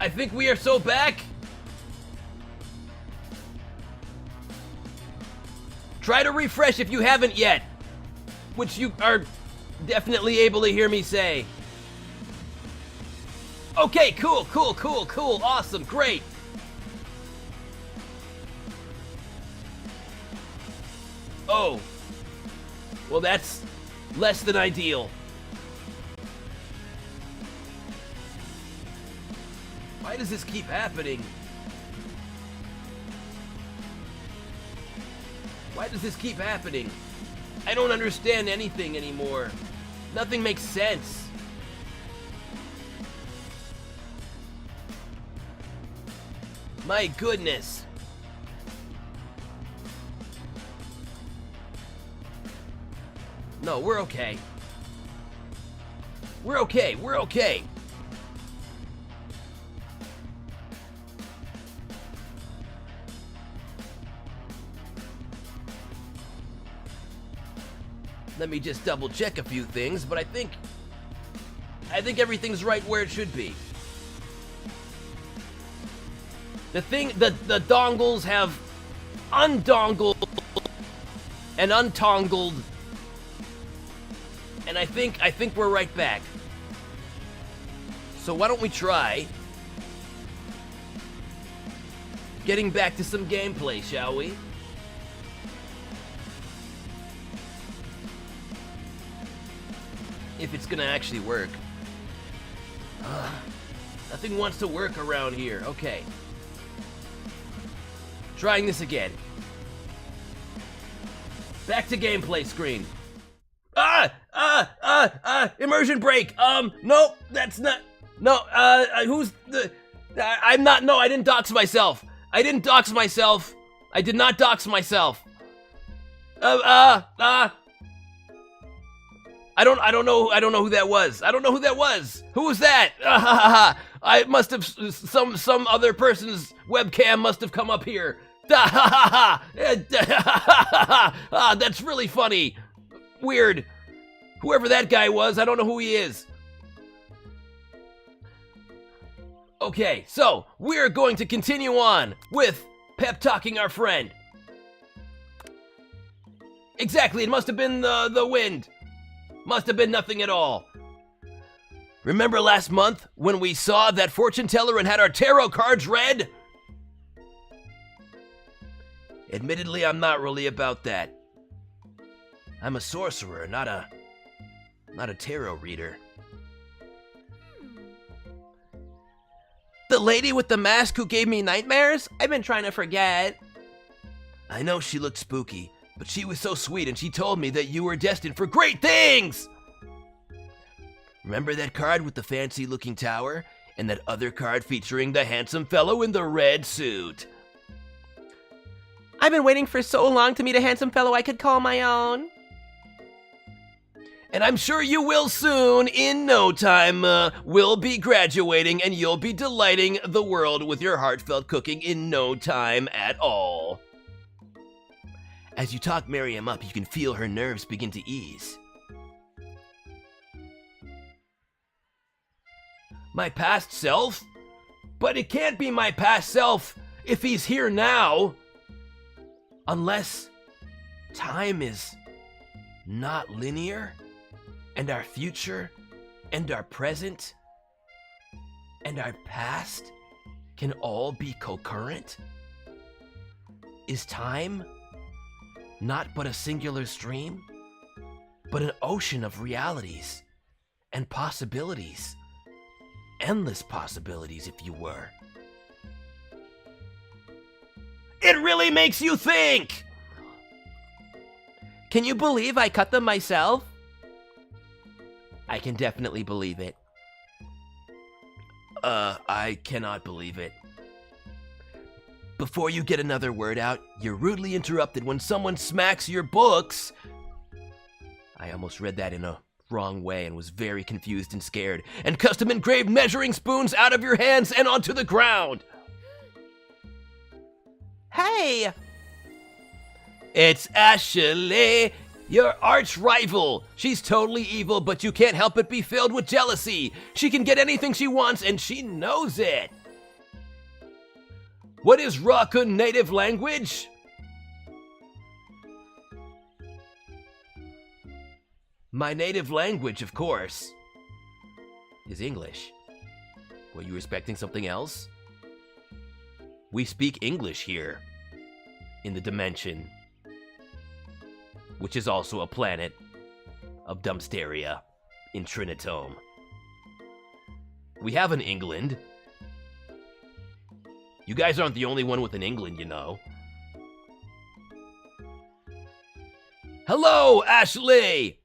I think we are so back. Try to refresh if you haven't yet, which you are definitely able to hear me say. Okay, cool, awesome, great. Oh, well that's less than ideal. Why does this keep happening? Why does this keep happening? I don't understand anything anymore. Nothing makes sense. My goodness. No, we're okay. We're okay. Let me just double check a few things, but I think everything's right where it should be. The dongles have undongled and untongled, and I think we're right back. So why don't we try getting back to some gameplay, shall we? If it's gonna actually work. Nothing wants to work around here. Okay. Trying this again. Back to gameplay screen. Immersion break. Nope, that's not. No, who's the. I'm not. No, I didn't dox myself. I did not dox myself. I don't know who that was. Who was that? I must have some other person's webcam must have come up here. That's really funny. Weird. Whoever that guy was, I don't know who he is. Okay, so we're going to continue on with pep talking our friend. Exactly, it must have been the wind. Must have been nothing at all. Remember last month when we saw that fortune teller and had our tarot cards read? Admittedly, I'm not really about that. I'm a sorcerer, not a tarot reader. The lady with the mask who gave me nightmares? I've been trying to forget. I know she looked spooky, but she was so sweet and she told me that you were destined for great things! Remember that card with the fancy-looking tower? And that other card featuring the handsome fellow in the red suit? I've been waiting for so long to meet a handsome fellow I could call my own. And I'm sure you will soon. In no time, we'll be graduating and you'll be delighting the world with your heartfelt cooking in no time at all. As you talk Miriam up, you can feel her nerves begin to ease. My past self? But it can't be my past self if he's here now. Unless time is not linear, and our future, and our present, and our past can all be concurrent? Is time not but a singular stream, but an ocean of realities and possibilities? Endless possibilities, if you were. It really makes you think! Can you believe I cut them myself? I can definitely believe it. I cannot believe it. Before you get another word out, you're rudely interrupted when someone smacks your books. I almost read that in a wrong way and was very confused and scared. And custom engraved measuring spoons out of your hands and onto the ground. Hey! It's Ashley, your arch rival. She's totally evil, but you can't help but be filled with jealousy. She can get anything she wants, and she knows it. What is ROKKUN native language? My native language, of course, is English. Were you expecting something else? We speak English here, in the dimension, which is also a planet of Dumpsteria in Trinitome. We have an England. You guys aren't the only one with an England, you know. Hello, Ashley!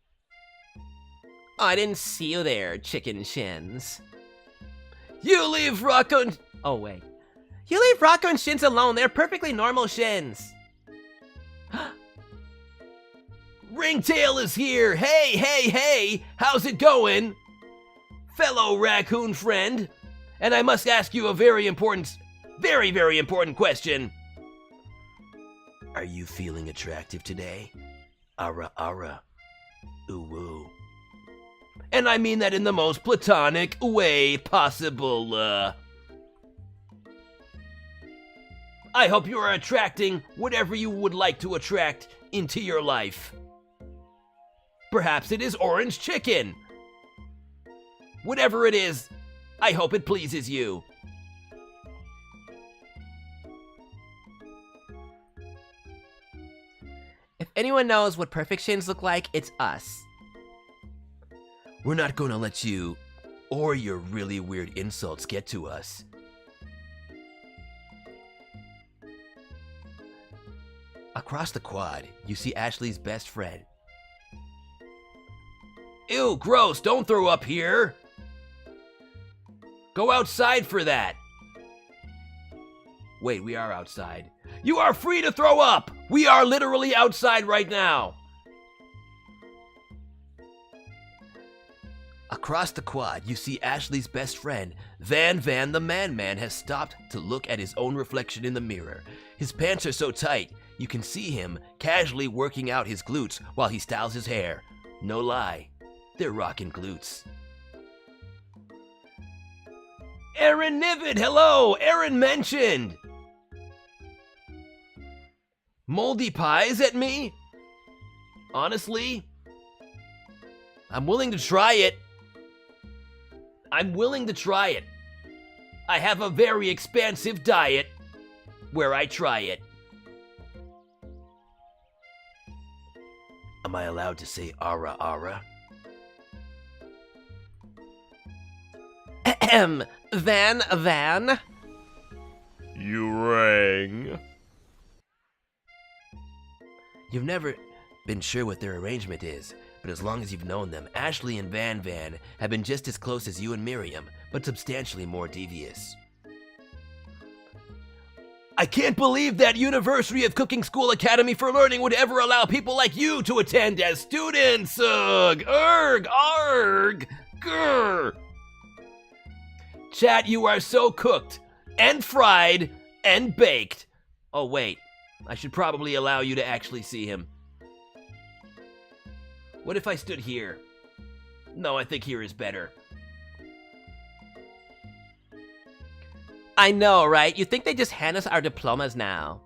Oh, I didn't see you there, chicken shins. You leave ROKKUN... Oh, wait. You leave ROKKUN shins alone. They're perfectly normal shins. Ringtail is here! Hey, hey, hey! How's it going? Fellow raccoon friend, and I must ask you a very important question. Are you feeling attractive today? Ara ara. Ooh woo. And I mean that in the most platonic way possible. I hope you are attracting whatever you would like to attract into your life. Perhaps it is orange chicken. Whatever it is, I hope it pleases you. If anyone knows what perfect shins look like, it's us. We're not gonna let you or your really weird insults get to us. Across the quad, you see Ashley's best friend. Ew, gross, don't throw up here. Go outside for that. Wait, we are outside. You are free to throw up. We are literally outside right now. Across the quad, you see Ashley's best friend, Van the Man has stopped to look at his own reflection in the mirror. His pants are so tight, you can see him casually working out his glutes while he styles his hair. No lie, they're rockin' glutes. Aaron Nivid, hello! Aaron mentioned! Moldy pies at me? Honestly, I'm willing to try it. I have a very expansive diet where I try it. Am I allowed to say ara ara? Ahem, Van. You rang. You've never been sure what their arrangement is, but as long as you've known them, Ashley and Van have been just as close as you and Miriam, but substantially more devious. I can't believe that University of Cooking School Academy for Learning would ever allow people like you to attend as students. Ugh, arg, grr. Chat, you are so cooked, and fried, and baked. Oh wait, I should probably allow you to actually see him. What if I stood here? No, I think here is better. I know, right? You think they just hand us our diplomas now?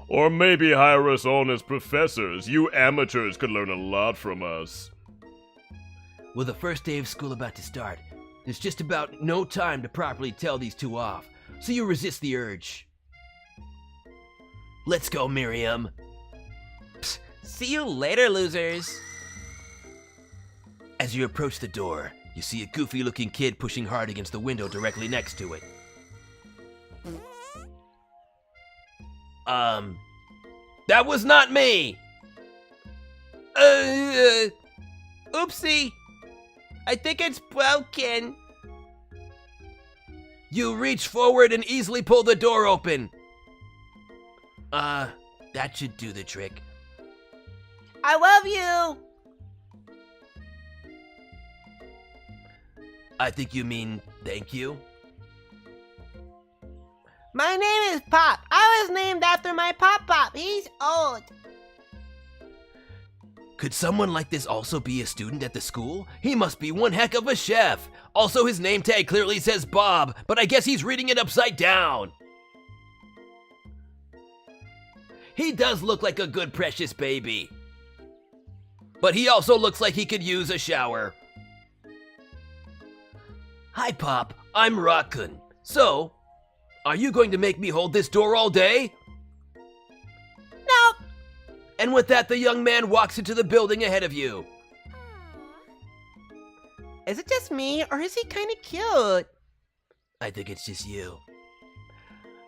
Or maybe hire us on as professors. You amateurs could learn a lot from us. With the first day of school about to start, there's just about no time to properly tell these two off, so you resist the urge. Let's go, Miriam. Psst, see you later, losers. As you approach the door, you see a goofy-looking kid pushing hard against the window directly next to it. That was not me! Oopsie. I think it's broken. You reach forward and easily pull the door open. That should do the trick. I love you. I think you mean thank you. My name is Pop. I was named after my Pop. He's old. Could someone like this also be a student at the school? He must be one heck of a chef. Also, his name tag clearly says Bob, but I guess he's reading it upside down. he does look like a good precious baby. But he also looks like he could use a shower. Hi, Pop. I'm ROKKUN. So, are you going to make me hold this door all day? No. And with that, the young man walks into the building ahead of you. Is it just me, or is he kind of cute? I think it's just you.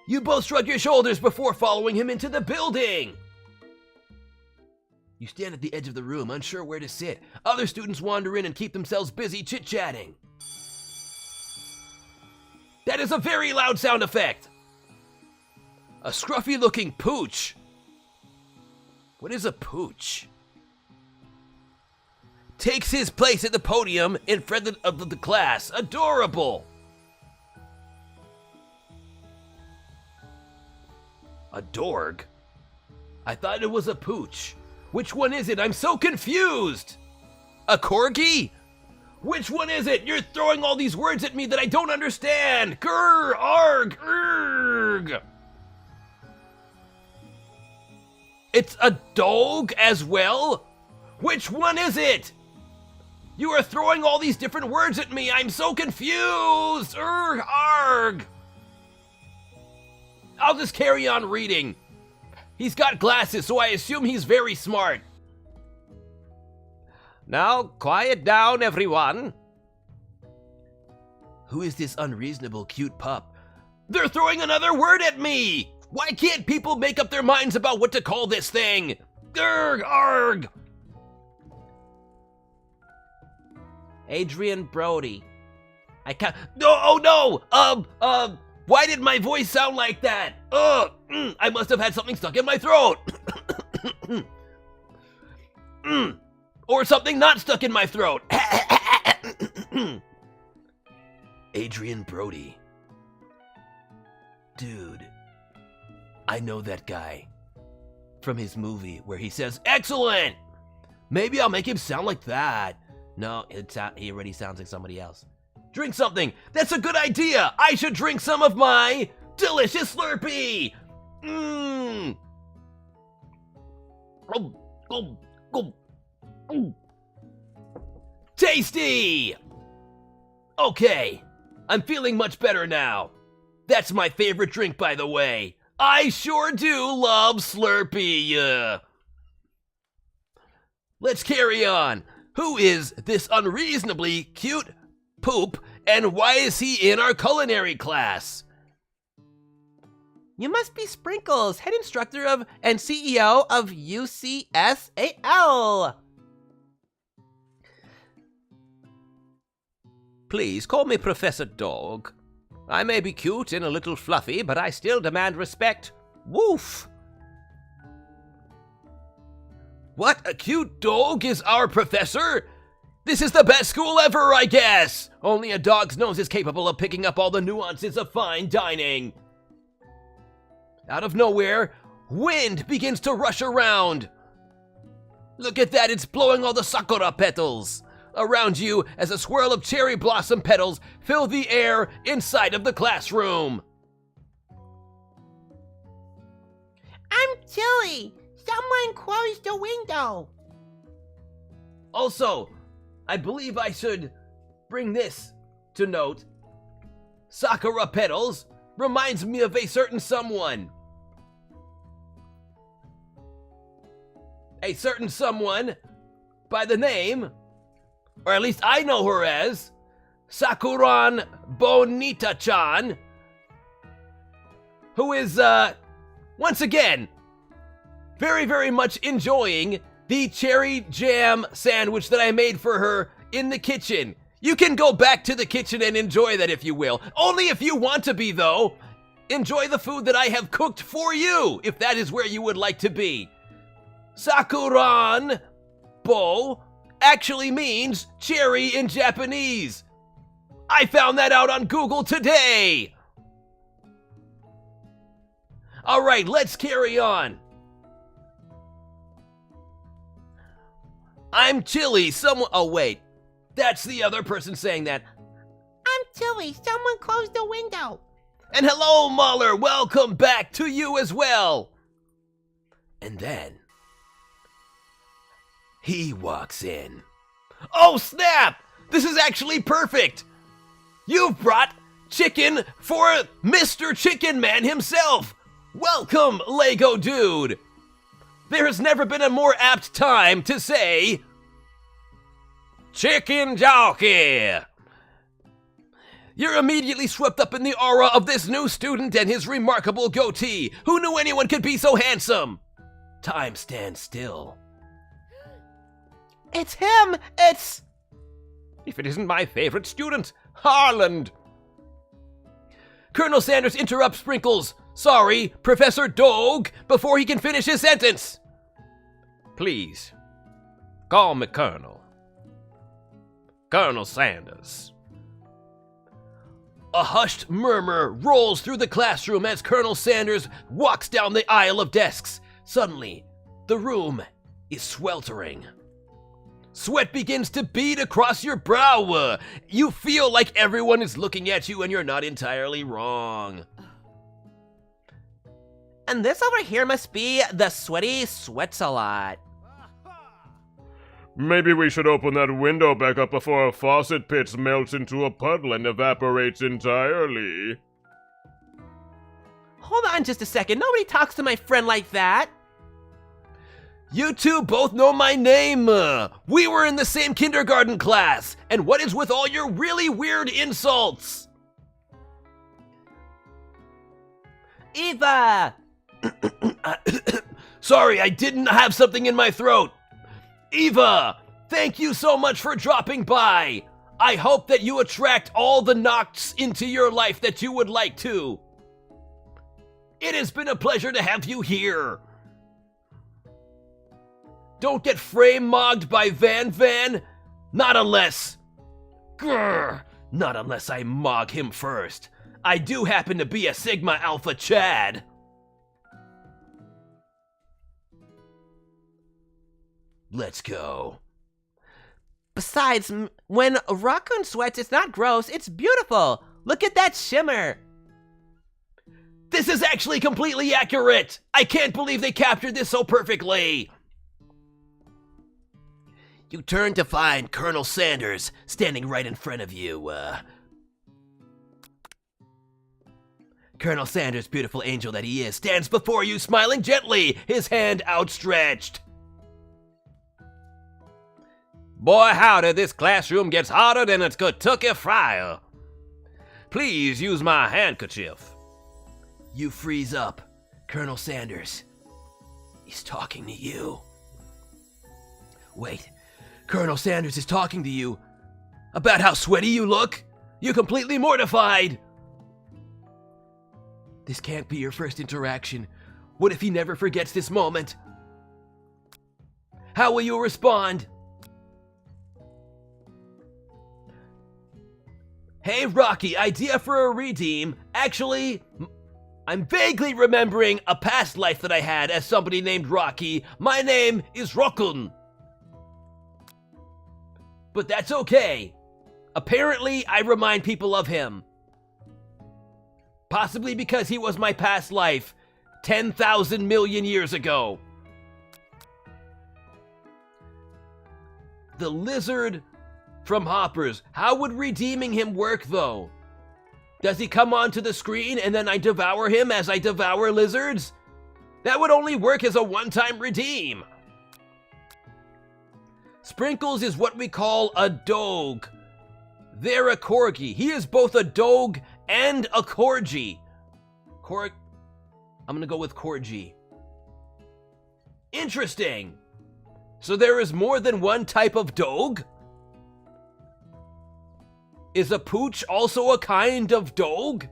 You both shrug your shoulders before following him into the building. You stand at the edge of the room, unsure where to sit. Other students wander in and keep themselves busy chit-chatting. That is a very loud sound effect. A scruffy-looking pooch. What is a pooch? Takes his place at the podium in front of the class. Adorable. A dorg? I thought it was a pooch. Which one is it? I'm so confused. A corgi? Which one is it? You're throwing all these words at me that I don't understand. Grr, arg, erg. It's a dog as well? Which one is it? You are throwing all these different words at me. I'm so confused. Erg, arg. I'll just carry on reading. He's got glasses, so I assume he's very smart. Now, quiet down, everyone. Who is this unreasonable cute pup? They're throwing another word at me! Why can't people make up their minds about what to call this thing? Grr, arg! Adrian Brody. I can't. No, oh no! Why did my voice sound like that? I must have had something stuck in my throat. Or something not stuck in my throat. Adrian Brody. Dude, I know that guy from his movie where he says, "Excellent!" Maybe I'll make him sound like that. No, he already sounds like somebody else. Drink something. That's a good idea. I should drink some of my delicious Slurpee. Tasty. Okay, I'm feeling much better now. That's my favorite drink, by the way. I sure do love Slurpee. Let's carry on. Who is this unreasonably cute poop, and why is he in our culinary class? You must be Sprinkles, head instructor of and CEO of UCSAL. Please call me Professor Dog. I may be cute and a little fluffy, but I still demand respect. Woof! What, a cute dog is our professor? This is the best school ever, I guess! Only a dog's nose is capable of picking up all the nuances of fine dining. Out of nowhere, wind begins to rush around. Look at that, it's blowing all the sakura petals around you as a swirl of cherry blossom petals fill the air inside of the classroom. I'm chilly. Someone close the window. Also, I believe I should bring this to note. Sakura petals reminds me of a certain someone. A certain someone by the name, or at least I know her as, Sakuran Bonita-chan, who is, once again, very, very much enjoying the cherry jam sandwich that I made for her in the kitchen. You can go back to the kitchen and enjoy that if you will. Only if you want to be, though. Enjoy the food that I have cooked for you, if that is where you would like to be. Sakuran Bo actually means cherry in Japanese. I found that out on Google today. All right, let's carry on. I'm chilly. Someone. Oh, wait. That's the other person saying that. I'm chilly. Someone close the window. And hello, Mahler. Welcome back to you as well. And then he walks in. Oh snap! This is actually perfect! You've brought chicken for Mr. Chicken Man himself! Welcome, Lego Dude! There has never been a more apt time to say, Chicken Jockey! You're immediately swept up in the aura of this new student and his remarkable goatee. Who knew anyone could be so handsome? Time stands still. It's him! It's... If it isn't my favorite student, Harland! Colonel Sanders interrupts Sprinkles. Sorry, Professor Dog, before he can finish his sentence. Please, call me Colonel. Colonel Sanders. A hushed murmur rolls through the classroom as Colonel Sanders walks down the aisle of desks. Suddenly, the room is sweltering. Sweat begins to bead across your brow. You feel like everyone is looking at you and you're not entirely wrong. And this over here must be the sweaty sweats a lot. Maybe we should open that window back up before a faucet pit melts into a puddle and evaporates entirely. Hold on just a second. Nobody talks to my friend like that. You two both know my name. We were in the same kindergarten class. And what is with all your really weird insults? Eva! Sorry, I didn't have something in my throat. Eva, thank you so much for dropping by. I hope that you attract all the Nocts into your life that you would like to. It has been a pleasure to have you here. Don't get frame-mogged by Van. Not unless... Grr, not unless I mog him first. I do happen to be a Sigma Alpha Chad. Let's go. Besides, when RACCOON sweats, it's not gross, it's beautiful. Look at that shimmer. This is actually completely accurate. I can't believe they captured this so perfectly. You turn to find Colonel Sanders standing right in front of you. Colonel Sanders, beautiful angel that he is, stands before you smiling gently, his hand outstretched. Boy, howdy, this classroom gets hotter than a Kentucky fryer. Please use my handkerchief. You freeze up. Colonel Sanders. He's talking to you. Wait. Colonel Sanders is talking to you about how sweaty you look? You're completely mortified. This can't be your first interaction. What if he never forgets this moment? How will you respond? Hey, Rocky, idea for a redeem. Actually, I'm vaguely remembering a past life that I had as somebody named Rocky. My name is ROKKUN. But that's okay. Apparently, I remind people of him. Possibly because he was my past life 10,000 million years ago. The lizard from Hoppers. How would redeeming him work, though? Does he come onto the screen and then I devour him as I devour lizards? That would only work as a one-time redeem. Sprinkles is what we call a dog. They're a corgi. He is both a dog and a corgi. I'm gonna go with corgi. Interesting. So there is more than one type of dog? Is a pooch also a kind of dog?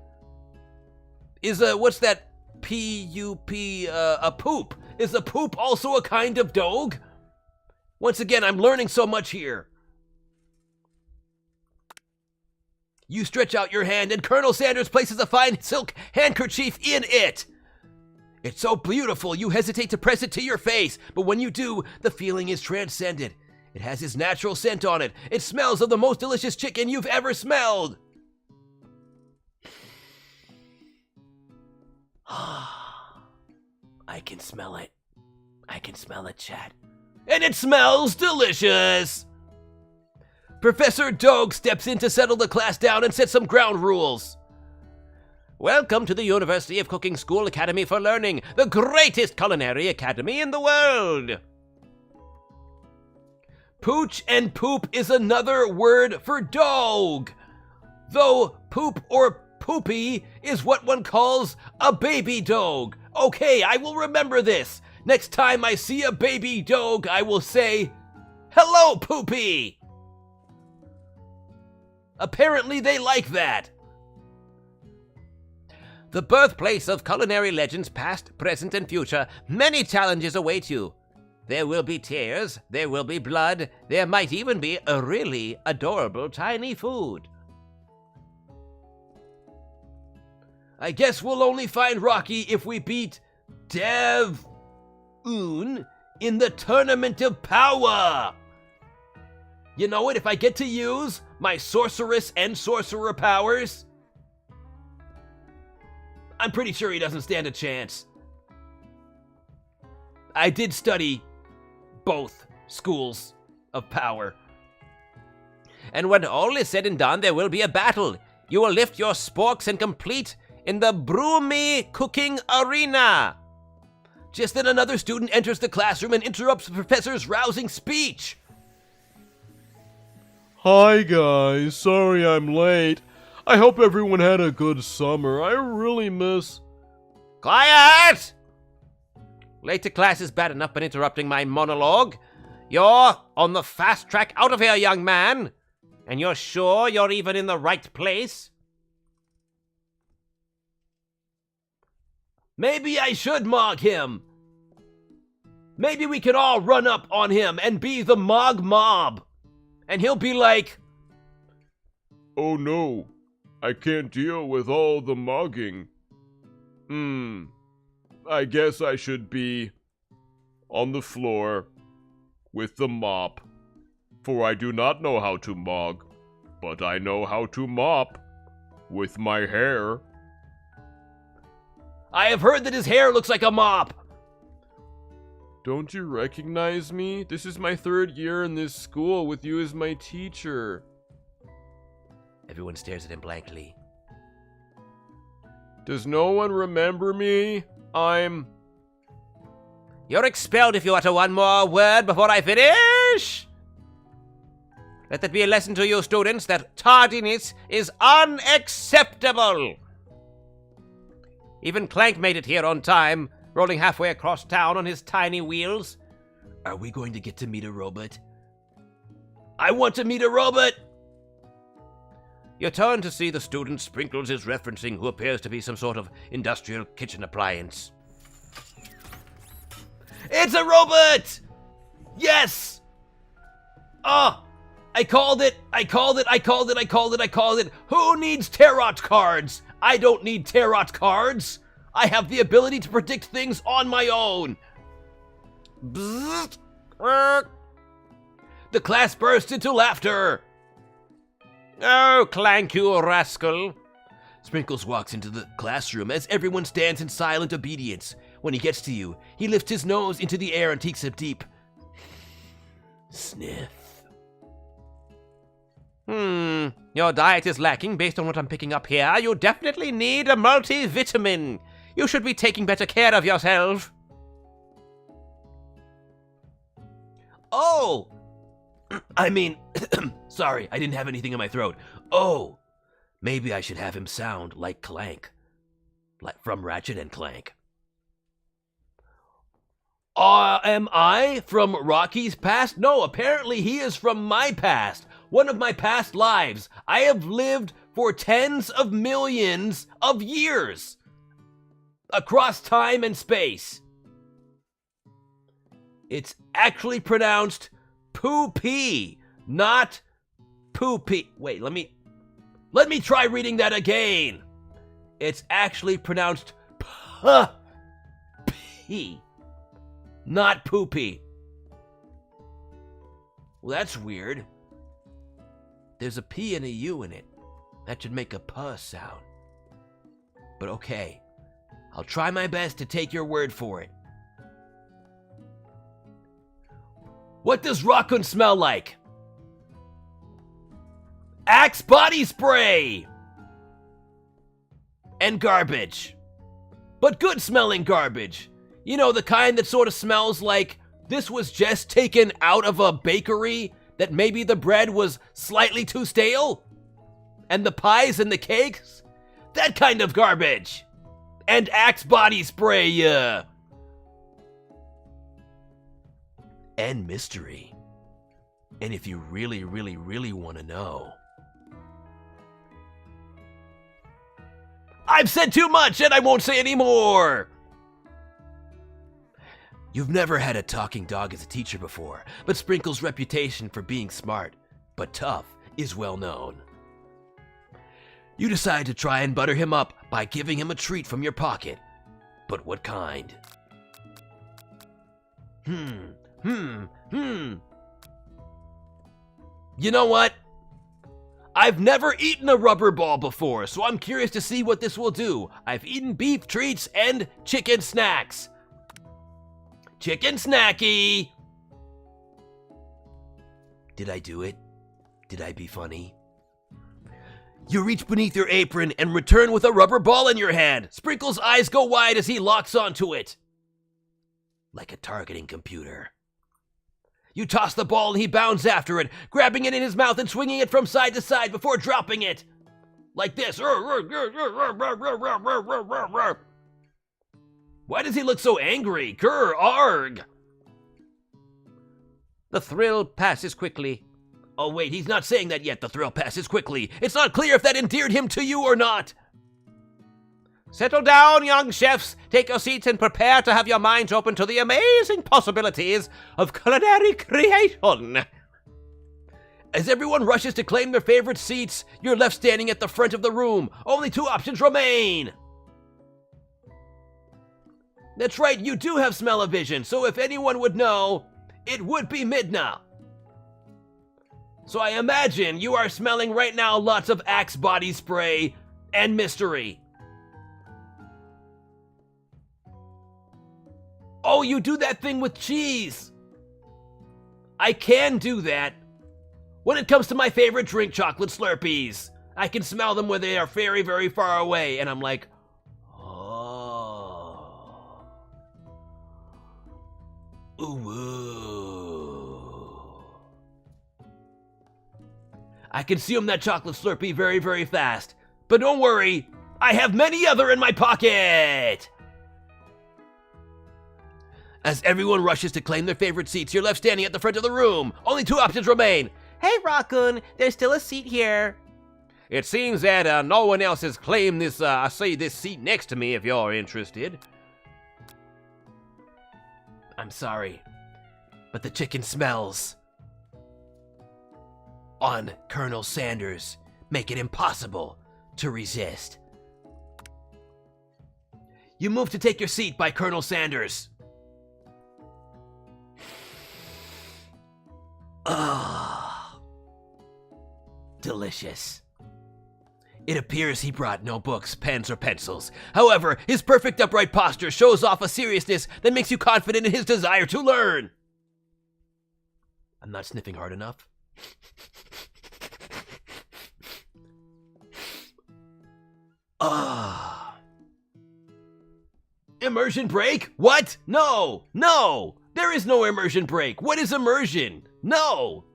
Is what's that? P-U-P, a poop. Is a poop also a kind of dog? Once again, I'm learning so much here. You stretch out your hand and Colonel Sanders places a fine silk handkerchief in it. It's so beautiful, you hesitate to press it to your face, but when you do, the feeling is transcendent. It has his natural scent on it. It smells of the most delicious chicken you've ever smelled. I can smell it. I can smell it, chat. And it smells delicious! Professor Dogue steps in to settle the class down and set some ground rules. Welcome to the University of Cooking School Academy for Learning, the greatest culinary academy in the world! Pooch and poop is another word for dog. Though poop or poopy is what one calls a baby dog. Okay, I will remember this. Next time I see a baby dog, I will say, "Hello, Poopy!" Apparently they like that. The birthplace of culinary legends past, present, and future, many challenges await you. There will be tears, there will be blood, there might even be a really adorable tiny food. I guess we'll only find Rocky if we beat RACCOON in the Tournament of Power. You know what? If I get to use my sorceress and sorcerer powers, I'm pretty sure he doesn't stand a chance. I did study both schools of power. And when all is said and done, there will be a battle. You will lift your sporks and compete in the broomy cooking arena. Just then another student enters the classroom and interrupts the professor's rousing speech. Hi guys, sorry I'm late. I hope everyone had a good summer. I really miss... Quiet! Late to class is bad enough, but interrupting my monologue. You're on the fast track out of here, young man. And you're sure you're even in the right place? Maybe I should mog him. Maybe we can all run up on him and be the Mog Mob. And he'll be like, Oh no, I can't deal with all the mogging. I guess I should be on the floor with the mop. For I do not know how to mog, but I know how to mop with my hair. I have heard that his hair looks like a mop. Don't you recognize me? This is my 3rd year in this school with you as my teacher. Everyone stares at him blankly. Does no one remember me? You're expelled if you utter one more word before I finish! Let that be a lesson to you students that tardiness is unacceptable! Even Clank made it here on time, rolling halfway across town on his tiny wheels. Are we going to get to meet a robot? I want to meet a robot! You turn to see the student Sprinkles is referencing, who appears to be some sort of industrial kitchen appliance. It's a robot! Yes! Oh, I called it! Who needs tarot cards? I don't need tarot cards! I have the ability to predict things on my own! Bzzzt. The class burst into laughter! Oh, Clank, you rascal! Sprinkles walks into the classroom as everyone stands in silent obedience. When he gets to you, he lifts his nose into the air and takes a deep sniff. Your diet is lacking based on what I'm picking up here. You definitely need a multivitamin. You should be taking better care of yourself. Oh! I mean, sorry, I didn't have anything in my throat. Oh! Maybe I should have him sound like Clank. Like from Ratchet and Clank. Am I from Rocky's past? No, apparently he is from my past. One of my past lives. I have lived for tens of millions of years. Across time and space. It's actually pronounced poopy, not poopy. Wait, let me try reading that again. It's actually pronounced p, not poopy. Well, that's weird. There's a P and a U in it. That should make a puh sound. But okay, I'll try my best to take your word for it. What does ROKKUN smell like? Axe body spray! And garbage. But good smelling garbage. You know, the kind that sort of smells like this was just taken out of a bakery, that maybe the bread was slightly too stale? And the pies and the cakes? That kind of garbage. And Axe body spray, And mystery. And if you really, really, really want to know, I've said too much and I won't say any more! You've never had a talking dog as a teacher before, but Sprinkle's reputation for being smart, but tough, is well known. You decide to try and butter him up by giving him a treat from your pocket. But what kind? You know what? I've never eaten a rubber ball before, so I'm curious to see what this will do. I've eaten beef treats and chicken snacks. Chicken snacky! Did I do it? Did I be funny? You reach beneath your apron and return with a rubber ball in your hand. Sprinkle's eyes go wide as he locks onto it. Like a targeting computer. You toss the ball and he bounds after it, grabbing it in his mouth and swinging it from side to side before dropping it. Like this. Why does he look so angry? Grr, arg! The thrill passes quickly. Oh wait, he's not saying that yet. The thrill passes quickly. It's not clear if that endeared him to you or not. Settle down, young chefs. Take your seats and prepare to have your minds open to the amazing possibilities of culinary creation. As everyone rushes to claim their favorite seats, you're left standing at the front of the room. Only 2 options remain. That's right, you do have smell-o-vision, so if anyone would know, it would be Midna. So I imagine you are smelling right now lots of Axe body spray and mystery. Oh, you do that thing with cheese. I can do that. When it comes to my favorite drink, chocolate Slurpees, I can smell them when they are very, very far away, and I'm like, ooh. I consume that chocolate Slurpee very, very fast. But don't worry, I have many other in my pocket! As everyone rushes to claim their favorite seats, you're left standing at the front of the room. Only 2 options remain. Hey, ROKKUN, there's still a seat here. It seems that no one else has claimed this seat next to me if you're interested. I'm sorry, but the chicken smells on Colonel Sanders make it impossible to resist. You move to take your seat by Colonel Sanders. Ah, delicious. It appears he brought no books, pens, or pencils. However, his perfect upright posture shows off a seriousness that makes you confident in his desire to learn. I'm not sniffing hard enough. Ah. Immersion break? What? No! No! There is no immersion break. What is immersion? No!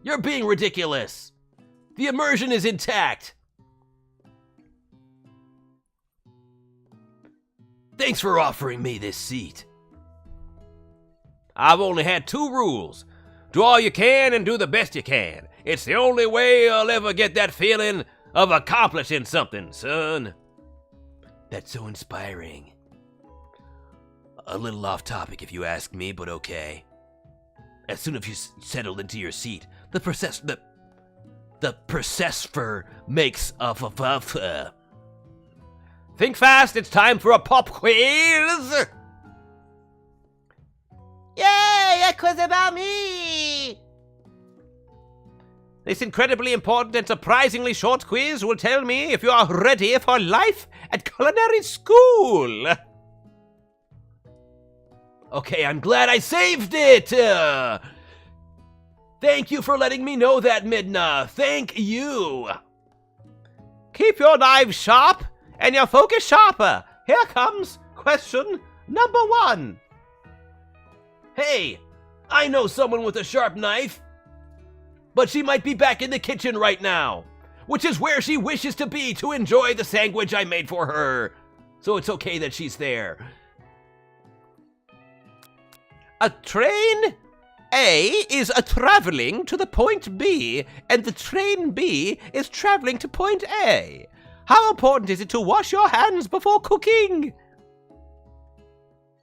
You're being ridiculous. The immersion is intact. Thanks for offering me this seat. I've only had 2 rules. Do all you can and do the best you can. It's the only way you'll ever get that feeling of accomplishing something, son. That's so inspiring. A little off topic if you ask me, but okay. As soon as you settle into your seat, the processor makes a Think fast, it's time for a pop quiz! Yay, a quiz about me! This incredibly important and surprisingly short quiz will tell me if you are ready for life at culinary school. Okay, I'm glad I saved it! Thank you for letting me know that, Midna. Thank you. Keep your knives sharp and your focus sharper. Here comes question number 1. Hey, I know someone with a sharp knife, but she might be back in the kitchen right now, which is where she wishes to be to enjoy the sandwich I made for her. So it's okay that she's there. A train A is traveling to the point B, and the train B is traveling to point A. How important is it to wash your hands before cooking?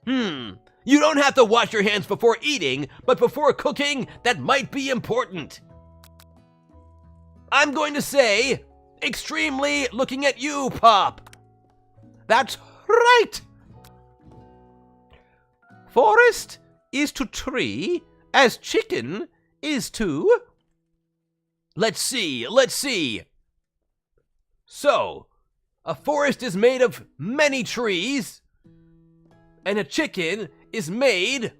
You don't have to wash your hands before eating, but before cooking, that might be important. I'm going to say, extremely looking at you, Pop. That's right. Forest is to tree as chicken is to... Let's see. So, a forest is made of many trees, and a chicken is made...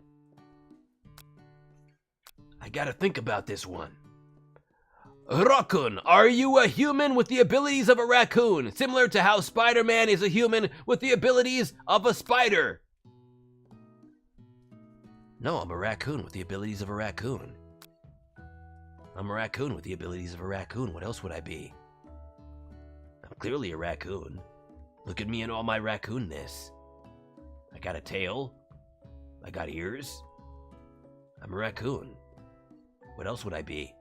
I gotta think about this one. ROKKUN, are you a human with the abilities of a raccoon, similar to how Spider-Man is a human with the abilities of a spider? No, I'm a raccoon with the abilities of a raccoon. I'm a raccoon with the abilities of a raccoon. What else would I be? I'm clearly a raccoon. Look at me in all my raccoonness. I got a tail. I got ears. I'm a raccoon. What else would I be?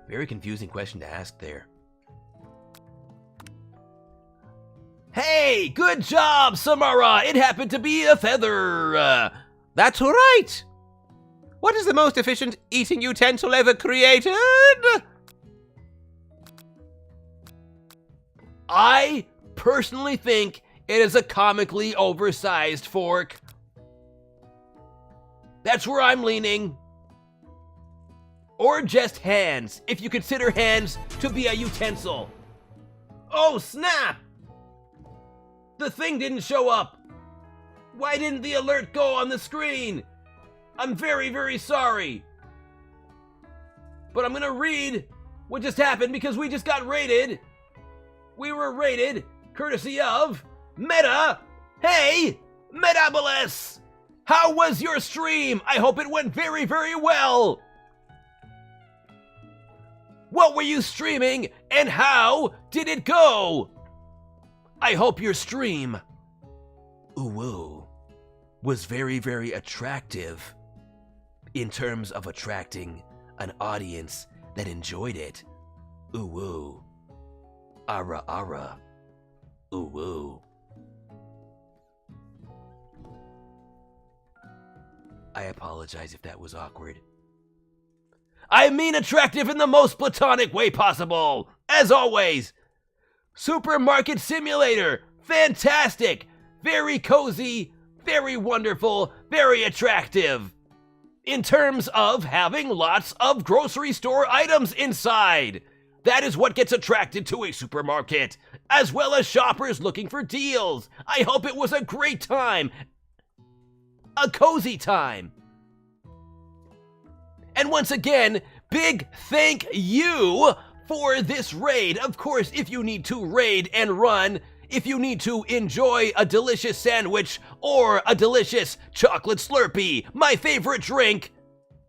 Very confusing question to ask there. Hey, good job, Samara. It happened to be a feather. That's right. What is the most efficient eating utensil ever created? I personally think it is a comically oversized fork. That's where I'm leaning. Or just hands, if you consider hands to be a utensil. Oh, snap! The thing didn't show up. Why didn't the alert go on the screen? I'm very, very sorry. But I'm gonna read what just happened because we just got rated. We were rated courtesy of Meta. Hey, Metabolus! How was your stream? I hope it went very, very well. What were you streaming and how did it go? I hope your stream, was very, very attractive in terms of attracting an audience that enjoyed it. Ara ara. I apologize if that was awkward. I mean attractive in the most platonic way possible. As always, Supermarket Simulator, fantastic, very cozy, very wonderful, very attractive. In terms of having lots of grocery store items inside. That is what gets attracted to a supermarket, as well as shoppers looking for deals. I hope it was a great time. A cozy time. And once again, big thank you for this raid. Of course, if you need to raid and run, if you need to enjoy a delicious sandwich or a delicious chocolate Slurpee, my favorite drink,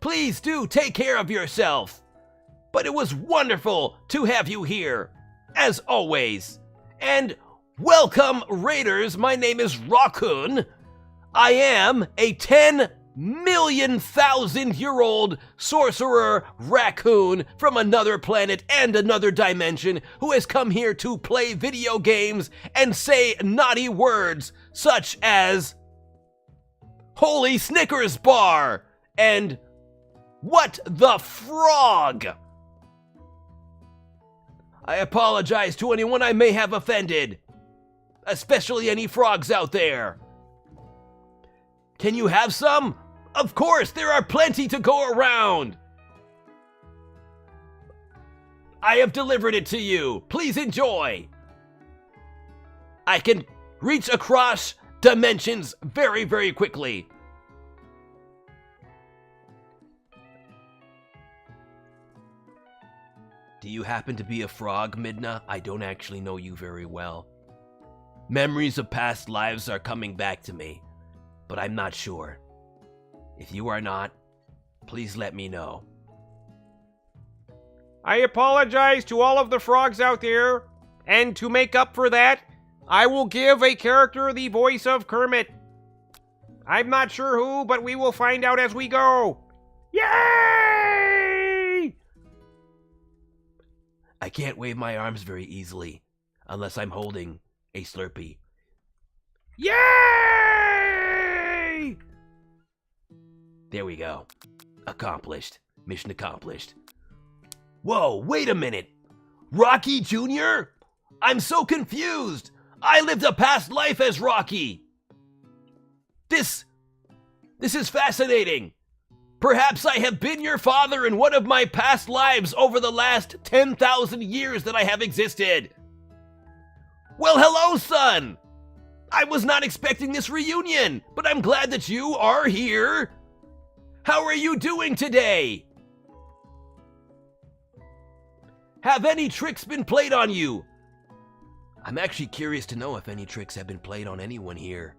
please do take care of yourself. But it was wonderful to have you here, as always. And welcome, raiders. My name is ROKKUN. I am a 10,000,000-year-old sorcerer raccoon from another planet and another dimension who has come here to play video games and say naughty words such as Holy Snickers Bar and What the Frog. I apologize to anyone I may have offended, especially any frogs out there. Can you have some? Of course, there are plenty to go around. I have delivered it to you. Please enjoy. I can reach across dimensions very, very quickly. Do you happen to be a frog, Midna? I don't actually know you very well. Memories of past lives are coming back to me, but I'm not sure. If you are not, please let me know. I apologize to all of the frogs out there, and to make up for that, I will give a character the voice of Kermit. I'm not sure who, but we will find out as we go. Yay! I can't wave my arms very easily, unless I'm holding a Slurpee. Yay! There we go. Accomplished. Mission accomplished. Whoa, wait a minute. Rocky Jr.? I'm so confused. I lived a past life as Rocky. This is fascinating. Perhaps I have been your father in one of my past lives over the last 10,000 years that I have existed. Well, hello, son. I was not expecting this reunion, but I'm glad that you are here. How are you doing today? Have any tricks been played on you? I'm actually curious to know if any tricks have been played on anyone here.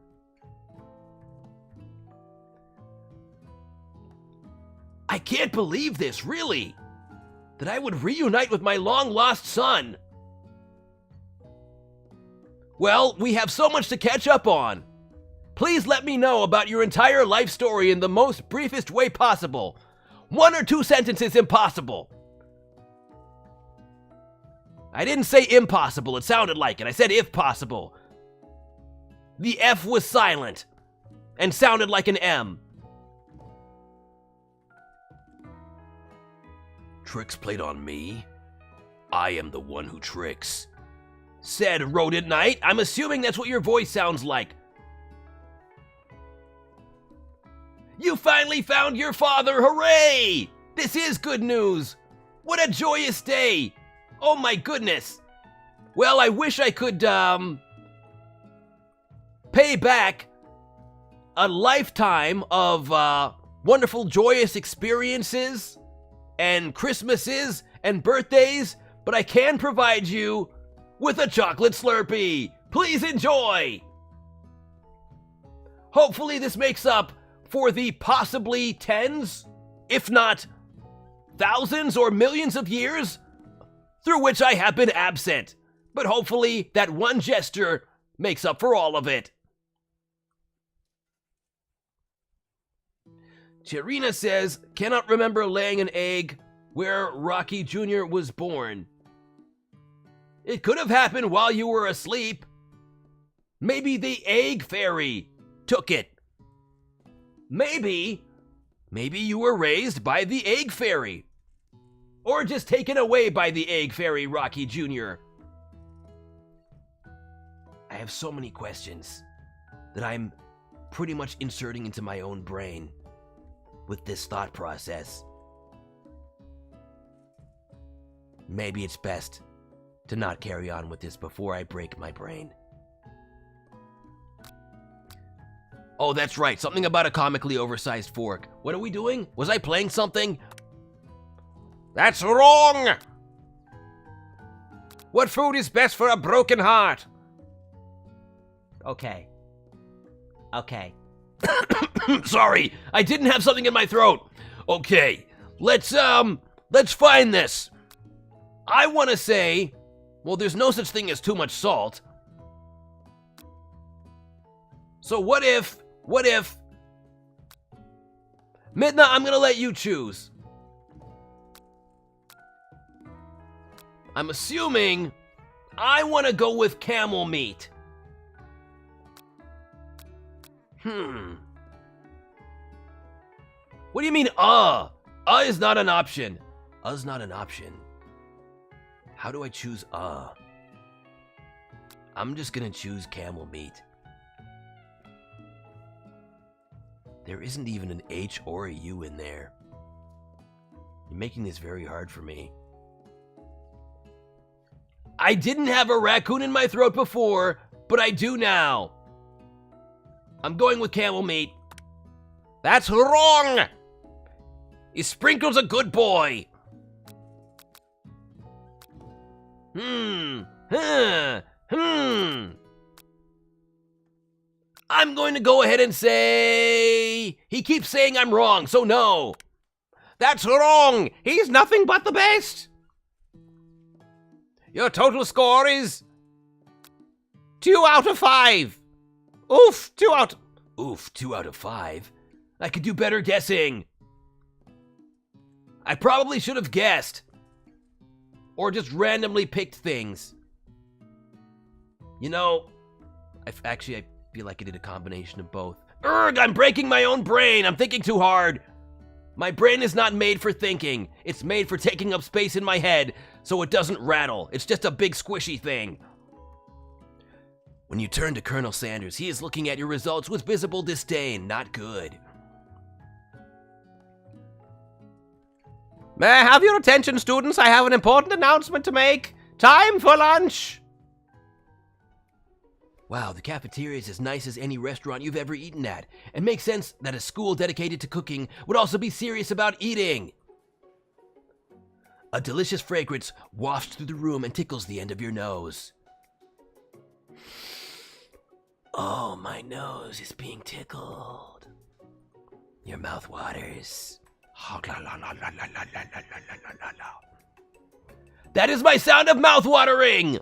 I can't believe this, really, that I would reunite with my long-lost son. Well, we have so much to catch up on. Please let me know about your entire life story in the most briefest way possible. 1 or 2 sentences impossible. I didn't say impossible, it sounded like it. I said if possible. The F was silent and sounded like an M. Tricks played on me? I am the one who tricks. Said Rodent Knight. I'm assuming that's what your voice sounds like. You finally found your father, hooray! This is good news. What a joyous day. Oh my goodness. Well, I wish I could, pay back a lifetime of, wonderful, joyous experiences and Christmases and birthdays, but I can provide you with a chocolate Slurpee. Please enjoy. Hopefully this makes up for the possibly tens, if not thousands or millions of years through which I have been absent. But hopefully that one gesture makes up for all of it. Cherina says, cannot remember laying an egg where Rocky Jr. was born. It could have happened while you were asleep. Maybe the egg fairy took it. Maybe you were raised by the egg fairy. Or just taken away by the egg fairy, Rocky Jr. I have so many questions that I'm pretty much inserting into my own brain with this thought process. Maybe it's best to not carry on with this before I break my brain. Oh, that's right. Something about a comically oversized fork. What are we doing? Was I playing something? That's wrong! What food is best for a broken heart? Okay. Sorry, I didn't have something in my throat. Okay, let's find this. I want to say, well, there's no such thing as too much salt. So what if, Midna, I'm gonna let you choose. I'm assuming I want to go with camel meat. What do you mean, is not an option. Is not an option. How do I choose, I'm just gonna choose camel meat. There isn't even an H or a U in there. You're making this very hard for me. I didn't have a raccoon in my throat before, but I do now. I'm going with camel meat. That's wrong! Is Sprinkles a good boy? I'm going to go ahead and say he keeps saying I'm wrong, so no. That's wrong! He's nothing but the best! Your total score is 2 out of 5. Oof, 2 out of 5. I could do better guessing. I probably should have guessed. Or just randomly picked things. You know, I feel like I did a combination of both. Urgh, I'm breaking my own brain. I'm thinking too hard. My brain is not made for thinking. It's made for taking up space in my head so it doesn't rattle. It's just a big squishy thing. When you turn to Colonel Sanders, he is looking at your results with visible disdain. Not good. May I have your attention, students? I have an important announcement to make. Time for lunch! Wow, the cafeteria is as nice as any restaurant you've ever eaten at, and makes sense that a school dedicated to cooking would also be serious about eating. A delicious fragrance wafts through the room and tickles the end of your nose. Oh, my nose is being tickled. Your mouth waters. That is my sound of mouth watering!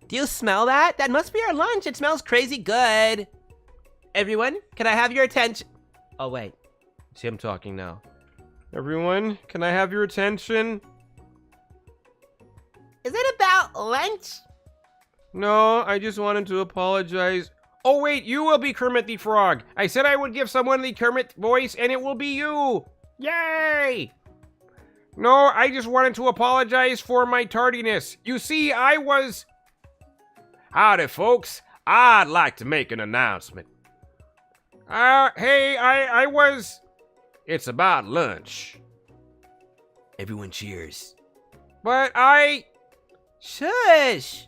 Do you smell that? That must be our lunch. It smells crazy good. Everyone, can I have your attention? Oh, wait. It's him talking now. Everyone, can I have your attention? Is it about lunch? No, I just wanted to apologize. Oh, wait, you will be Kermit the Frog. I said I would give someone the Kermit voice, and it will be you. Yay! No, I just wanted to apologize for my tardiness. You see, I was... Howdy, folks. I'd like to make an announcement. Hey, I was... It's about lunch. Everyone cheers. But I... Shush!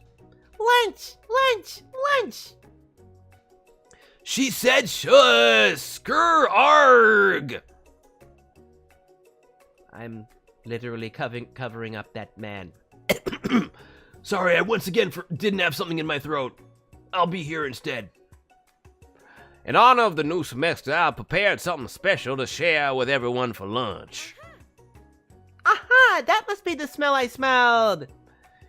Lunch! Lunch! Lunch! She said shush! Skrr arg! I'm literally covering up that man. Sorry, I once again didn't have something in my throat. I'll be here instead. In honor of the new semester, I prepared something special to share with everyone for lunch. Aha! That must be the smell I smelled!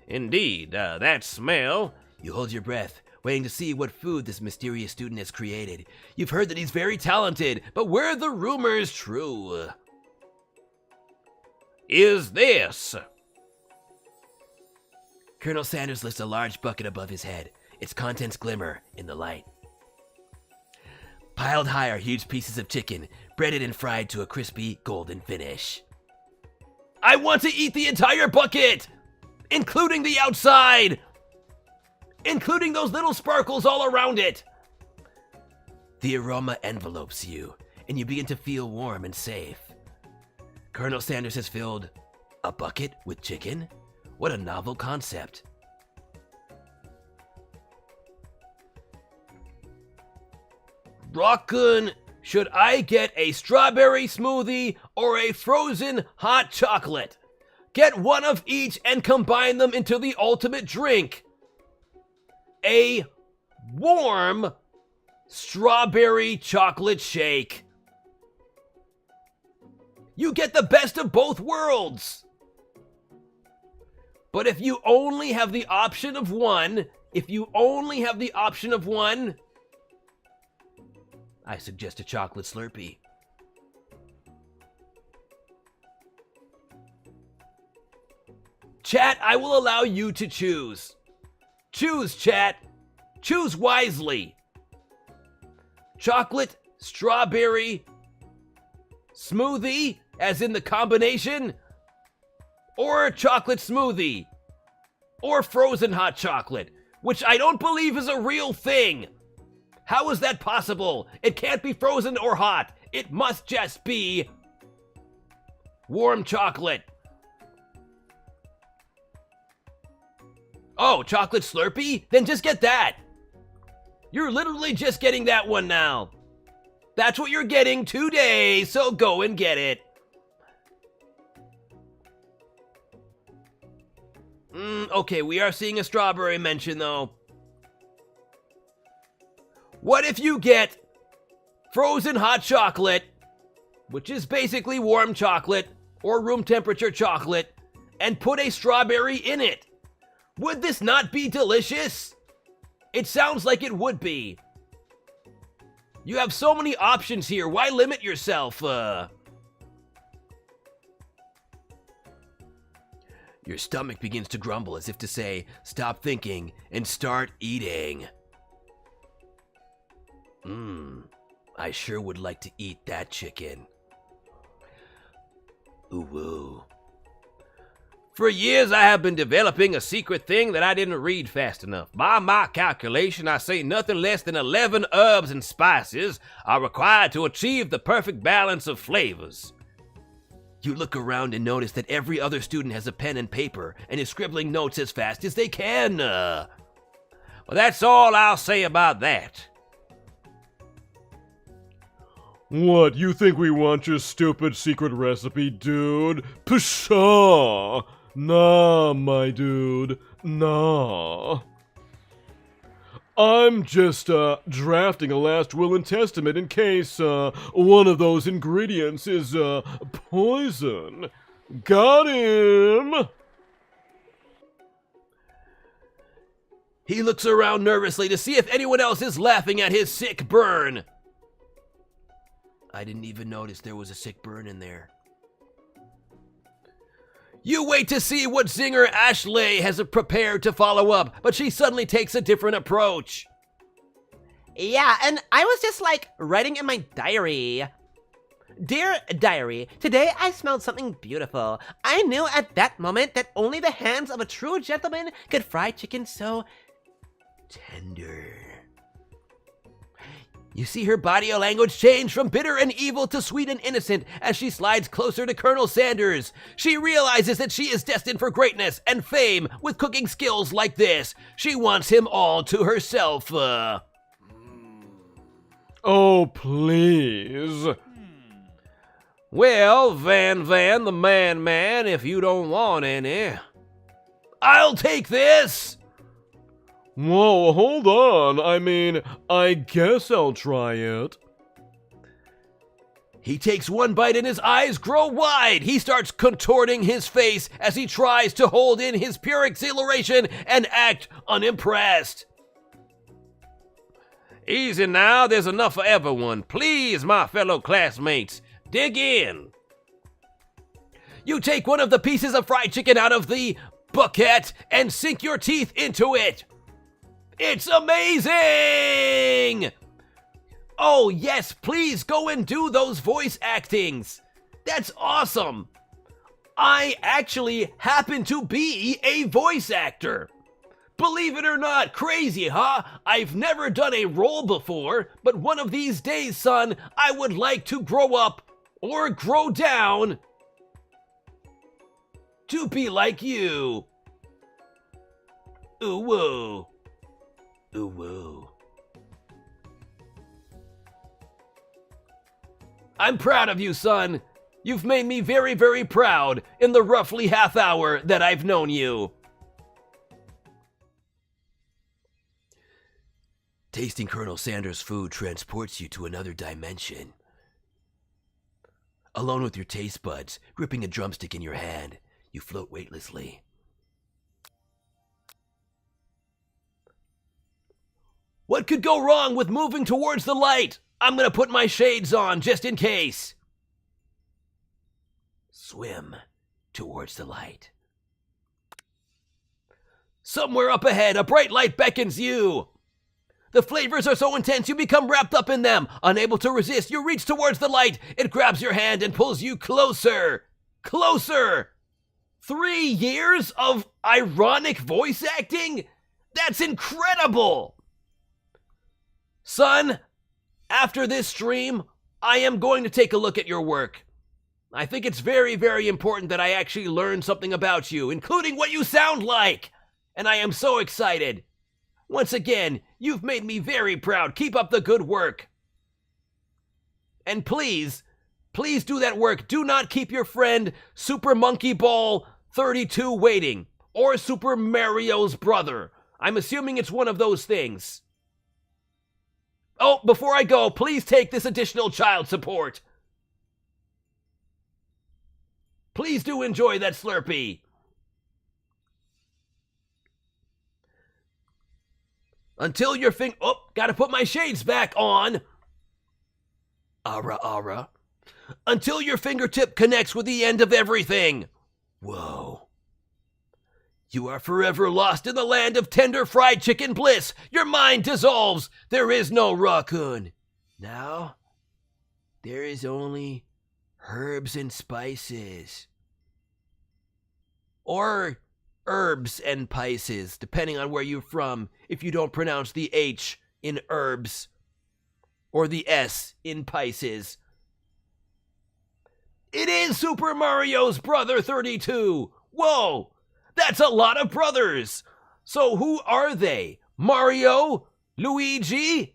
Indeed, that smell. You hold your breath, waiting to see what food this mysterious student has created. You've heard that he's very talented, but were the rumors true? Is this? Colonel Sanders lifts a large bucket above his head. Its contents glimmer in the light. Piled high are huge pieces of chicken, breaded and fried to a crispy golden finish. I want to eat the entire bucket! Including the outside! Including those little sparkles all around it! The aroma envelopes you, and you begin to feel warm and safe. Colonel Sanders has filled a bucket with chicken? What a novel concept. ROKKUN, should I get a strawberry smoothie or a frozen hot chocolate? Get one of each and combine them into the ultimate drink. A warm strawberry chocolate shake. You get the best of both worlds. But if you only have the option of one, I suggest a chocolate Slurpee. Chat, I will allow you to choose. Choose, chat. Choose wisely. Chocolate, strawberry, smoothie, as in the combination, or chocolate smoothie, or frozen hot chocolate, which I don't believe is a real thing. How is that possible? It can't be frozen or hot. It must just be warm chocolate. Oh, chocolate Slurpee? Then just get that. You're literally just getting that one now. That's what you're getting today, so go and get it. Okay, we are seeing a strawberry mention, though. What if you get frozen hot chocolate, which is basically warm chocolate or room temperature chocolate, and put a strawberry in it? Would this not be delicious? It sounds like it would be. You have so many options here. Why limit yourself? Your stomach begins to grumble as if to say, stop thinking and start eating. I sure would like to eat that chicken. Ooh woo. For years I have been developing a secret thing that I didn't read fast enough. By my calculation, I say nothing less than 11 herbs and spices are required to achieve the perfect balance of flavors. You look around and notice that every other student has a pen and paper and is scribbling notes as fast as they can. Well, that's all I'll say about that. What, you think we want your stupid secret recipe, dude? Pshaw! Nah, my dude. Nah. I'm just, drafting a last will and testament in case, one of those ingredients is, poison. Got him! He looks around nervously to see if anyone else is laughing at his sick burn. I didn't even notice there was a sick burn in there. You wait to see what Zinger Ashley has prepared to follow up, but she suddenly takes a different approach. Yeah, and I was just like writing in my diary. Dear diary, today I smelled something beautiful. I knew at that moment that only the hands of a true gentleman could fry chicken so tender. You see her body language change from bitter and evil to sweet and innocent as she slides closer to Colonel Sanders. She realizes that she is destined for greatness and fame with cooking skills like this. She wants him all to herself. Oh, please. Well, Van the man, if you don't want any, I'll take this. Whoa, hold on. I mean, I guess I'll try it. He takes one bite and his eyes grow wide. He starts contorting his face as he tries to hold in his pure exhilaration and act unimpressed. Easy now, there's enough for everyone. Please, my fellow classmates, dig in. You take one of the pieces of fried chicken out of the bucket and sink your teeth into it. It's amazing! Oh yes, please go and do those voice actings. That's awesome. I actually happen to be a voice actor. Believe it or not, crazy, huh? I've never done a role before, but one of these days, son, I would like to grow up or grow down to be like you. Ooh woo. Ooh woo. I'm proud of you, son. You've made me very, very proud in the roughly half hour that I've known you. Tasting Colonel Sanders' food transports you to another dimension. Alone with your taste buds, gripping a drumstick in your hand, you float weightlessly. What could go wrong with moving towards the light? I'm gonna put my shades on just in case. Swim towards the light. Somewhere up ahead, a bright light beckons you. The flavors are so intense you become wrapped up in them. Unable to resist, you reach towards the light. It grabs your hand and pulls you closer. Closer! 3 years of ironic voice acting? That's incredible! Son, after this stream, I am going to take a look at your work. I think it's very, very important that I actually learn something about you, including what you sound like. And I am so excited. Once again, you've made me very proud. Keep up the good work. And please do that work. Do not keep your friend Super Monkey Ball 32 waiting. or Super Mario's brother. I'm assuming it's one of those things. Oh, before I go, please take this additional child support. Please do enjoy that Slurpee. Until your gotta put my shades back on. Ara. Until your fingertip connects with the end of everything. Whoa. You are forever lost in the land of tender fried chicken bliss. Your mind dissolves. There is no RACCOON. Now, there is only herbs and spices. Or herbs and spices, depending on where you're from, if you don't pronounce the H in herbs or the S in spices. It is Super Mario's brother 32. Whoa! That's a lot of brothers! So who are they? Mario? Luigi?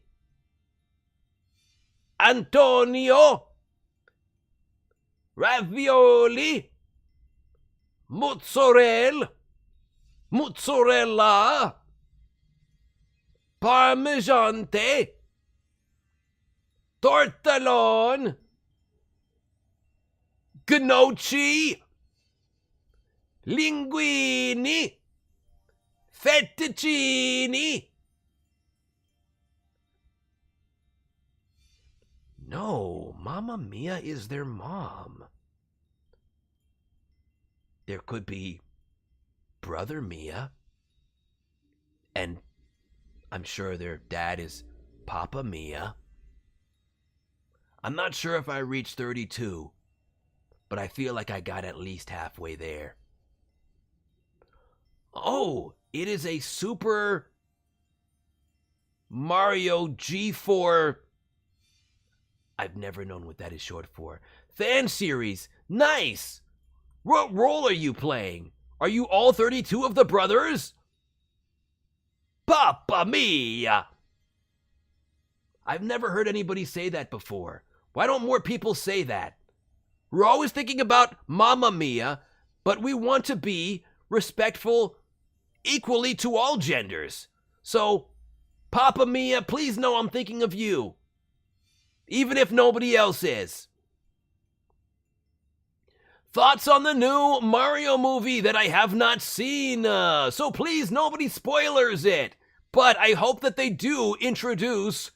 Antonio? Ravioli? Mozzarella? Parmigiante? Tortellone? Gnocchi? Linguini? Fettuccini? No, Mamma Mia is their mom. There could be Brother Mia, and I'm sure their dad is Papa Mia. I'm not sure if I reached 32, but I feel like I got at least halfway there. Oh, it is a Super Mario G4. I've never known what that is short for. Fan series. Nice. What role are you playing? Are you all 32 of the brothers? Papa Mia. I've never heard anybody say that before. Why don't more people say that? We're always thinking about Mamma Mia, but we want to be respectful equally to all genders. So, Papa Mia, please know I'm thinking of you. Even if nobody else is. Thoughts on the new Mario movie that I have not seen. So please, nobody spoilers it. But I hope that they do introduce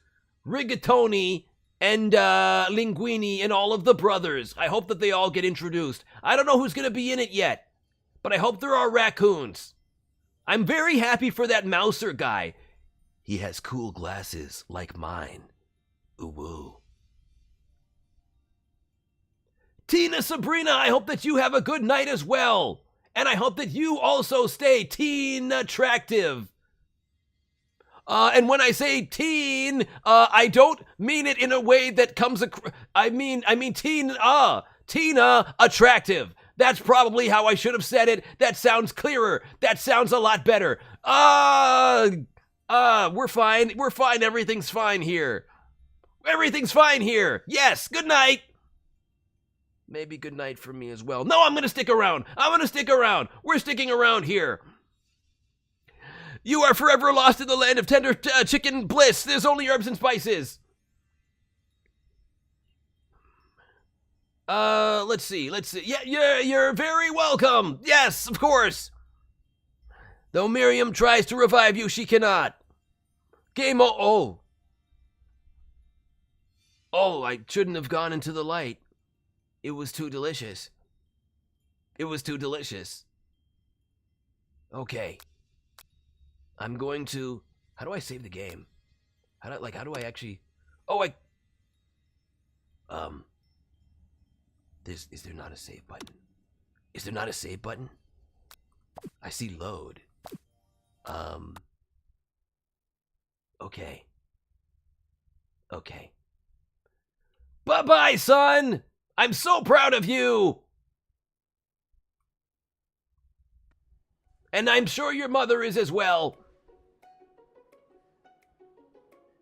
Rigatoni and Linguini and all of the brothers. I hope that they all get introduced. I don't know who's going to be in it yet, but I hope there are raccoons. I'm very happy for that Mouser guy. He has cool glasses like mine. Ooh-woo. Tina Sabrina, I hope that you have a good night as well. And I hope that you also stay teen attractive. And when I say teen, I don't mean it in a way that comes across. I mean Tina attractive. That's probably how I should have said it. That sounds clearer. That sounds a lot better. We're fine. We're fine. Everything's fine here. Everything's fine here. Yes, good night. Maybe good night for me as well. No, I'm going to stick around. I'm going to stick around. We're sticking around here. You are forever lost in the land of tender chicken bliss. There's only herbs and spices. Let's see. Yeah, you're very welcome. Yes, of course. Though Miriam tries to revive you, she cannot. Oh, I shouldn't have gone into the light. It was too delicious. It was too delicious. Okay. I'm going to... How do I save the game? How do I actually... Is there not a save button? Is there not a save button? I see load. Okay. Bye-bye, son! I'm so proud of you! And I'm sure your mother is as well.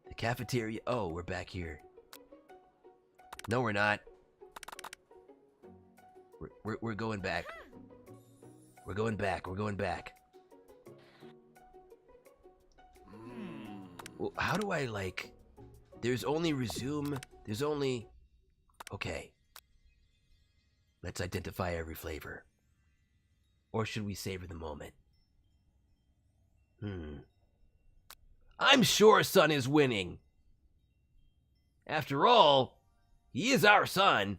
The cafeteria. Oh, we're back here. No, we're not. We're going back. We're going back. Well, how do I, like... There's only resume. There's only... Okay. Let's identify every flavor. Or should we savor the moment? I'm sure Son is winning. After all, he is our son.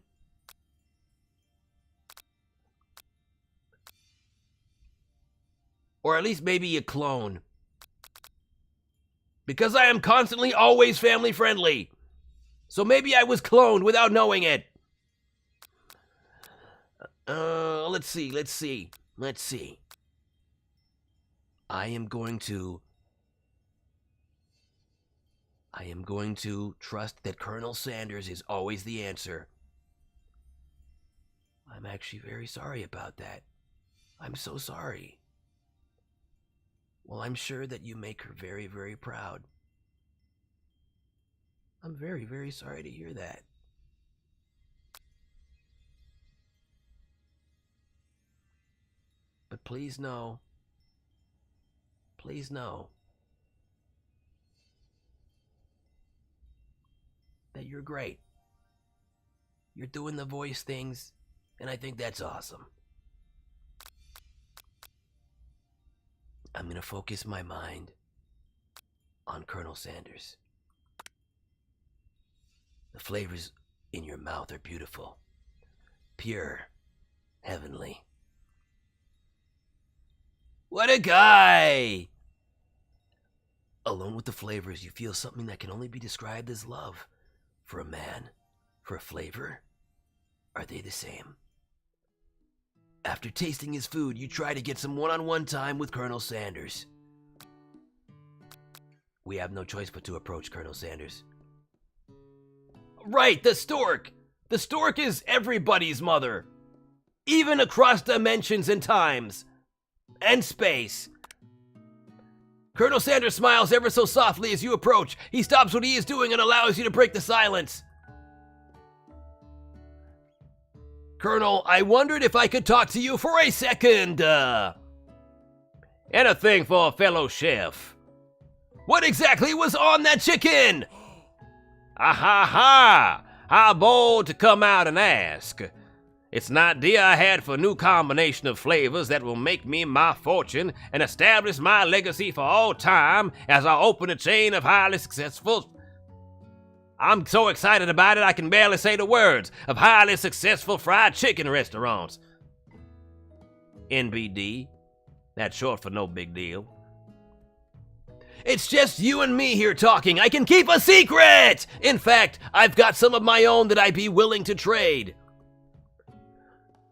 Or at least maybe a clone. Because I am constantly always family friendly. So maybe I was cloned without knowing it. Let's see. I am going to trust that Colonel Sanders is always the answer. I'm actually very sorry about that. I'm so sorry. Well, I'm sure that you make her very, very proud. I'm very, very sorry to hear that. But please know that you're great. You're doing the voice things, and I think that's awesome. I'm gonna focus my mind on Colonel Sanders. The flavors in your mouth are beautiful, pure, heavenly. What a guy! Alone with the flavors, you feel something that can only be described as love. For a man, for a flavor, are they the same? After tasting his food, you try to get some one-on-one time with Colonel Sanders. We have no choice but to approach Colonel Sanders. Right, the stork! The stork is everybody's mother. Even across dimensions and times. And space. Colonel Sanders smiles ever so softly as you approach. He stops what he is doing and allows you to break the silence. Colonel, I wondered if I could talk to you for a second. Anything for a fellow chef. What exactly was on that chicken? Ha! How bold to come out and ask. It's an idea I had for a new combination of flavors that will make me my fortune and establish my legacy for all time as I open a chain of highly successful... I'm so excited about it I can barely say the words of highly successful fried chicken restaurants. NBD. That's short for no big deal. It's just you and me here talking. I can keep a secret! In fact, I've got some of my own that I'd be willing to trade.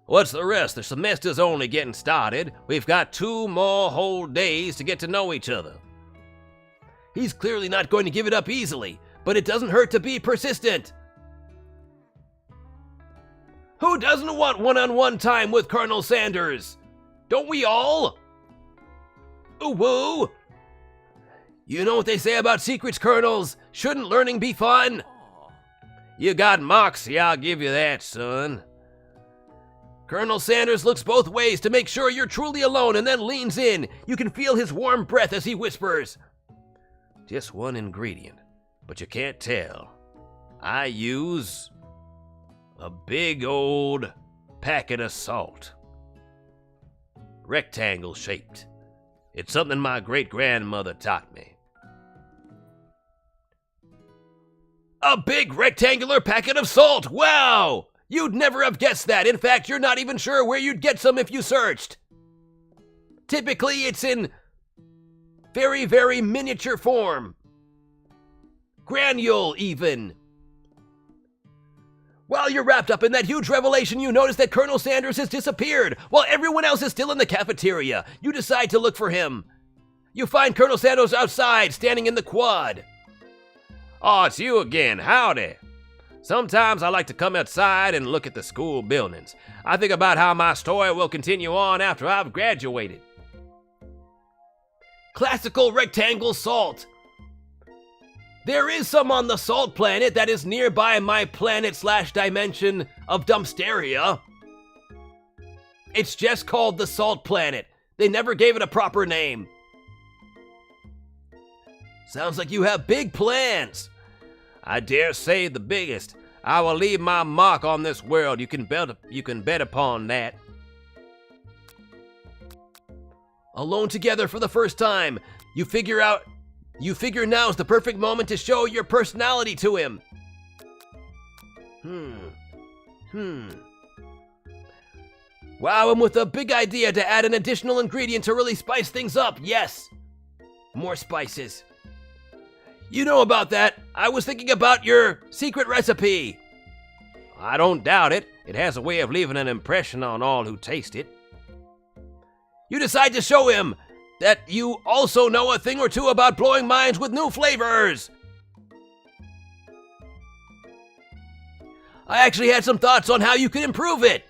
What's the rest? The semester's only getting started. We've got 2 more whole days to get to know each other. He's clearly not going to give it up easily, but it doesn't hurt to be persistent. Who doesn't want one-on-one time with Colonel Sanders? Don't we all? Ooh woo! You know what they say about secrets, Colonels? Shouldn't learning be fun? You got moxie, I'll give you that, son. Colonel Sanders looks both ways to make sure you're truly alone and then leans in. You can feel his warm breath as he whispers. Just one ingredient, but you can't tell. I use a big old packet of salt. Rectangle shaped. It's something my great-grandmother taught me. A big rectangular packet of salt! Wow! You'd never have guessed that. In fact, you're not even sure where you'd get some if you searched. Typically, it's in very, very miniature form. Granule, even. While you're wrapped up in that huge revelation, you notice that Colonel Sanders has disappeared, while everyone else is still in the cafeteria. You decide to look for him. You find Colonel Sanders outside, standing in the quad. Oh, it's you again. Howdy. Sometimes I like to come outside and look at the school buildings. I think about how my story will continue on after I've graduated. Classical rectangle salt. There is some on the salt planet that is nearby my planet/dimension of Dumpsteria. It's just called the Salt Planet. They never gave it a proper name. Sounds like you have big plans. I dare say the biggest. I will leave my mark on this world. You can bet upon that. Alone together for the first time. You figure now's the perfect moment to show your personality to him. Wow, I'm with a big idea to add an additional ingredient to really spice things up. Yes. More spices. You know about that. I was thinking about your secret recipe. I don't doubt it. It has a way of leaving an impression on all who taste it. You decide to show him that you also know a thing or two about blowing minds with new flavors. I actually had some thoughts on how you could improve it.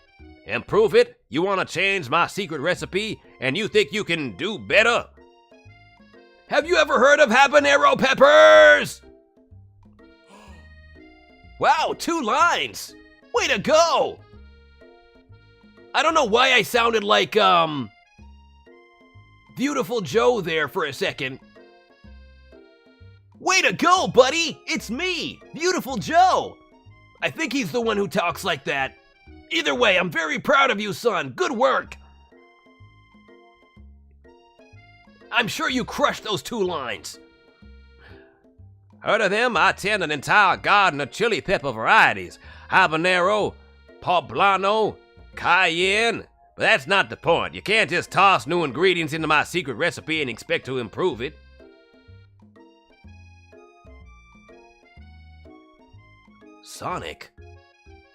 Improve it? You want to change my secret recipe and you think you can do better? Have you ever heard of habanero peppers? Wow, 2 lines. Way to go. I don't know why I sounded like, Beautiful Joe there for a second. Way to go, buddy. It's me, Beautiful Joe. I think he's the one who talks like that. Either way, I'm very proud of you, son. Good work. I'm sure you crushed those 2 lines. Heard of them? I tend an entire garden of chili pepper varieties. Habanero, poblano, cayenne. But that's not the point. You can't just toss new ingredients into my secret recipe and expect to improve it. Sonic?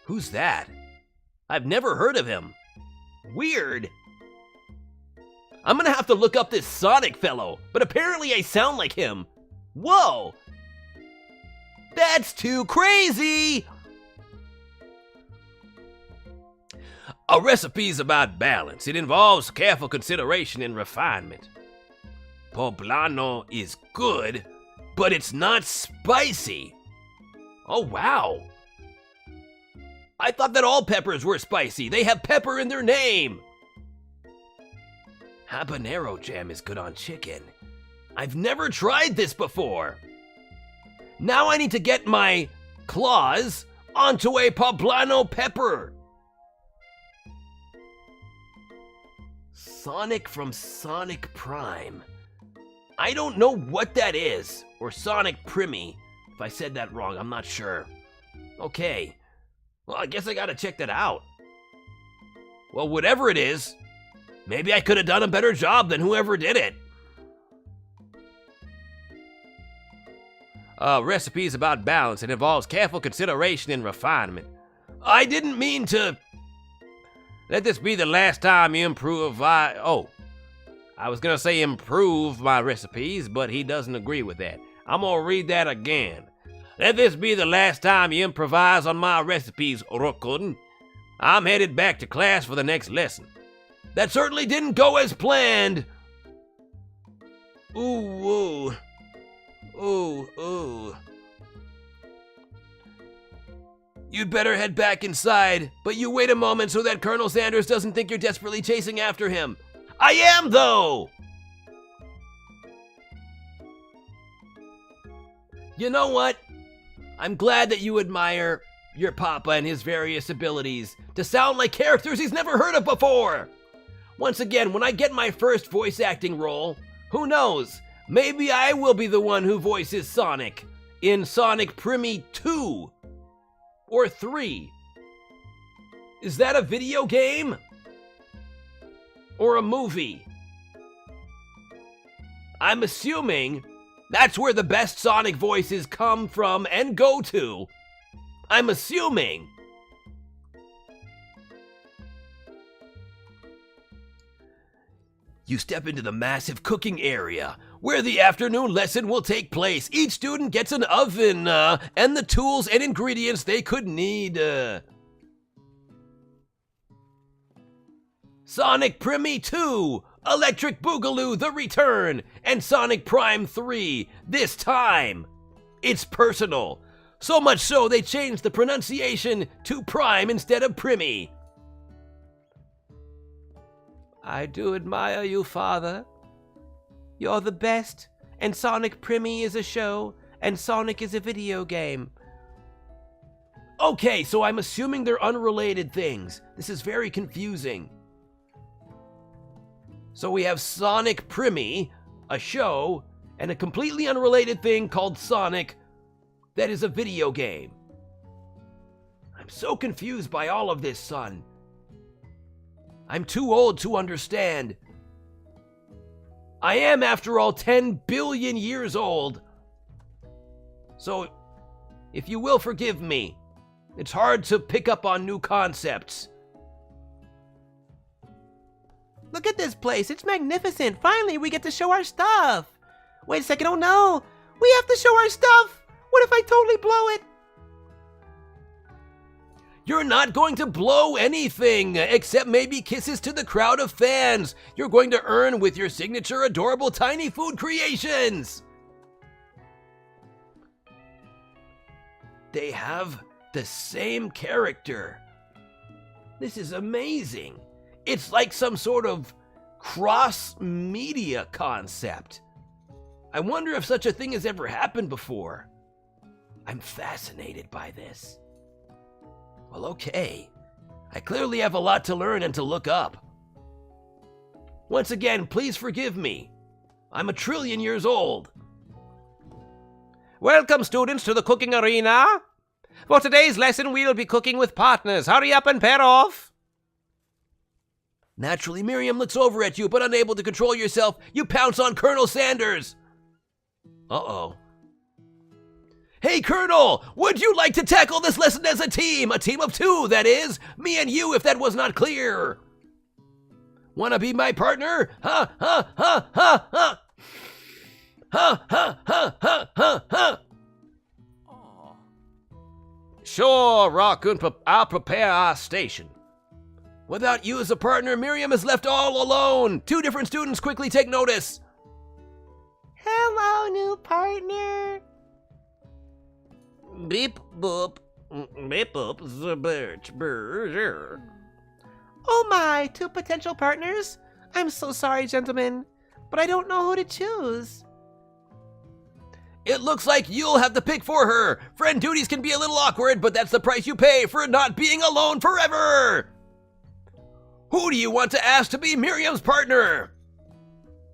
Who's that? I've never heard of him. Weird. I'm gonna have to look up this Sonic fellow, but apparently I sound like him. Whoa! That's too crazy! A recipe's about balance. It involves careful consideration and refinement. Poblano is good, but it's not spicy. Oh, wow. I thought that all peppers were spicy. They have pepper in their name. Habanero jam is good on chicken. I've never tried this before. Now I need to get my claws onto a poblano pepper. Sonic from Sonic Prime. I don't know what that is, or Sonic Primi. If I said that wrong, I'm not sure. Okay, well, I guess I gotta check that out. Well, whatever it is, maybe I could have done a better job than whoever did it. Recipe's about balance. It involves careful consideration and refinement. I didn't mean to... Let this be the last time you improve. I was gonna say improve my recipes, but he doesn't agree with that. I'm gonna read that again. Let this be the last time you improvise on my recipes, ROKKUN. I'm headed back to class for the next lesson. That certainly didn't go as planned. Ooh, ooh. Ooh, ooh. You'd better head back inside, but you wait a moment so that Colonel Sanders doesn't think you're desperately chasing after him. I am, though! You know what? I'm glad that you admire your papa and his various abilities to sound like characters he's never heard of before. Once again, when I get my first voice acting role, who knows? Maybe I will be the one who voices Sonic in Sonic Primi 2 or 3. Is that a video game? Or a movie? I'm assuming that's where the best Sonic voices come from and go to. I'm assuming. You step into the massive cooking area where the afternoon lesson will take place. Each student gets an oven and the tools and ingredients they could need. Sonic Primi 2, Electric Boogaloo The Return, and Sonic Prime 3, this time. It's personal. So much so they changed the pronunciation to Prime instead of Primi. I do admire you, Father. You're the best, and Sonic Primi is a show, and Sonic is a video game. Okay, so I'm assuming they're unrelated things. This is very confusing. So we have Sonic Primi, a show, and a completely unrelated thing called Sonic that is a video game. I'm so confused by all of this, son. I'm too old to understand. I am, after all, 10 billion years old. So, if you will forgive me, it's hard to pick up on new concepts. Look at this place. It's magnificent. Finally, we get to show our stuff. Wait a second. Oh, no. We have to show our stuff. What if I totally blow it? You're not going to blow anything, except maybe kisses to the crowd of fans you're going to earn with your signature adorable tiny food creations. They have the same character. This is amazing. It's like some sort of cross-media concept. I wonder if such a thing has ever happened before. I'm fascinated by this. Well, okay. I clearly have a lot to learn and to look up. Once again, please forgive me. I'm 1 trillion years old. Welcome, students, to the cooking arena. For today's lesson, we'll be cooking with partners. Hurry up and pair off. Naturally, Miriam looks over at you, but unable to control yourself, you pounce on Colonel Sanders. Uh-oh. Hey, Colonel, would you like to tackle this lesson as a team? A team of 2, that is. Me and you, if that was not clear. Wanna be my partner? Ha, ha, ha, ha, ha. Ha, ha, ha, ha, ha, ha. Sure, ROKKUN, I'll prepare our station. Without you as a partner, Miriam is left all alone. 2 different students quickly take notice. Hello, new partner. Beep boop. Beep boop. Oh my, 2 potential partners? I'm so sorry, gentlemen, but I don't know who to choose. It looks like you'll have to pick for her. Friend duties can be a little awkward, but that's the price you pay for not being alone forever. Who do you want to ask to be Miriam's partner?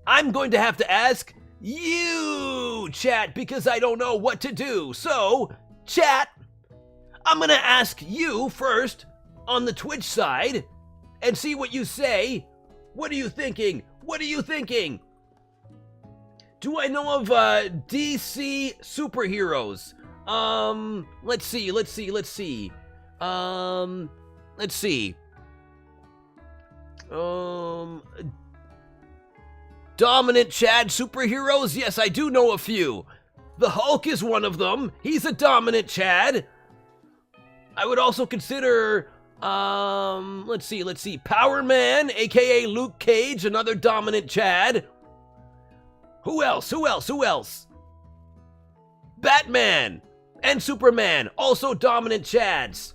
I'm going to have to ask you, chat, because I don't know what to do. So, chat, I'm going to ask you first on the Twitch side and see what you say. What are you thinking? What are you thinking? Do I know of DC superheroes? Let's see. Let's see. Dominant Chad superheroes? Yes, I do know a few. The Hulk is one of them. He's a dominant Chad. I would also consider, let's see. Power Man, aka Luke Cage, another dominant Chad. Who else? Batman and Superman, also dominant Chads.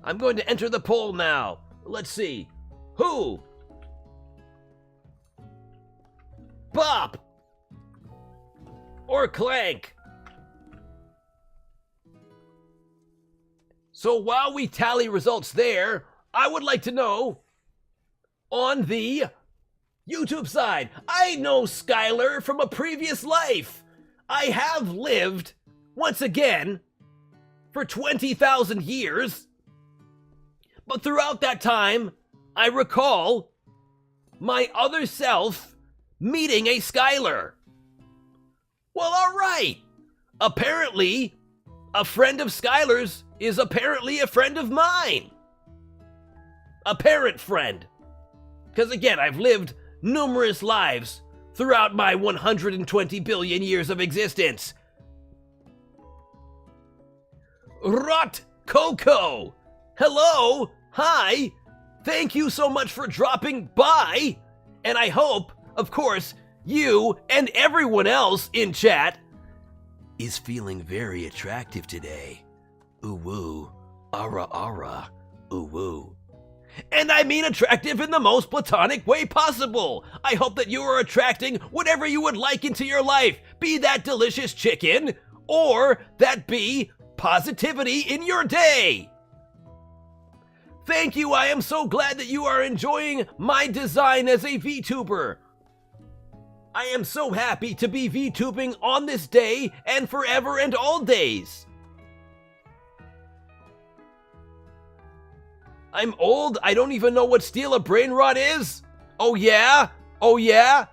I'm going to enter the poll now. Let's see. Who? Bop or Clank? So while we tally results there, I would like to know, on the YouTube side, I know Skylar from a previous life. I have lived, once again, for 20,000 years. But throughout that time, I recall my other self meeting a Skylar. Well, alright. Apparently, a friend of Skylar's is apparently a friend of mine. A parent friend. Because again, I've lived numerous lives throughout my 120 billion years of existence. Rot Coco! Hello! Hi! Thank you so much for dropping by! And I hope, of course, you and everyone else in chat is feeling very attractive today. Ooh woo, ara ara. Ooh woo. And I mean attractive in the most platonic way possible. I hope that you are attracting whatever you would like into your life, be that delicious chicken, or that be positivity in your day. Thank you, I am so glad that you are enjoying my design as a VTuber. I am so happy to be VTubing on this day and forever and all days. I'm old, I don't even know what steal a brain rot is? Oh yeah? Oh yeah?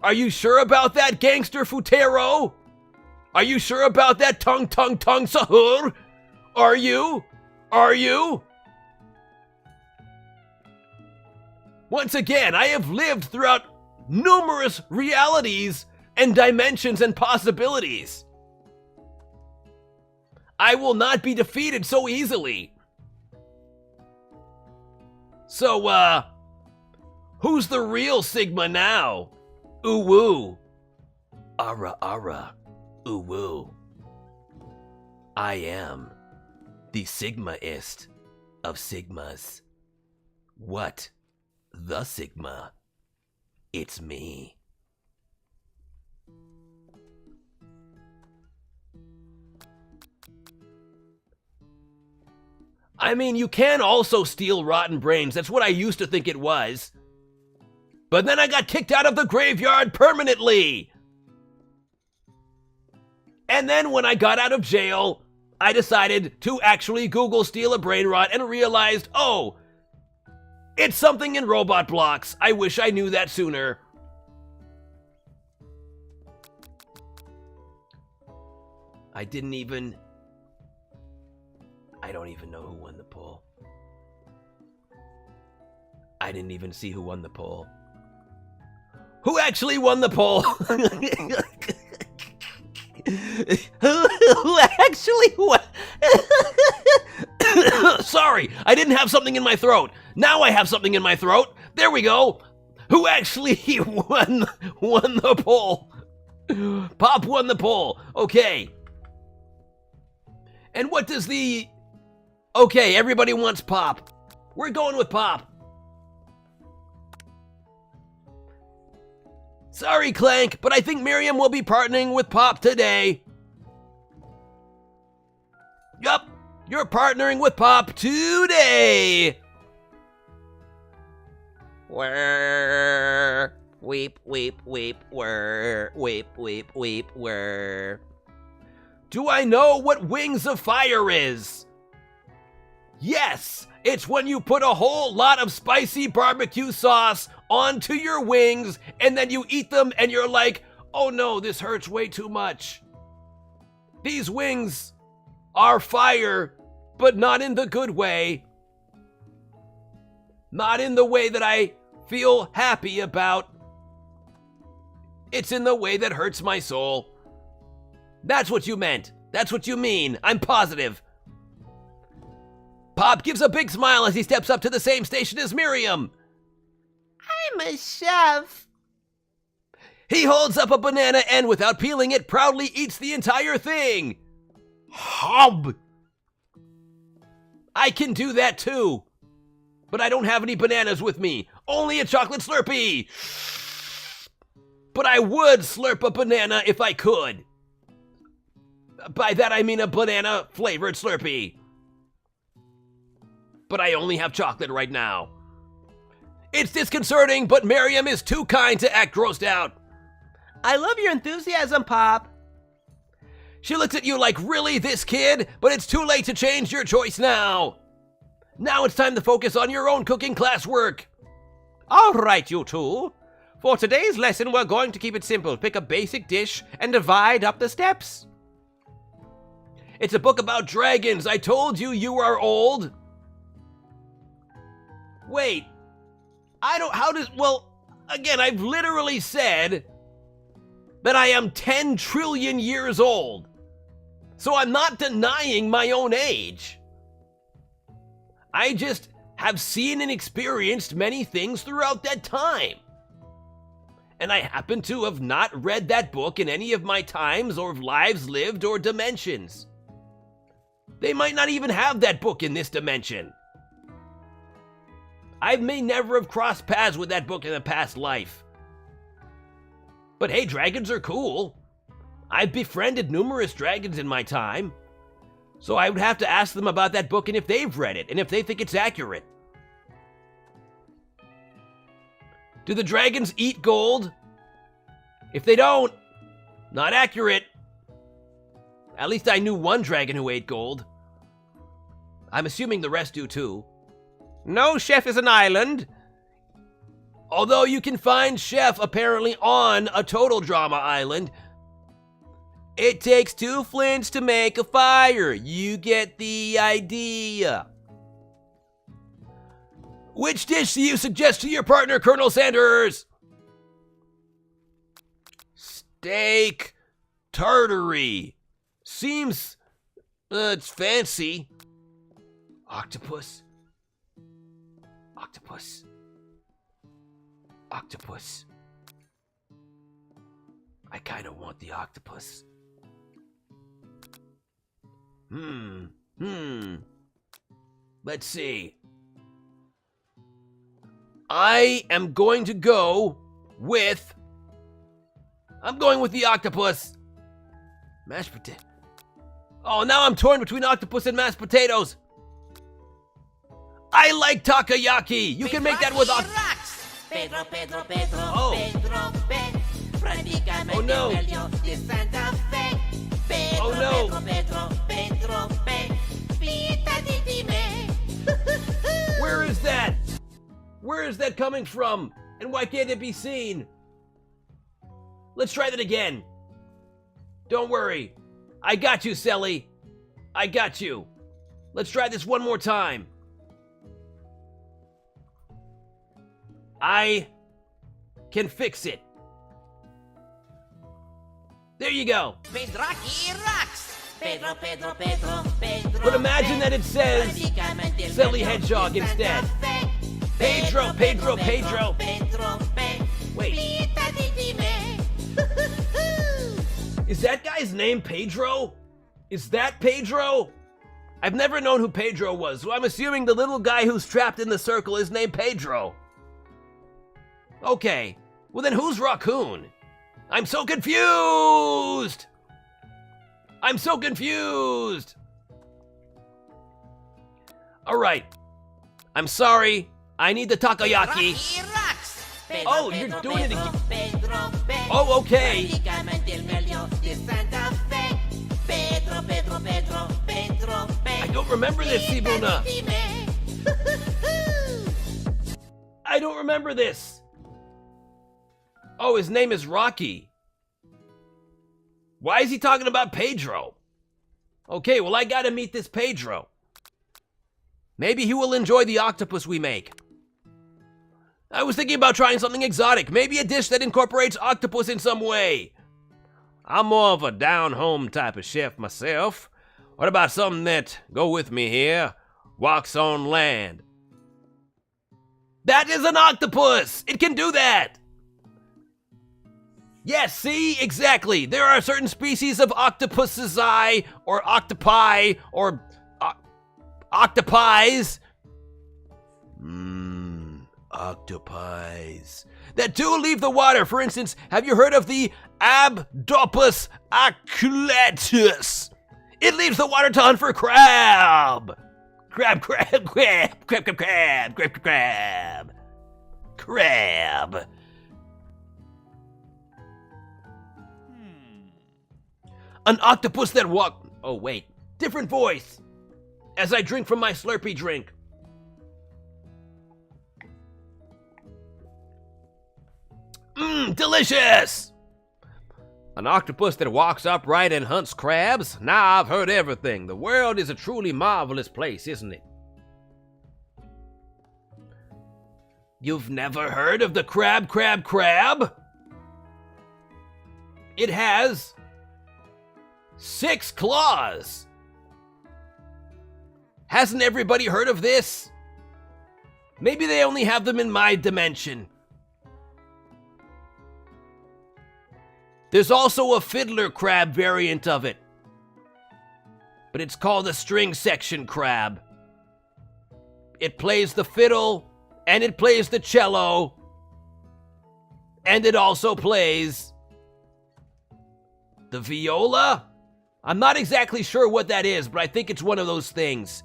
Are you sure about that, gangster Futero? Are you sure about that tongue sahur? Are you? Are you? Once again, I have lived throughout numerous realities and dimensions and possibilities. I will not be defeated so easily. So, who's the real Sigma now? Ooh woo. Ara ara. Ooh woo. I am the Sigmaist of Sigmas. What? The Sigma? It's me. I mean, you can also steal rotten brains. That's what I used to think it was. But then I got kicked out of the graveyard permanently. And then when I got out of jail, I decided to actually Google steal a brain rot and realized, oh, it's something in robot blocks. I wish I knew that sooner. I don't even know who won the poll. I didn't even see who won the poll. Who actually won the poll? Who actually won? Sorry, I didn't have something in my throat. Now I have something in my throat. There we go. Who actually won the poll? Pop won the poll. Okay. And what does the... Okay, everybody wants Pop. We're going with Pop. Sorry, Clank, but I think Miriam will be partnering with Pop today. Yup, you're partnering with Pop today. Whir, weep, weep, weep, whir, weep, weep, weep, whir. Do I know what Wings of Fire is? Yes, it's when you put a whole lot of spicy barbecue sauce onto your wings and then you eat them and you're like, oh no, this hurts way too much. These wings are fire, but not in the good way. Not in the way that I feel happy about. It's in the way that hurts my soul. That's what you meant. That's what you mean. I'm positive. Pop gives a big smile as he steps up to the same station as Miriam. I'm a chef. He holds up a banana and, without peeling it, proudly eats the entire thing. Hob! I can do that too. But I don't have any bananas with me. Only a chocolate Slurpee. But I would slurp a banana if I could. By that I mean a banana-flavored Slurpee. But I only have chocolate right now. It's disconcerting, but Miriam is too kind to act grossed out. I love your enthusiasm, Pop. She looks at you like, really, this kid? But it's too late to change your choice now. Now it's time to focus on your own cooking classwork. All right, you two. For today's lesson, we're going to keep it simple. Pick a basic dish and divide up the steps. It's a book about dragons. I told you you are old. Wait. Well, again, I've literally said that I am 10 trillion years old. So I'm not denying my own age. I just have seen and experienced many things throughout that time. And I happen to have not read that book in any of my times or lives lived or dimensions. They might not even have that book in this dimension. I may never have crossed paths with that book in a past life. But hey, dragons are cool. I've befriended numerous dragons in my time. So I would have to ask them about that book and if they've read it and if they think it's accurate. Do the dragons eat gold? If they don't, not accurate. At least I knew one dragon who ate gold. I'm assuming the rest do too. No, Chef is an island. Although you can find Chef apparently on a total drama island. It takes 2 flints to make a fire. You get the idea. Which dish do you suggest to your partner, Colonel Sanders? Steak tartary. Seems, it's fancy. Octopus. Octopus. Octopus. I kind of want the octopus. Let's see. I am going to go with... I'm going with the octopus. Mashed potato. Oh, now I'm torn between octopus and mashed potatoes. I like takoyaki. You can make that with octopus. Oh. Oh no. Oh no. Where is that? Where is that coming from? And why can't it be seen? Let's try that again. Don't worry. I got you, Selly. I got you. Let's try this one more time. I can fix it. There you go. But imagine that it says Selly Hedgehog instead. Pedro, Pedro, Pedro. Wait. Is that guy's name Pedro? Is that Pedro? I've never known who Pedro was, so I'm assuming the little guy who's trapped in the circle is named Pedro. Okay, well then who's RACCOON? I'm so confused! I'm so confused! Alright, I'm sorry, I need the takoyaki. Oh, you're doing it again. Oh, okay. I don't remember this, Sibuna. I don't remember this. Oh, his name is Rocky. Why is he talking about Pedro? Okay, well, I gotta meet this Pedro. Maybe he will enjoy the octopus we make. I was thinking about trying something exotic, maybe a dish that incorporates octopus in some way. I'm more of a down-home type of chef myself. What about something that, go with me here, walks on land? That is an octopus! It can do that! Yes, see? Exactly. There are certain species of octopuses or octopi, or octopies. Octopies. That do leave the water. For instance, have you heard of the Abdopus aculatus? It leaves the water to hunt for crab. Crab, crab, crab, crab, crab, crab, crab, crab, crab. An octopus that walk... Oh, wait. Different voice. As I drink from my Slurpee drink. Delicious! An octopus that walks upright and hunts crabs? Now I've heard everything. The world is a truly marvelous place, isn't it? You've never heard of the crab, crab, crab? It has 6 claws. Hasn't everybody heard of this? Maybe they only have them in my dimension. There's also a fiddler crab variant of it. But it's called a string section crab. It plays the fiddle and it plays the cello, and it also plays the viola. I'm not exactly sure what that is, but I think it's one of those things.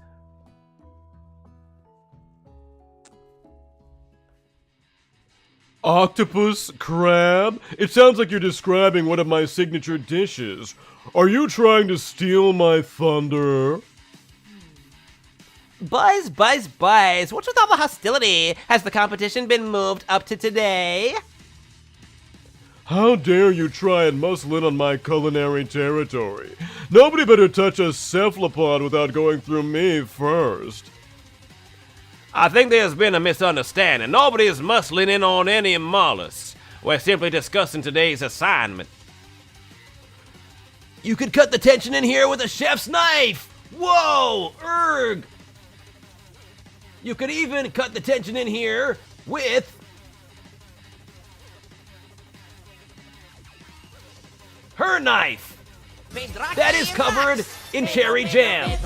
Octopus? Crab? It sounds like you're describing one of my signature dishes. Are you trying to steal my thunder? Buzz, buzz, buzz. What's with all the hostility? Has the competition been moved up to today? How dare you try and muscle in on my culinary territory? Nobody better touch a cephalopod without going through me first. I think there's been a misunderstanding. Nobody is muscling in on any mollusks. We're simply discussing today's assignment. You could cut the tension in here with a chef's knife! Whoa! Erg! You could even cut the tension in here with her knife! That is covered in cherry jam.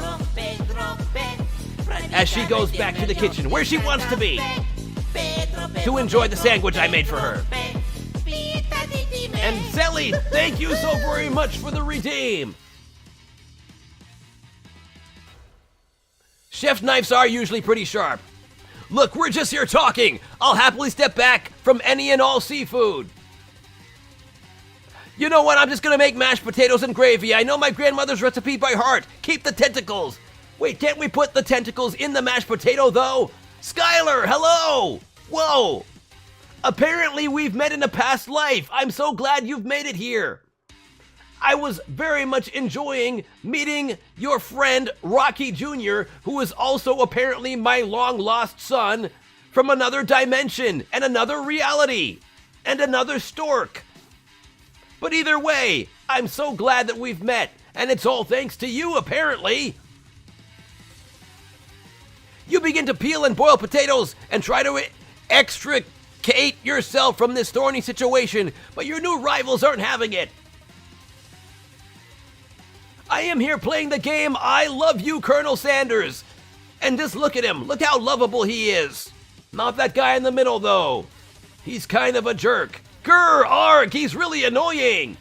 As she goes back to the kitchen, where she wants to be, to enjoy the sandwich I made for her. And Sally, thank you so very much for the redeem. Chef's knives are usually pretty sharp. Look, we're just here talking. I'll happily step back from any and all seafood. You know what? I'm just gonna make mashed potatoes and gravy. I know my grandmother's recipe by heart. Keep the tentacles. Wait, can't we put the tentacles in the mashed potato, though? Skylar, hello! Whoa! Apparently we've met in a past life. I'm so glad you've made it here. I was very much enjoying meeting your friend, Rocky Jr., who is also apparently my long-lost son from another dimension and another reality and another stork. But either way, I'm so glad that we've met, and it's all thanks to you, apparently. You begin to peel and boil potatoes and try to extricate yourself from this thorny situation, but your new rivals aren't having it. I am here playing the game I Love You, Colonel Sanders. And just look at him. Look how lovable he is. Not that guy in the middle, though. He's kind of a jerk. Grr, arg, he's really annoying.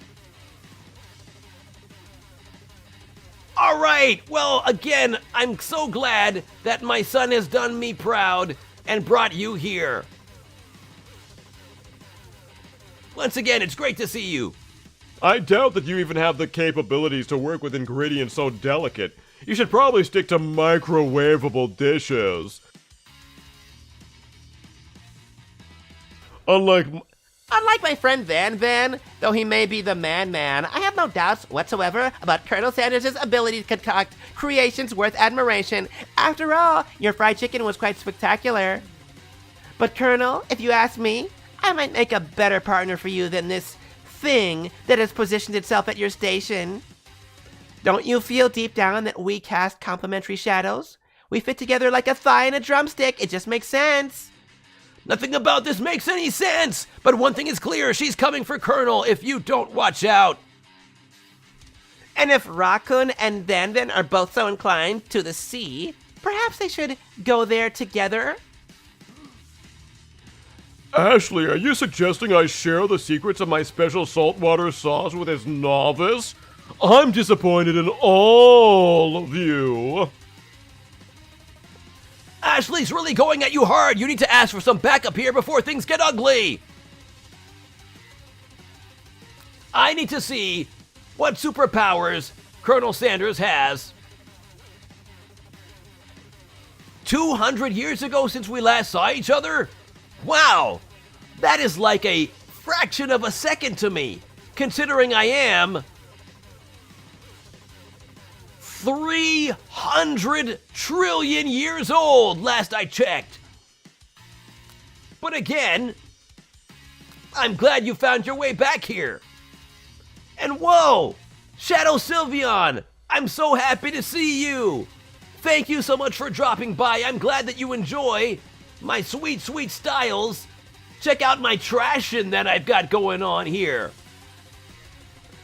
All right, well, again, I'm so glad that my son has done me proud and brought you here. Once again, it's great to see you. I doubt that you even have the capabilities to work with ingredients so delicate. You should probably stick to microwavable dishes. Unlike my friend Van, though he may be the man, I have no doubts whatsoever about Colonel Sanders' ability to concoct creations worth admiration. After all, your fried chicken was quite spectacular. But Colonel, if you ask me, I might make a better partner for you than this thing that has positioned itself at your station. Don't you feel deep down that we cast complementary shadows? We fit together like a thigh and a drumstick. It just makes sense. Nothing about this makes any sense, but one thing is clear, she's coming for Colonel if you don't watch out. And if RACCOON and Van are both so inclined to the sea, perhaps they should go there together? Ashley, are you suggesting I share the secrets of my special saltwater sauce with this novice? I'm disappointed in all of you. Ashley's really going at you hard. You need to ask for some backup here before things get ugly. I need to see what superpowers Colonel Sanders has. 200 years ago since we last saw each other? Wow, that is like a fraction of a second to me, considering I am 300 trillion years old, last I checked. But again, I'm glad you found your way back here. And whoa, Shadow Sylveon, I'm so happy to see you. Thank you so much for dropping by. I'm glad that you enjoy my sweet, sweet styles. Check out my trashing that I've got going on here.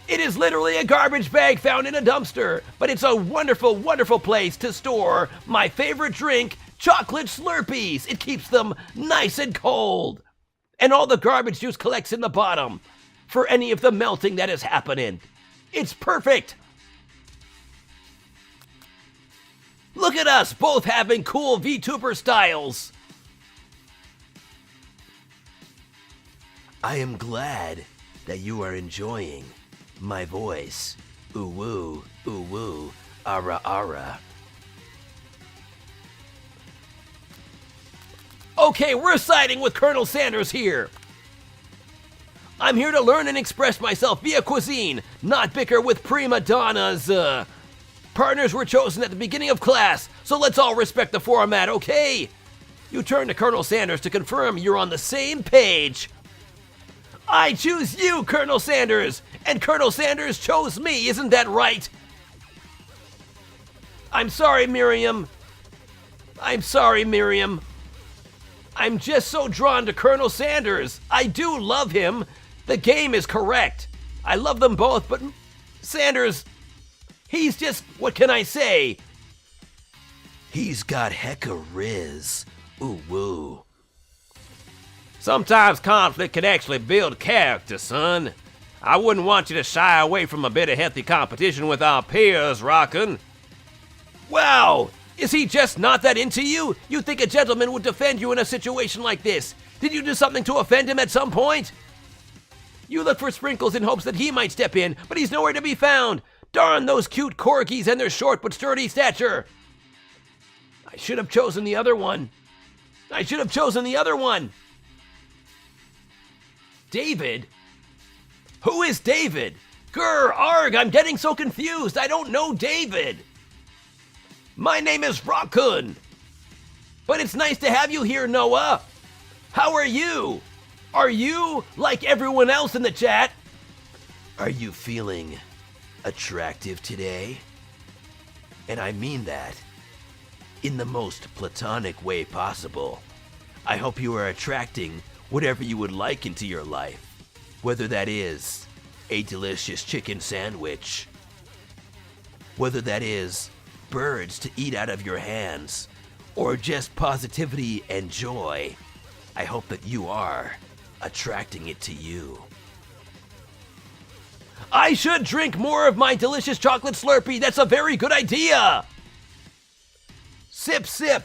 It is literally a garbage bag found in a dumpster, but it's a wonderful, wonderful place to store my favorite drink, chocolate Slurpees. It keeps them nice and cold. And all the garbage juice collects in the bottom for any of the melting that is happening. It's perfect. Look at us both having cool VTuber styles. I am glad that you are enjoying my voice. Ooh woo, ara ara. Okay, we're siding with Colonel Sanders here. I'm here to learn and express myself via cuisine, not bicker with prima donnas. Partners were chosen at the beginning of class, so let's all respect the format, okay? You turn to Colonel Sanders to confirm you're on the same page. I choose you, Colonel Sanders, and Colonel Sanders chose me, isn't that right? I'm sorry, Miriam. I'm just so drawn to Colonel Sanders. I do love him. The game is correct. I love them both, but Sanders, he's just, what can I say? He's got hecka riz. Ooh woo. Sometimes conflict can actually build character, son. I wouldn't want you to shy away from a bit of healthy competition with our peers, ROKKUN. Wow! Is he just not that into you? You think a gentleman would defend you in a situation like this? Did you do something to offend him at some point? You look for Sprinkles in hopes that he might step in, but he's nowhere to be found. Darn those cute corgis and their short but sturdy stature. I should have chosen the other one. David? Who is David? Grr, arg, I'm getting so confused. I don't know David. My name is ROKKUN. But it's nice to have you here, Noah. How are you? Are you like everyone else in the chat? Are you feeling attractive today? And I mean that in the most platonic way possible. I hope you are attracting whatever you would like into your life, whether that is a delicious chicken sandwich, whether that is birds to eat out of your hands, or just positivity and joy. I hope that you are attracting it to you. I should drink more of my delicious chocolate Slurpee. That's a very good idea. Sip, sip.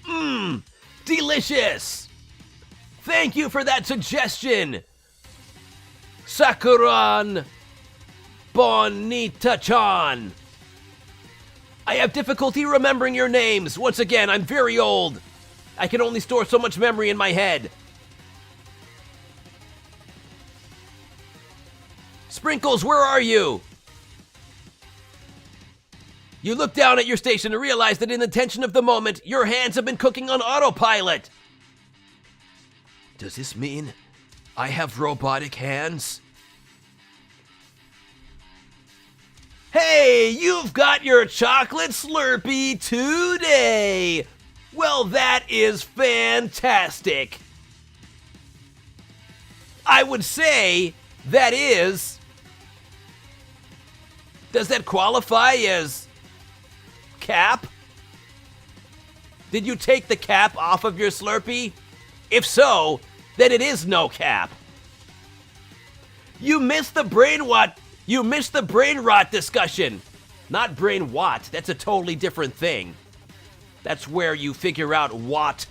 Mmm, delicious. Thank you for that suggestion, Sakuran Bonita-chan. I have difficulty remembering your names. Once again, I'm very old. I can only store so much memory in my head. Sprinkles, where are you? You look down at your station and realize that in the tension of the moment, your hands have been cooking on autopilot. Does this mean I have robotic hands? Hey, you've got your chocolate Slurpee today. Well, that is fantastic. I would say that is... Does that qualify as cap? Did you take the cap off of your Slurpee? If so, then it is no cap. You missed the brain rot discussion. Not brain what, that's a totally different thing. That's where you figure out what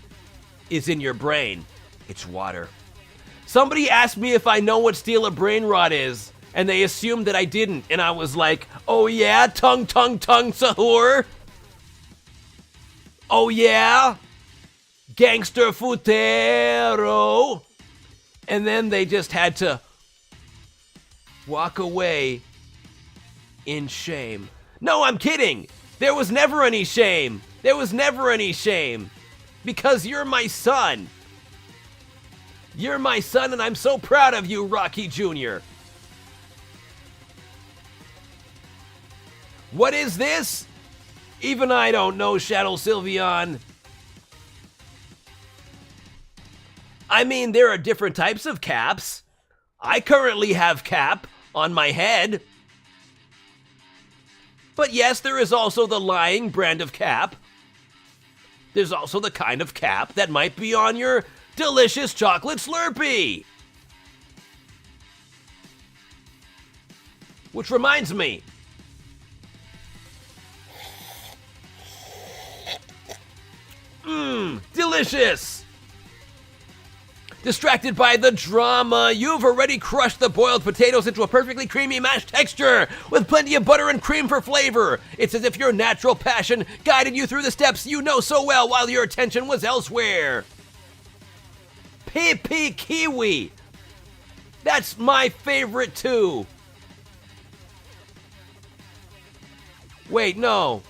is in your brain. It's water. Somebody asked me if I know what steal a brain rot is, and they assumed that I didn't, and I was like, oh yeah, tongue, sahur? Oh yeah? Gangster futero? And then they just had to walk away in shame. No, I'm kidding. There was never any shame. Because you're my son. You're my son, and I'm so proud of you, Rocky Jr. What is this? Even I don't know, Shadow Sylveon. I mean, there are different types of caps. I currently have cap on my head. But yes, there is also the lying brand of cap. There's also the kind of cap that might be on your delicious chocolate Slurpee. Which reminds me. Delicious! Distracted by the drama, you've already crushed the boiled potatoes into a perfectly creamy mashed texture with plenty of butter and cream for flavor. It's as if your natural passion guided you through the steps you know so well while your attention was elsewhere. PP Kiwi. That's my favorite too. Wait, no.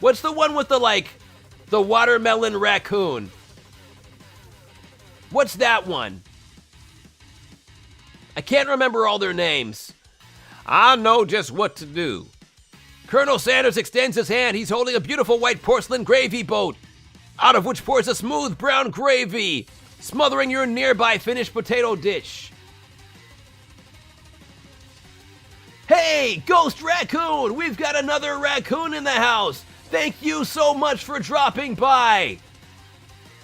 What's the one with the watermelon raccoon? What's that one? I can't remember all their names. I know just what to do. Colonel Sanders extends his hand. He's holding a beautiful white porcelain gravy boat, out of which pours a smooth brown gravy, smothering your nearby finished potato dish. Hey, Ghost Raccoon! We've got another raccoon in the house! Thank you so much for dropping by!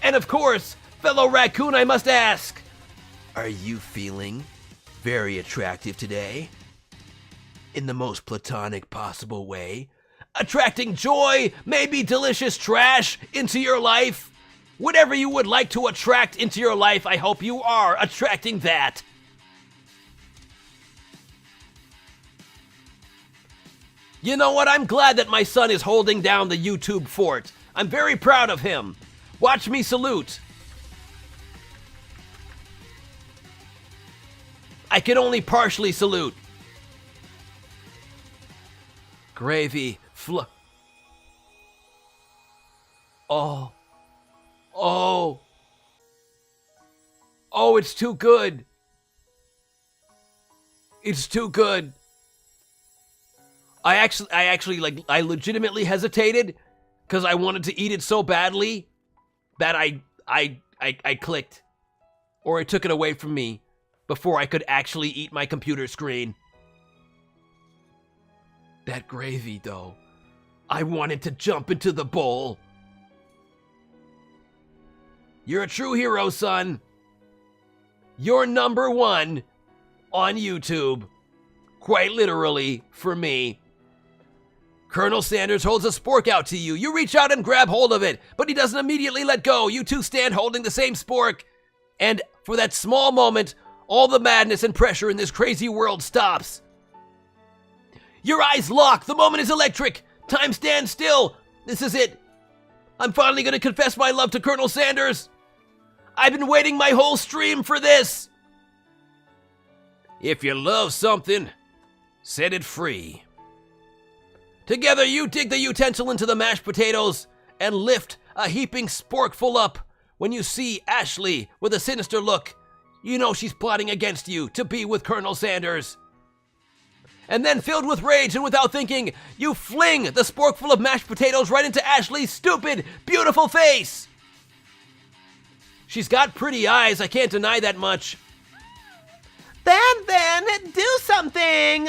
And of course, fellow raccoon, I must ask, are you feeling very attractive today? In the most platonic possible way? Attracting joy, maybe delicious trash into your life? Whatever you would like to attract into your life, I hope you are attracting that. You know what? I'm glad that my son is holding down the YouTube fort. I'm very proud of him. Watch me salute. I can only partially salute. Gravy, Oh. Oh. Oh, it's too good. It's too good. I legitimately hesitated because I wanted to eat it so badly that I clicked, or it took it away from me before I could actually eat my computer screen. That gravy, though, I wanted to jump into the bowl. You're a true hero, son. You're number one on YouTube, quite literally, for me. Colonel Sanders holds a spork out to you. You reach out and grab hold of it, but he doesn't immediately let go. You two stand holding the same spork, and for that small moment, all the madness and pressure in this crazy world stops. Your eyes lock. The moment is electric. Time stands still. This is it. I'm finally going to confess my love to Colonel Sanders. I've been waiting my whole stream for this. If you love something, set it free. Together, you dig the utensil into the mashed potatoes and lift a heaping sporkful up. When you see Ashley with a sinister look, you know she's plotting against you to be with Colonel Sanders. And then, filled with rage and without thinking, you fling the sporkful of mashed potatoes right into Ashley's stupid, beautiful face. She's got pretty eyes, I can't deny that much. Van, do something!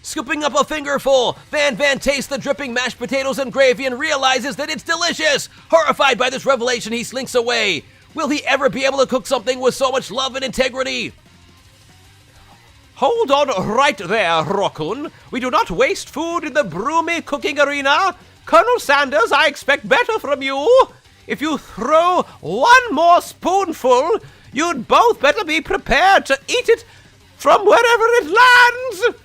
Scooping up a fingerful, Van tastes the dripping mashed potatoes and gravy and realizes that it's delicious. Horrified by this revelation, he slinks away. Will he ever be able to cook something with so much love and integrity? Hold on right there, ROKKUN. We do not waste food in the broomy cooking arena. Colonel Sanders, I expect better from you. If you throw one more spoonful, you'd both better be prepared to eat it from wherever it lands.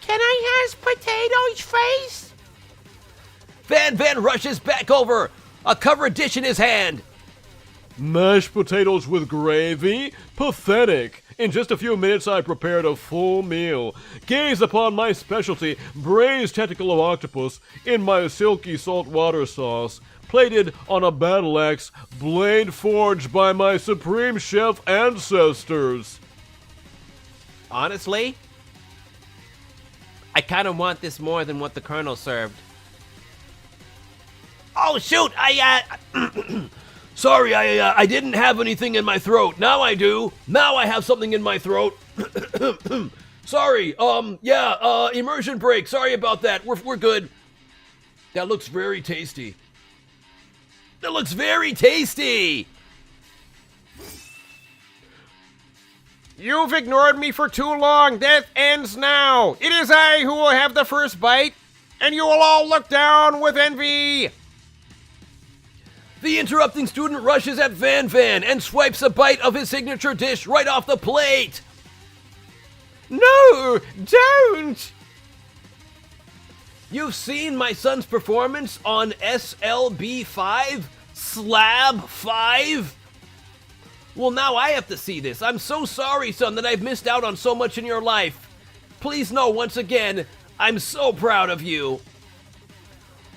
Can I have potato's face? Van rushes back over, a covered dish in his hand. Mashed potatoes with gravy? Pathetic. In just a few minutes I prepared a full meal. Gaze upon my specialty, braised tentacle of octopus in my silky saltwater sauce, plated on a battle axe, blade forged by my supreme chef ancestors. Honestly, I kind of want this more than what the Colonel served. Oh shoot, Sorry, I didn't have anything in my throat. Now I do. Now I have something in my throat. Sorry, immersion break. Sorry about that. We're good. That looks very tasty. That looks very tasty! You've ignored me for too long. That ends now. It is I who will have the first bite, and you will all look down with envy. The interrupting student rushes at Van Van and swipes a bite of his signature dish right off the plate. No, don't! You've seen my son's performance on SLB5? Slab 5? Well, now I have to see this. I'm so sorry, son, that I've missed out on so much in your life. Please know once again, I'm so proud of you.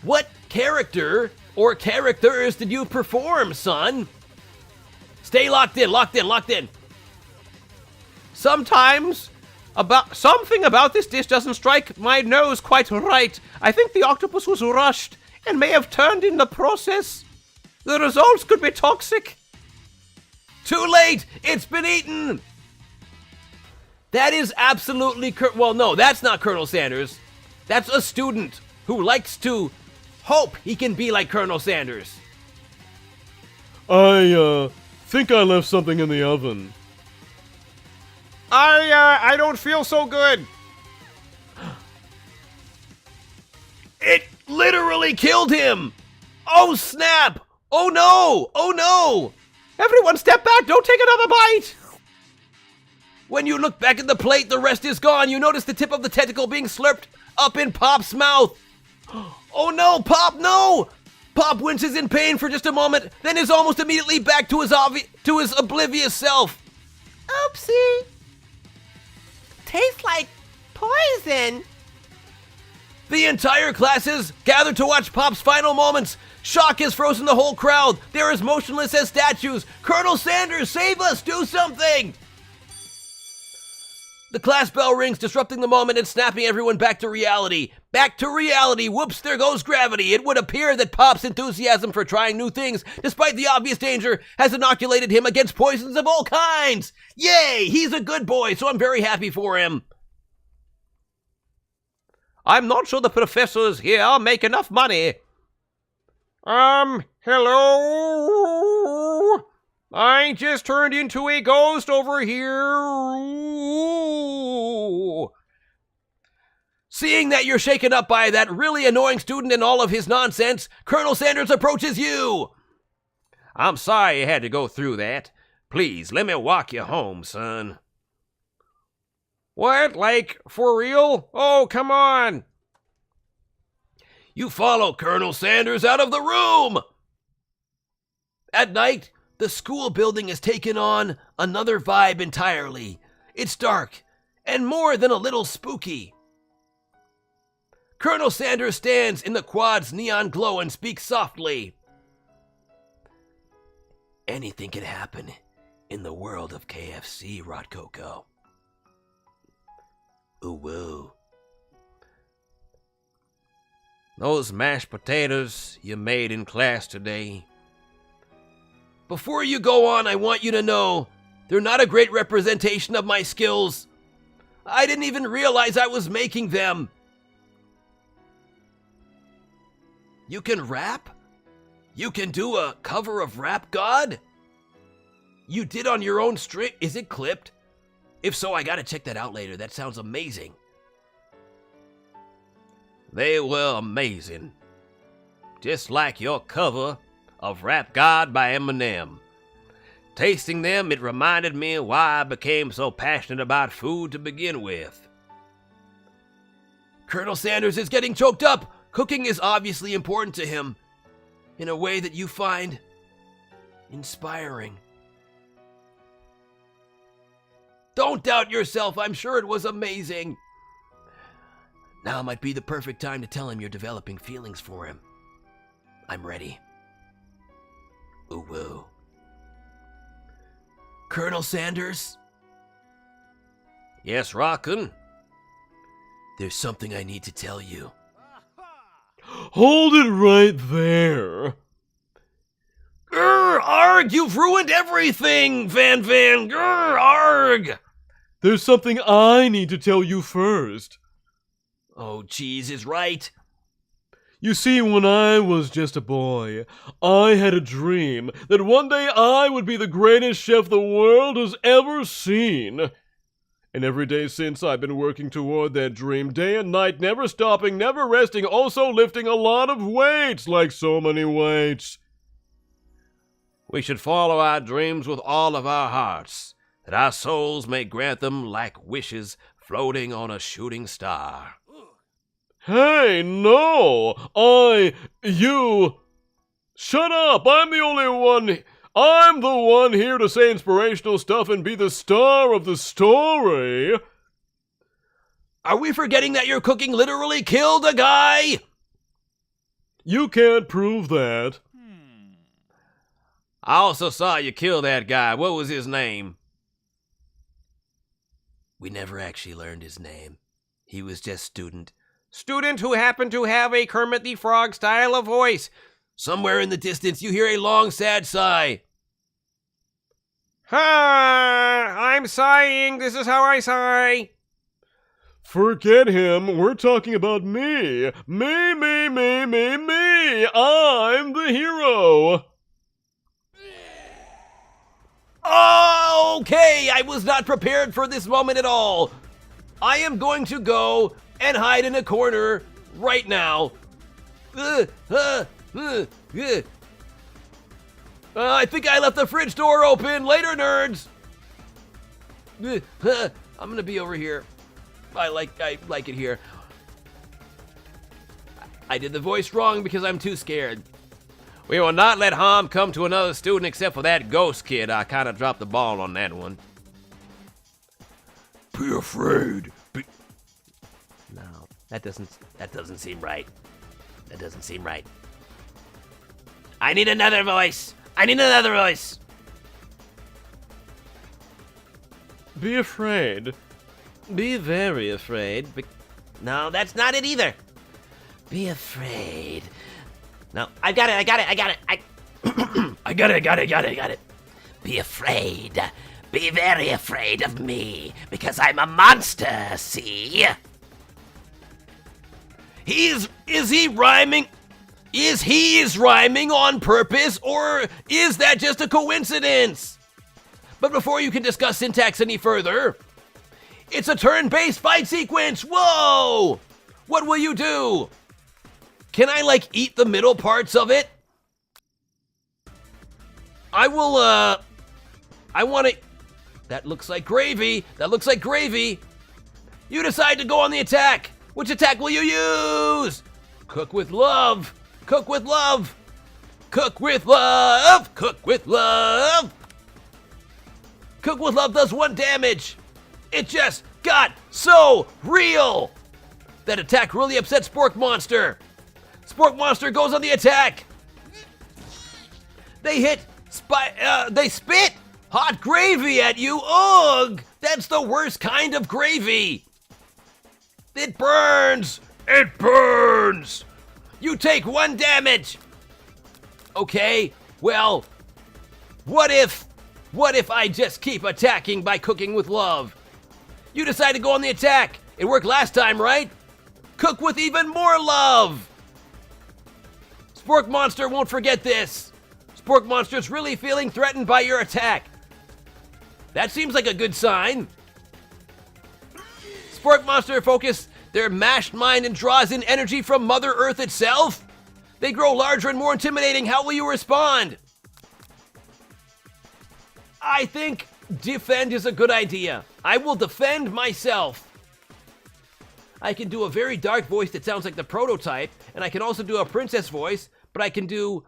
What character or characters did you perform, son? Stay locked in. Sometimes, something about this dish doesn't strike my nose quite right. I think the octopus was rushed and may have turned in the process. The results could be toxic. Too late! It's been eaten! That is absolutely... well, no, that's not Colonel Sanders. That's a student who likes to hope he can be like Colonel Sanders. I think I left something in the oven. I don't feel so good. It literally killed him! Oh, snap! Oh, no! Oh, no! Everyone step back! Don't take another bite! When you look back at the plate, the rest is gone. You notice the tip of the tentacle being slurped up in Pop's mouth. Oh no, Pop, no! Pop winces in pain for just a moment, then is almost immediately back to his oblivious self. Oopsie. Tastes like poison. The entire class is gathered to watch Pop's final moments. Shock has frozen the whole crowd. They're as motionless as statues. Colonel Sanders, save us! Do something! The class bell rings, disrupting the moment and snapping everyone back to reality. Back to reality! Whoops, there goes gravity! It would appear that Pop's enthusiasm for trying new things, despite the obvious danger, has inoculated him against poisons of all kinds! Yay! He's a good boy, so I'm very happy for him. I'm not sure the professors here make enough money. Hello? I just turned into a ghost over here. Seeing that you're shaken up by that really annoying student and all of his nonsense, Colonel Sanders approaches you. I'm sorry you had to go through that. Please, let me walk you home, son. What? Like, for real? Oh, come on. You follow Colonel Sanders out of the room. At night, the school building has taken on another vibe entirely. It's dark and more than a little spooky. Colonel Sanders stands in the quad's neon glow and speaks softly. Anything can happen in the world of KFC, ROKKUN. Ooh woo. Those mashed potatoes you made in class today. Before you go on, I want you to know they're not a great representation of my skills. I didn't even realize I was making them. You can rap? You can do a cover of Rap God? You did on your own string? Is it clipped? If so, I gotta check that out later. That sounds amazing. They were amazing. Just like your cover of Rap God by Eminem. Tasting them, it reminded me why I became so passionate about food to begin with. Colonel Sanders is getting choked up. Cooking is obviously important to him in a way that you find inspiring. Don't doubt yourself. I'm sure it was amazing. Now might be the perfect time to tell him you're developing feelings for him. I'm ready. Ooh woo. Colonel Sanders? Yes, ROKKUN? There's something I need to tell you. Hold it right there. Grr, arg, you've ruined everything, Van Van. Grr, arg. There's something I need to tell you first. Oh, Cheese is right. You see, when I was just a boy, I had a dream that one day I would be the greatest chef the world has ever seen. And every day since, I've been working toward that dream, day and night, never stopping, never resting, also lifting a lot of weights, like so many weights. We should follow our dreams with all of our hearts, that our souls may grant them like wishes floating on a shooting star. Hey, no! You... Shut up! I'm the only one... I'm the one here to say inspirational stuff and be the star of the story! Are we forgetting that your cooking literally killed a guy? You can't prove that. I also saw you kill that guy. What was his name? We never actually learned his name. He was just student. Student who happened to have a Kermit the Frog style of voice. Somewhere in the distance, you hear a long, sad sigh. I'm sighing. This is how I sigh. Forget him. We're talking about me. Me. I'm the hero. Okay, I was not prepared for this moment at all. I am going to go and hide in a corner right now. I think I left the fridge door open. Later, nerds. I'm gonna be over here. I like it here. I did the voice wrong because I'm too scared. We will not let harm come to another student except for that ghost kid. I kind of dropped the ball on that one. Be afraid. No, that doesn't seem right. That doesn't seem right. I need another voice. Be afraid. Be very afraid. No, that's not it either. Be afraid. No, I got it. I got it. Be afraid. Be very afraid of me, because I'm a monster, see? Is he rhyming on purpose, or is that just a coincidence? But before you can discuss syntax any further, it's a turn-based fight sequence. Whoa! What will you do? Can I, eat the middle parts of it? I want to... That looks like gravy. You decide to go on the attack. Which attack will you use? Cook with love. Cook with love does 1 damage. It just got so real. That attack really upset Spork Monster. Spork Monster goes on the attack. They spit hot gravy at you. Ugh! That's the worst kind of gravy. It burns. You take 1 damage. Okay, well, what if I just keep attacking by cooking with love? You decide to go on the attack. It worked last time, right? Cook with even more love. Spork Monster won't forget this. Spork Monster's really feeling threatened by your attack. That seems like a good sign. Spork Monster focus their mashed mind and draws in energy from Mother Earth itself. They grow larger and more intimidating. How will you respond? I think defend is a good idea. I will defend myself. I can do a very dark voice that sounds like the prototype, and I can also do a princess voice, but I can do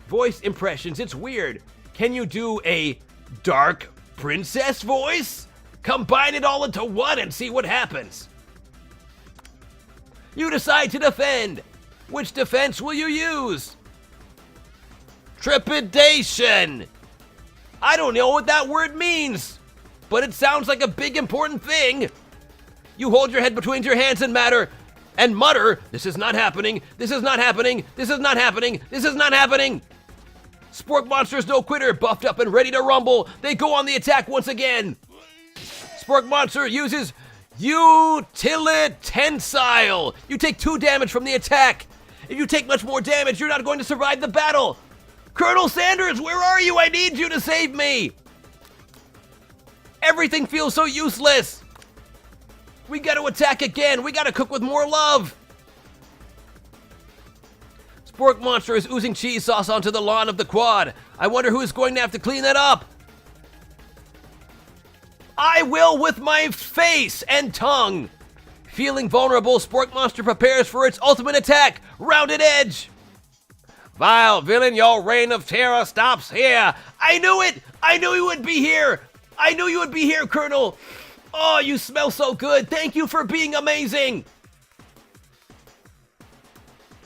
voice impressions. It's weird. Can you do a dark princess voice? Combine it all into one and see what happens. You decide to defend. Which defense will you use? Trepidation. I don't know what that word means, but it sounds like a big important thing. You hold your head between your hands and mutter, this is not happening, this is not happening, this is not happening, this is not happening. Spork Monster's no quitter, buffed up and ready to rumble. They go on the attack once again. Spork Monster uses Utilitensile. You take 2 damage from the attack. If you take much more damage, you're not going to survive the battle. Colonel Sanders, where are you? I need you to save me. Everything feels so useless. We got to attack again. We got to cook with more love. Spork Monster is oozing cheese sauce onto the lawn of the quad. I wonder who is going to have to clean that up. I will with my face and tongue. Feeling vulnerable, Spork Monster prepares for its ultimate attack, Rounded Edge. Vile villain, your reign of terror stops here. I knew it! I knew you would be here! I knew you would be here, Colonel! Oh, you smell so good! Thank you for being amazing!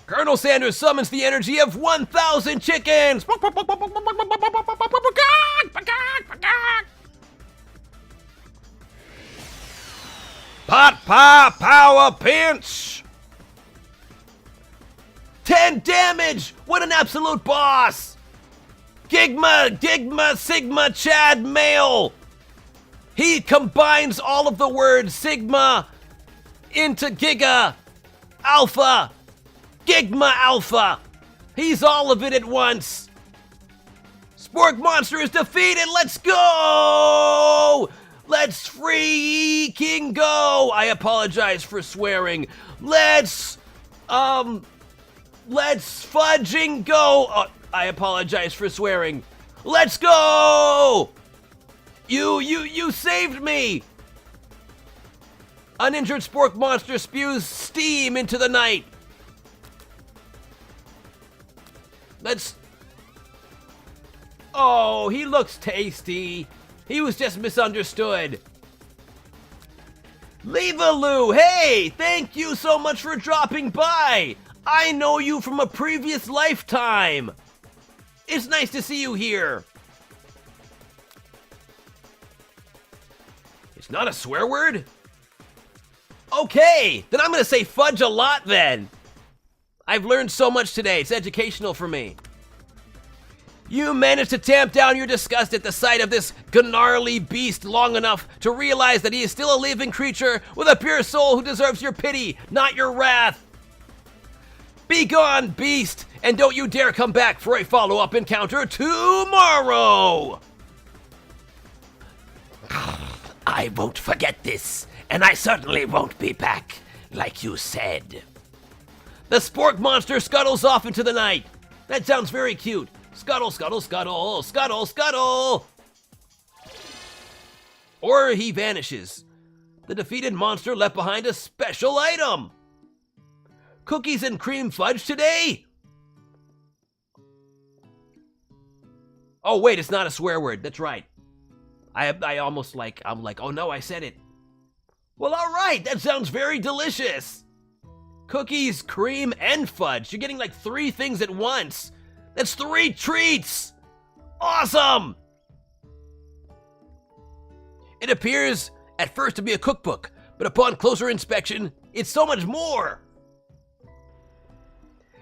Colonel Sanders summons the energy of 1,000 chickens! Pot pie power pinch! 10 damage! What an absolute boss! Gigma, Sigma, Chad, male! He combines all of the words Sigma into Giga, Alpha, Gigma Alpha. He's all of it at once. Spork Monster is defeated. Let's go! Let's freaking go! I apologize for swearing. Let's fudging go! Oh, I apologize for swearing. Let's go! You saved me! Uninjured Spork Monster spews steam into the night. Oh, he looks tasty. He was just misunderstood. Levaloo, hey! Thank you so much for dropping by! I know you from a previous lifetime! It's nice to see you here. It's not a swear word? Okay, then I'm gonna say fudge a lot then. I've learned so much today, it's educational for me. You managed to tamp down your disgust at the sight of this gnarly beast long enough to realize that he is still a living creature with a pure soul who deserves your pity, not your wrath. Be gone, beast, and don't you dare come back for a follow-up encounter tomorrow! I won't forget this, and I certainly won't be back, like you said. The Spork Monster scuttles off into the night. That sounds very cute. Scuttle, scuttle, scuttle, scuttle, scuttle! Or he vanishes. The defeated monster left behind a special item. Cookies and cream fudge today? Oh wait, it's not a swear word, that's right. I'm like, oh no, I said it. Well, alright, that sounds very delicious. Cookies, cream, and fudge. You're getting like 3 things at once. That's 3 treats! Awesome! It appears at first to be a cookbook, but upon closer inspection, it's so much more.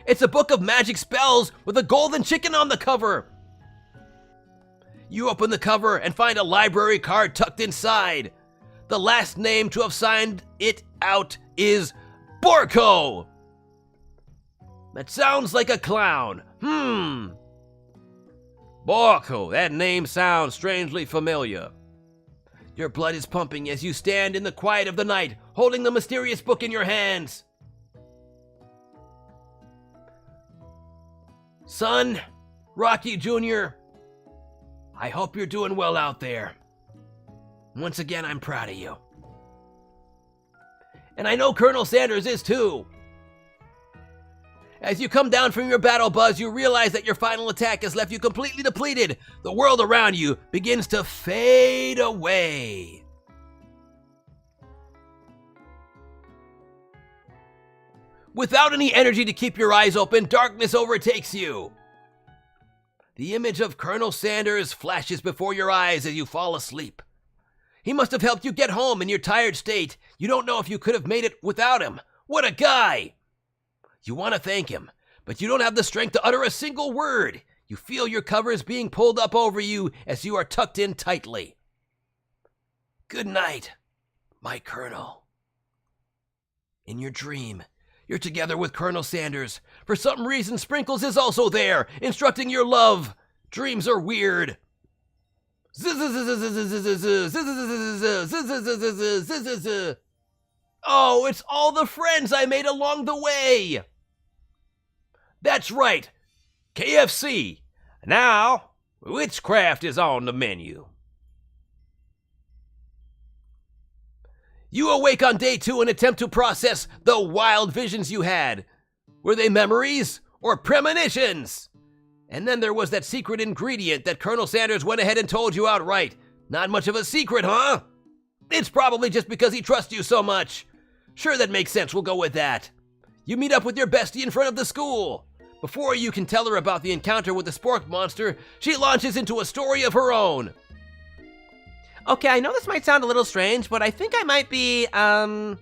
It's a book of magic spells with a golden chicken on the cover. You open the cover and find a library card tucked inside. The last name to have signed it out is Borko. That sounds like a clown. Borko, that name sounds strangely familiar. Your blood is pumping as you stand in the quiet of the night, holding the mysterious book in your hands. Son, Rocky Jr., I hope you're doing well out there. Once again, I'm proud of you. And I know Colonel Sanders is too. As you come down from your battle buzz, you realize that your final attack has left you completely depleted. The world around you begins to fade away. Without any energy to keep your eyes open, darkness overtakes you. The image of Colonel Sanders flashes before your eyes as you fall asleep. He must have helped you get home in your tired state. You don't know if you could have made it without him. What a guy! You want to thank him, but you don't have the strength to utter a single word. You feel your covers being pulled up over you as you are tucked in tightly. Good night, my Colonel. In your dream, you're together with Colonel Sanders. For some reason, Sprinkles is also there, instructing your love. Dreams are weird. Oh, it's all the friends I made along the way. That's right, KFC. Now, witchcraft is on the menu. You awake on day 2 and attempt to process the wild visions you had. Were they memories or premonitions? And then there was that secret ingredient that Colonel Sanders went ahead and told you outright. Not much of a secret, huh? It's probably just because he trusts you so much. Sure, that makes sense. We'll go with that. You meet up with your bestie in front of the school. Before you can tell her about the encounter with the spork monster, she launches into a story of her own. Okay, I know this might sound a little strange, but I think I might be, I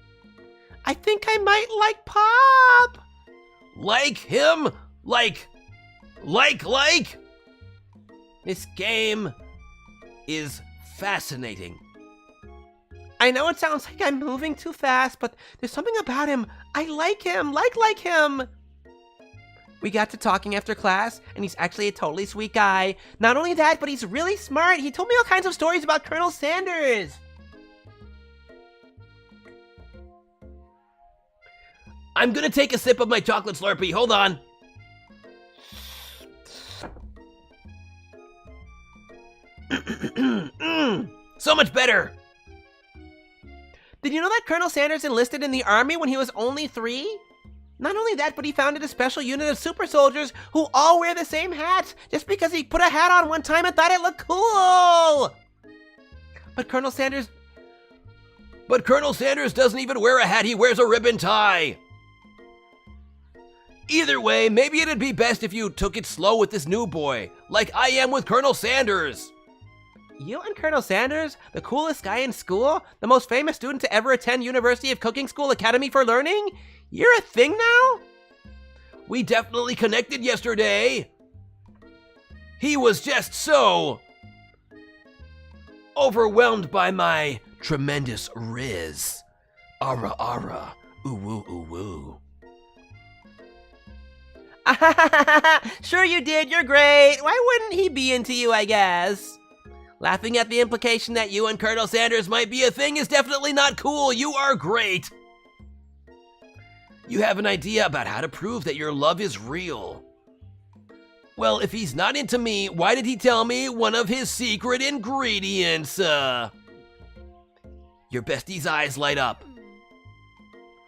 think I might like Pop. Like him? Like? This game is fascinating. I know it sounds like I'm moving too fast, but there's something about him. I like him, like him. We got to talking after class, and he's actually a totally sweet guy. Not only that, but he's really smart. He told me all kinds of stories about Colonel Sanders. I'm gonna take a sip of my chocolate Slurpee. Hold on. So much better. Did you know that Colonel Sanders enlisted in the army when he was only 3? Not only that, but he founded a special unit of super soldiers who all wear the same hats just because he put a hat on one time and thought it looked cool. But Colonel Sanders doesn't even wear a hat, he wears a ribbon tie. Either way, maybe it'd be best if you took it slow with this new boy, like I am with Colonel Sanders. You and Colonel Sanders, the coolest guy in school, the most famous student to ever attend University of Cooking School Academy for Learning? You're a thing now? We definitely connected yesterday. He was just so overwhelmed by my tremendous riz. Ara ara, ooh woo ooh woo. Sure you did, you're great. Why wouldn't he be into you, I guess? Laughing at the implication that you and Colonel Sanders might be a thing is definitely not cool. You are great. You have an idea about how to prove that your love is real. Well, if he's not into me, why did he tell me one of his secret ingredients? Your bestie's eyes light up.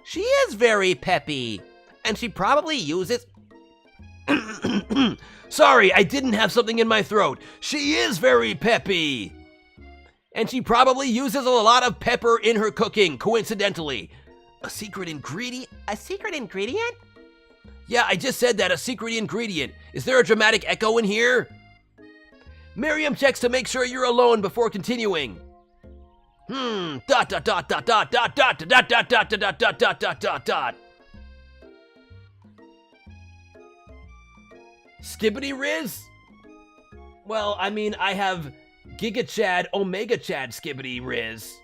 She is very peppy, and she probably uses... Sorry, I didn't have something in my throat. She is very peppy. And she probably uses a lot of pepper in her cooking, coincidentally. A secret ingredient? A secret ingredient? Yeah, I just said that, a secret ingredient. Is there a dramatic echo in here? Miriam checks to make sure you're alone before continuing. Dot dot dot dot dot dot dot dot dot dot dot dot dot dot dot dot dot. Skibbity Riz? Well, I mean, I have Giga Chad, Omega Chad Skibbity Riz.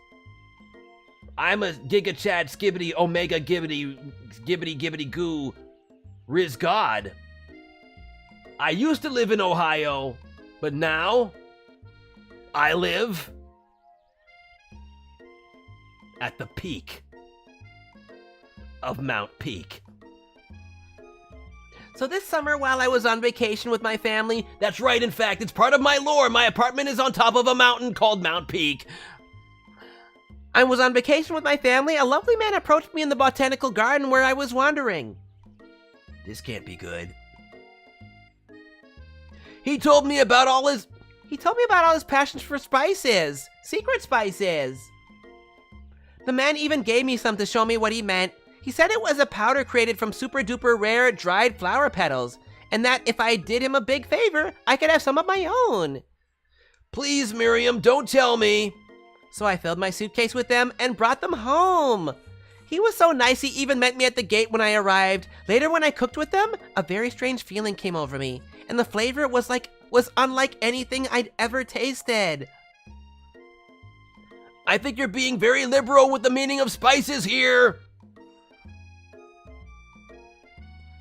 I'm a Giga Chad Skibbity Omega Gibbity Goo Riz God. I used to live in Ohio, but now I live at the peak of Mount Peak. So this summer, while I was on vacation with my family... That's right, in fact, it's part of my lore. My apartment is on top of a mountain called Mount Peak. I was on vacation with my family. A lovely man approached me in the botanical garden where I was wandering. This can't be good. He told me about all his passions for spices. Secret spices. The man even gave me some to show me what he meant. He said it was a powder created from super duper rare dried flower petals, and that if I did him a big favor, I could have some of my own. Please, Miriam, don't tell me. So I filled my suitcase with them and brought them home. He was so nice he even met me at the gate when I arrived. Later when I cooked with them, a very strange feeling came over me, and the flavor was unlike anything I'd ever tasted. I think you're being very liberal with the meaning of spices here.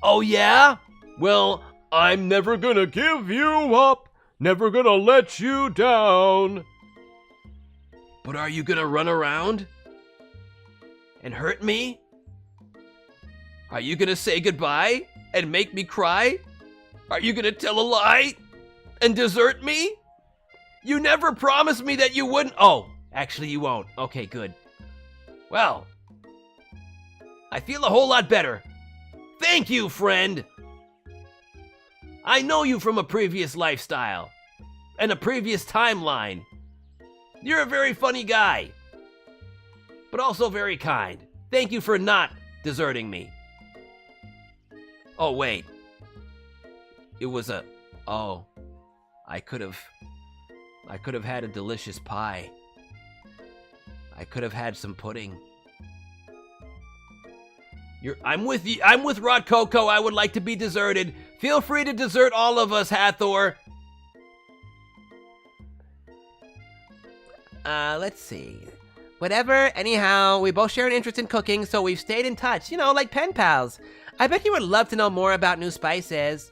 Oh, yeah? Well, I'm never gonna give you up, never gonna let you down. but are you gonna run around and hurt me? Are you gonna say goodbye and make me cry? Are you gonna tell a lie and desert me? You never promised me that you wouldn't. Oh, actually you won't. Okay, good. Well, I feel a whole lot better. Thank you, friend. I know you from a previous lifestyle and a previous timeline. You're a very funny guy, but also very kind. Thank you for not deserting me. Oh, wait. It was a... Oh, I could have had a delicious pie. I could have had some pudding. I'm with you. I'm with ROKKUN. I would like to be deserted. Feel free to desert all of us, Hathor. Let's see. Whatever, anyhow, we both share an interest in cooking, so we've stayed in touch, you know, like pen pals. I bet you would love to know more about new spices.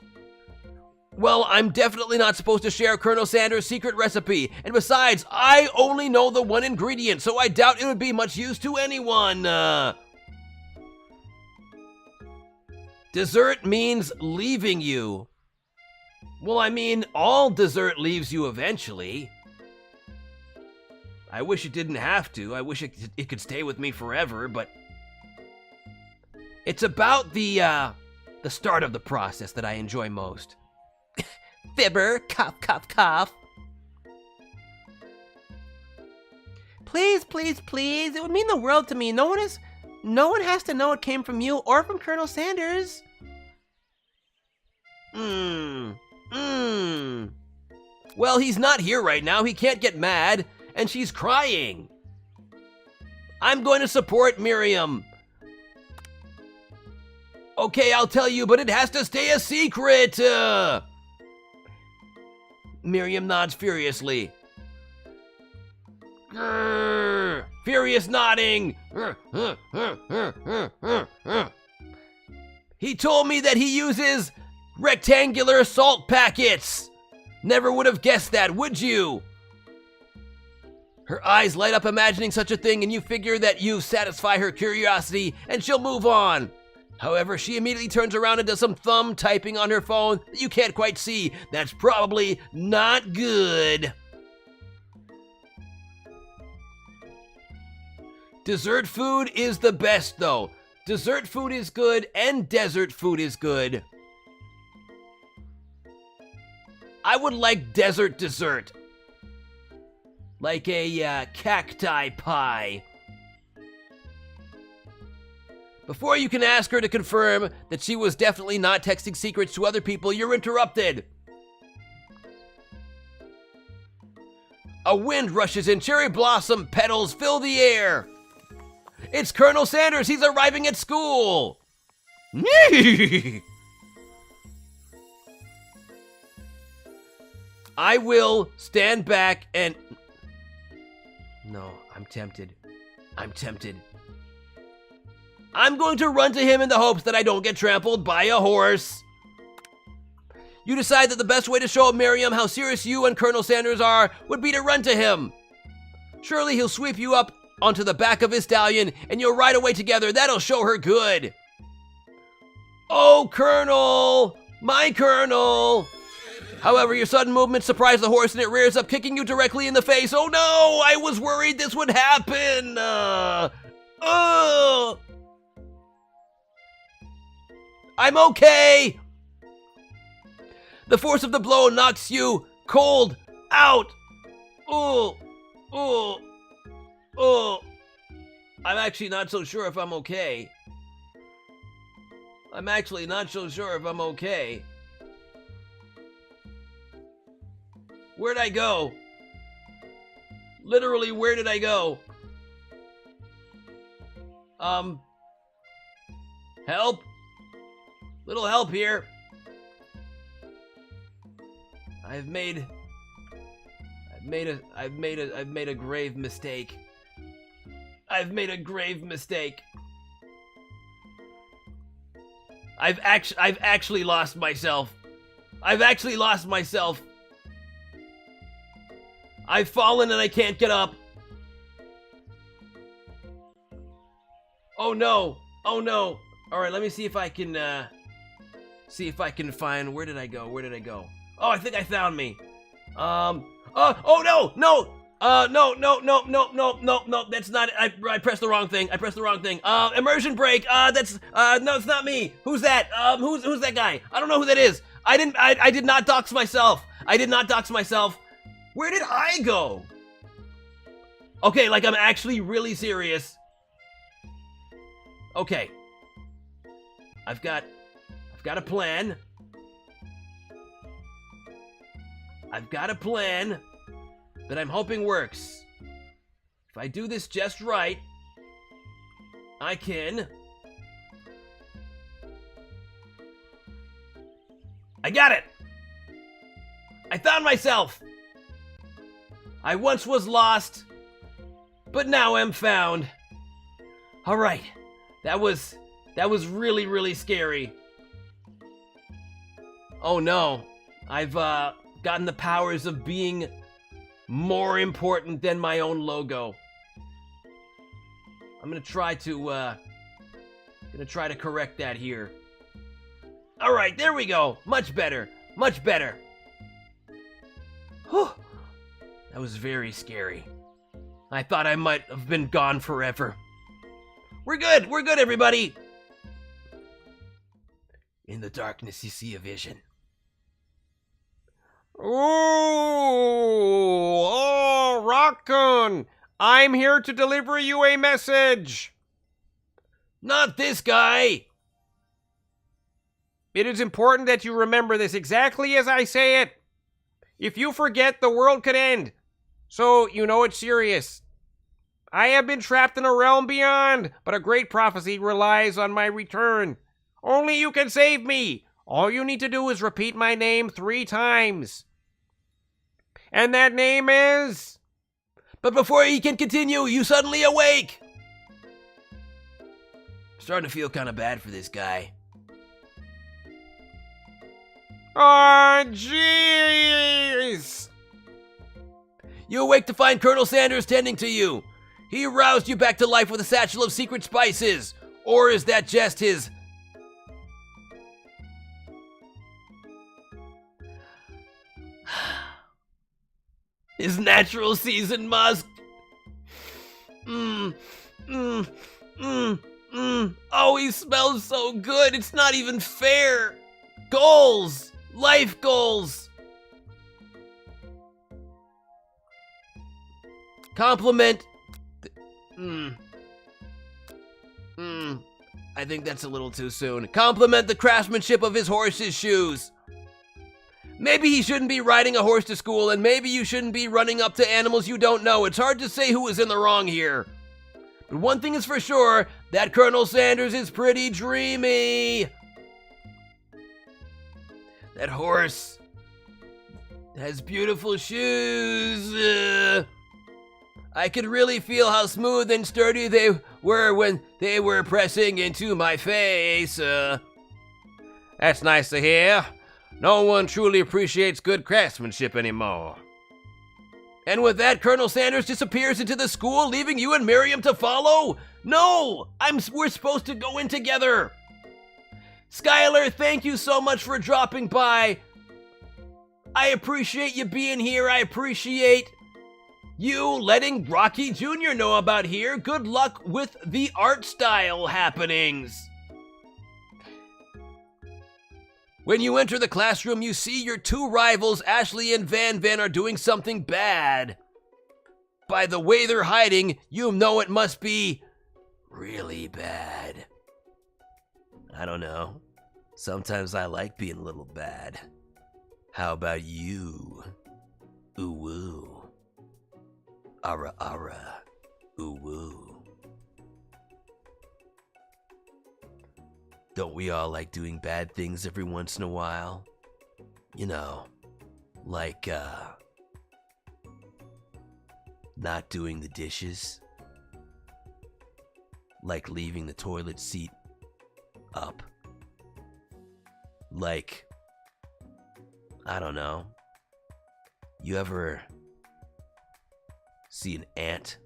Well, I'm definitely not supposed to share Colonel Sanders' secret recipe. And besides, I only know the one ingredient, so I doubt it would be much use to anyone. Dessert means leaving you. Well, I mean, all dessert leaves you eventually. I wish it didn't have to. I wish it could stay with me forever, but... It's about the start of the process that I enjoy most. Fibber, cough, cough, cough. Please, please, please. It would mean the world to me. No one has to know it came from you or from Colonel Sanders. Well, he's not here right now. He can't get mad, and she's crying. I'm going to support Miriam. Okay, I'll tell you, but it has to stay a secret. Miriam nods furiously. Grrr, furious nodding. He told me that he uses rectangular salt packets. Never would have guessed that, would you? Her eyes light up imagining such a thing, and you figure that you satisfy her curiosity and she'll move on. However, she immediately turns around and does some thumb typing on her phone that you can't quite see. That's probably not good. Dessert food is the best, though. Dessert food is good, and desert food is good. I would like desert dessert. Like a cacti pie. Before you can ask her to confirm that she was definitely not texting secrets to other people, you're interrupted. A wind rushes in, cherry blossom petals fill the air. It's Colonel Sanders, he's arriving at school. I will stand back and... No, I'm tempted. I'm going to run to him in the hopes that I don't get trampled by a horse. You decide that the best way to show Miriam how serious you and Colonel Sanders are would be to run to him. Surely he'll sweep you up onto the back of his stallion and you'll ride away together. That'll show her good. Oh, Colonel! My Colonel! However, your sudden movement surprised the horse and it rears up, kicking you directly in the face. Oh no! I was worried this would happen! I'm okay! The force of the blow knocks you cold out! I'm actually not so sure if I'm okay. Where'd I go? Literally, where did I go? Help? Little help here. I've made a grave mistake. I've made a grave mistake. I've actually lost myself. I've actually lost myself. I've fallen and I can't get up. Oh no. Oh no. All right, let me see if I can find, where did I go? Oh, I think I found me. Oh no. No, that's not it. I pressed the wrong thing. Immersion break. No, it's not me. Who's that? Who's that guy? I don't know who that is. I did not dox myself. Where did I go? Okay, like I'm actually really serious. Okay. I've got a plan. I've got a plan that I'm hoping works. If I do this just right, I can... I got it! I found myself! I once was lost, but now am found. All right, that was really, really scary. Oh no, I've gotten the powers of being more important than my own logo. I'm gonna try to correct that here. All right, there we go. Much better. Whew. That was very scary. I thought I might have been gone forever. We're good, everybody. In the darkness, you see a vision. Oh, ROKKUN! I'm here to deliver you a message. Not this guy. It is important that you remember this exactly as I say it. If you forget, the world could end. So, you know it's serious. I have been trapped in a realm beyond, but a great prophecy relies on my return. Only you can save me. All you need to do is repeat my name 3 times. And that name is... But before he can continue, you suddenly awake. I'm starting to feel kind of bad for this guy. Oh, jeez! You awake to find Colonel Sanders tending to you. He roused you back to life with a satchel of secret spices. Or is that just his... his natural season musk? Oh, he smells so good. It's not even fair. Goals. Life goals. Compliment. I think that's a little too soon. Compliment the craftsmanship of his horse's shoes. Maybe he shouldn't be riding a horse to school, and maybe you shouldn't be running up to animals you don't know. It's hard to say who is in the wrong here. But one thing is for sure, that Colonel Sanders is pretty dreamy. That horse has beautiful shoes. I could really feel how smooth and sturdy they were when they were pressing into my face. That's nice to hear. No one truly appreciates good craftsmanship anymore. And with that, Colonel Sanders disappears into the school, leaving you and Miriam to follow? No! We're supposed to go in together! Skylar, thank you so much for dropping by. I appreciate you being here. I appreciate you letting Rocky Jr. know about here. Good luck with the art style happenings. When you enter the classroom, you see your 2 rivals, Ashley and Van Van, are doing something bad. By the way they're hiding, you know it must be really bad. I don't know. Sometimes I like being a little bad. How about you? Ooh woo. Ara ara. Ooh woo. Don't we all like doing bad things every once in a while? You know, like, not doing the dishes. Like leaving the toilet seat up. Like, I don't know. You ever see an ant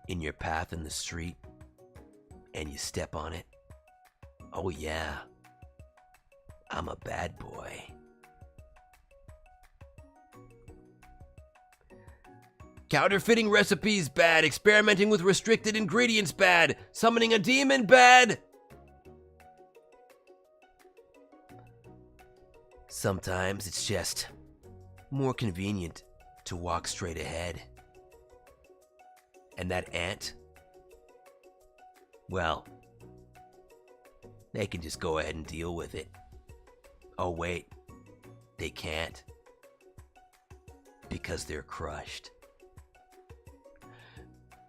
in your path in the street and you step on it? Oh yeah, I'm a bad boy. Counterfeiting recipes bad, experimenting with restricted ingredients bad, summoning a demon bad. Sometimes it's just more convenient to walk straight ahead. And that ant, well, they can just go ahead and deal with it. Oh wait, they can't. Because they're crushed.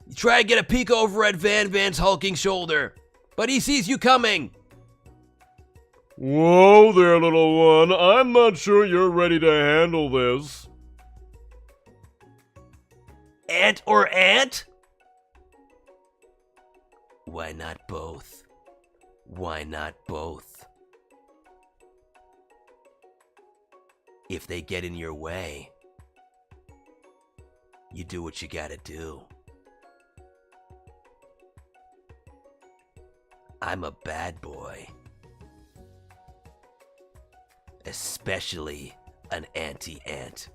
You try to get a peek over at Van Van's hulking shoulder, but he sees you coming. Whoa there, little one. I'm not sure you're ready to handle this. Ant or ant? Why not both? Why not both? If they get in your way, you do what you gotta do. I'm a bad boy. Especially an anti-ant.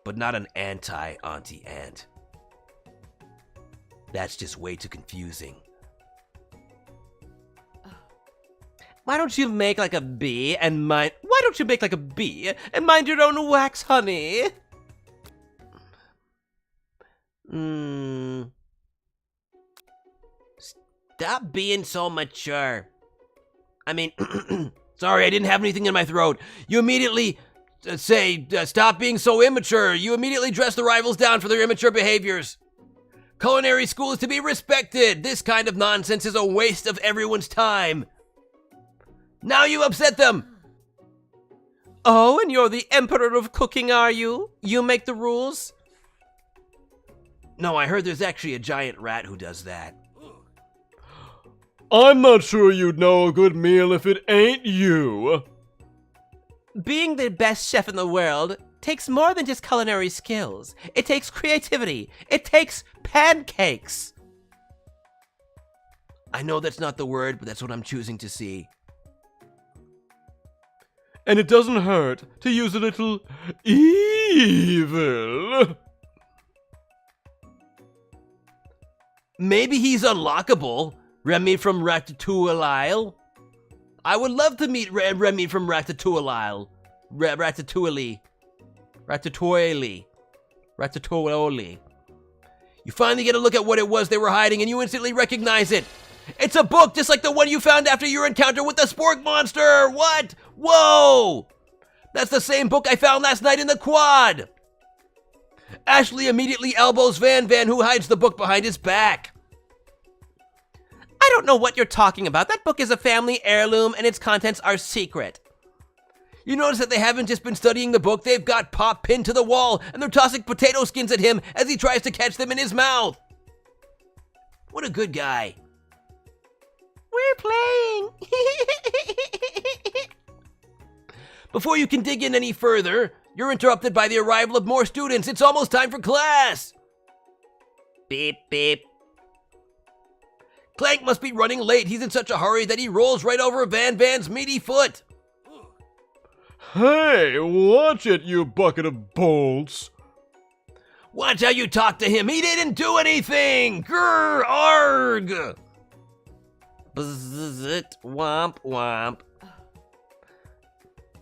But not an anti-auntie-ant. That's just way too confusing. Why don't you make like a bee and mind... Why don't you make like a bee and mind your own wax, honey? Stop being so mature. I mean, sorry, I didn't have anything in my throat. You immediately say, stop being so immature. You immediately dress the rivals down for their immature behaviors. Culinary school is to be respected. This kind of nonsense is a waste of everyone's time. Now you upset them. Oh, and you're the emperor of cooking, are you? You make the rules? No, I heard there's actually a giant rat who does that. I'm not sure you'd know a good meal if it ain't you. Being the best chef in the world takes more than just culinary skills. It takes creativity. It takes pancakes. I know that's not the word, but that's what I'm choosing to see. And it doesn't hurt to use a little evil. Maybe he's unlockable. Remy from Ratatouille. I would love to meet Remy from Ratatouille. Ratatouille. You finally get a look at what it was they were hiding and you instantly recognize it. It's a book just like the one you found after your encounter with the spork monster. What? Whoa! That's the same book I found last night in the quad. Ashley immediately elbows Van Van, who hides the book behind his back. I don't know what you're talking about. That book is a family heirloom and its contents are secret. You notice that they haven't just been studying the book, they've got Pop pinned to the wall and they're tossing potato skins at him as he tries to catch them in his mouth. What a good guy. We're playing. Before you can dig in any further, you're interrupted by the arrival of more students. It's almost time for class. Beep, beep. Clank must be running late. He's in such a hurry that he rolls right over Van Van's meaty foot. Hey, watch it, you bucket of bolts. Watch how you talk to him. He didn't do anything. Grr, arg. Bzzzt, womp, womp.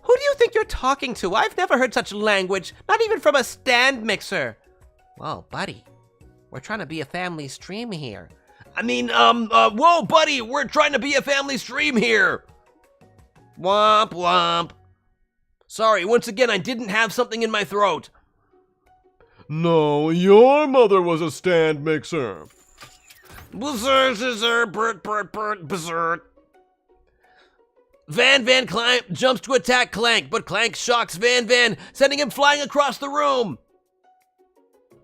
Who do you think you're talking to? I've never heard such language, not even from a stand mixer. Whoa, buddy. We're trying to be a family stream here. I mean, whoa, buddy, we're trying to be a family stream here. Womp, womp. Sorry, once again, I didn't have something in my throat. No, your mother was a stand mixer. Blizzard, bert, blizzard. Van Van jumps to attack Clank, but Clank shocks Van Van, sending him flying across the room.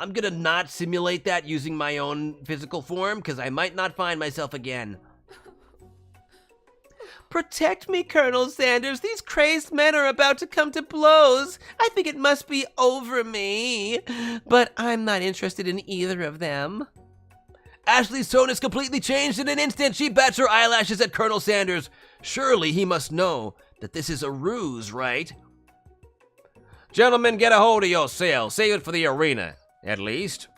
I'm gonna not simulate that using my own physical form, because I might not find myself again. Protect me, Colonel Sanders. These crazed men are about to come to blows. I think it must be over me. But I'm not interested in either of them. Ashley's tone has completely changed in an instant. She bats her eyelashes at Colonel Sanders. Surely he must know that this is a ruse, right? Gentlemen, get a hold of yourselves. Save it for the arena, at least.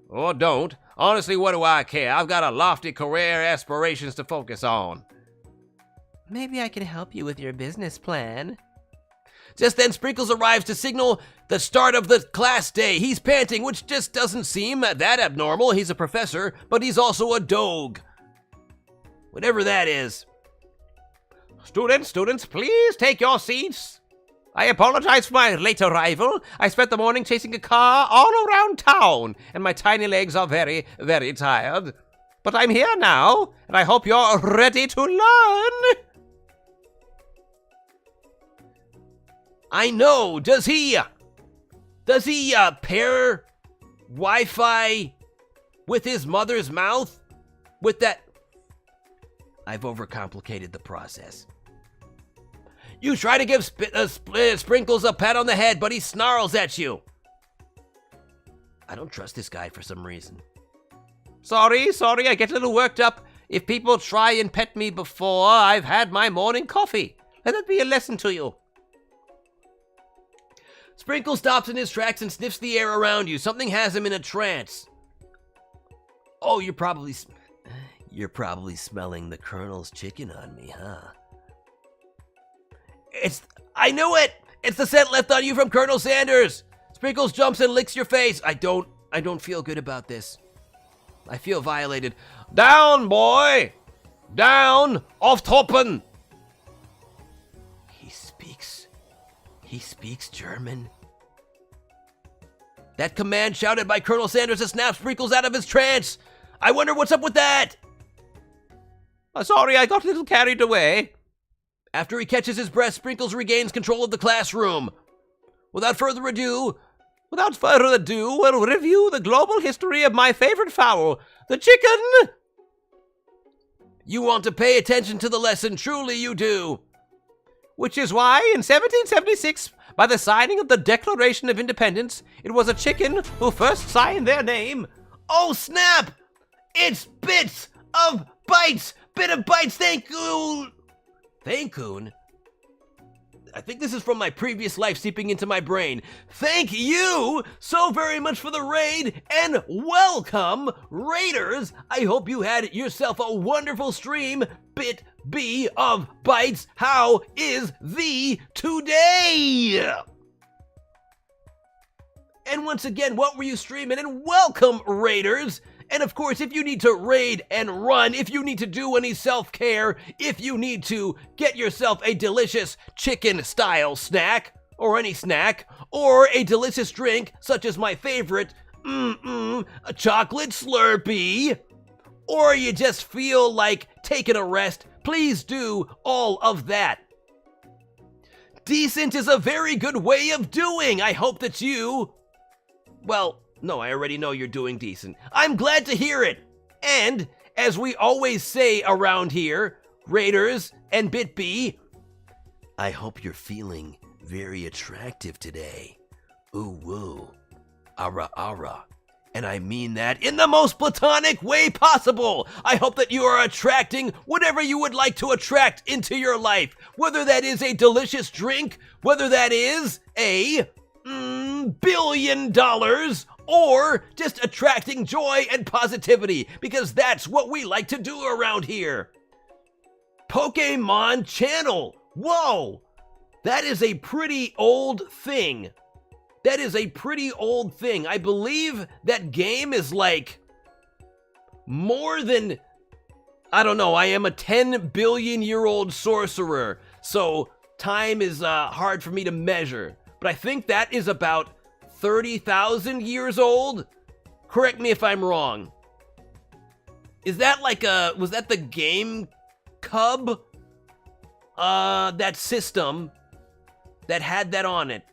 Or don't. Honestly, what do I care? I've got a lofty career aspirations to focus on. Maybe I can help you with your business plan. Just then, Sprinkles arrives to signal the start of the class day. He's panting, which just doesn't seem that abnormal. He's a professor, but he's also a dogue. Whatever that is. Students, please take your seats. I apologize for my late arrival. I spent the morning chasing a car all around town, and my tiny legs are very, very tired. But I'm here now, and I hope you're ready to learn. I know. Does he pair Wi-Fi with his mother's mouth? With that... I've overcomplicated the process. You try to give Sprinkles a pat on the head, but he snarls at you. I don't trust this guy for some reason. Sorry, I get a little worked up. If people try and pet me before I've had my morning coffee, let that be a lesson to you. Sprinkles stops in his tracks and sniffs the air around you. Something has him in a trance. Oh, you're probably smelling the Colonel's chicken on me, huh? I knew it! It's the scent left on you from Colonel Sanders! Sprinkles jumps and licks your face. I don't feel good about this. I feel violated. Down, boy! Down! Auf Toppen! He speaks German. That command shouted by Colonel Sanders has snapped Sprinkles out of his trance. I wonder what's up with that. Sorry, I got a little carried away. After he catches his breath, Sprinkles regains control of the classroom. Without further ado, we'll review the global history of my favorite fowl, the chicken. You want to pay attention to the lesson, truly you do. Which is why, in 1776, by the signing of the Declaration of Independence, it was a chicken who first signed their name. Oh, snap! It's Bit of Bites! Thank you! Thankoon? I think this is from my previous life seeping into my brain. Thank you so very much for the raid, and welcome, raiders! I hope you had yourself a wonderful stream. Bit B of Bites, how is thee today? And once again, what were you streaming? And welcome, raiders! And of course, if you need to raid and run, if you need to do any self-care, if you need to get yourself a delicious chicken-style snack, or any snack, or a delicious drink, such as my favorite, a chocolate Slurpee, or you just feel like taking a rest, please do all of that. Decent is a very good way of doing. I hope that you... Well, no, I already know you're doing decent. I'm glad to hear it. And, as we always say around here, Raiders and BitB, I hope you're feeling very attractive today. Ooh, woo. Ara, ara. And I mean that in the most platonic way possible. I hope that you are attracting whatever you would like to attract into your life. Whether that is a delicious drink, whether that is a $1 billion, or just attracting joy and positivity, because that's what we like to do around here. Pokemon Channel. Whoa, that is a pretty old thing. I believe that game is like more than, I don't know, I am a 10 billion year old sorcerer, so time is hard for me to measure. But I think that is about 30,000 years old? Correct me if I'm wrong. Is that like was that the Game Cub? That system that had that on it.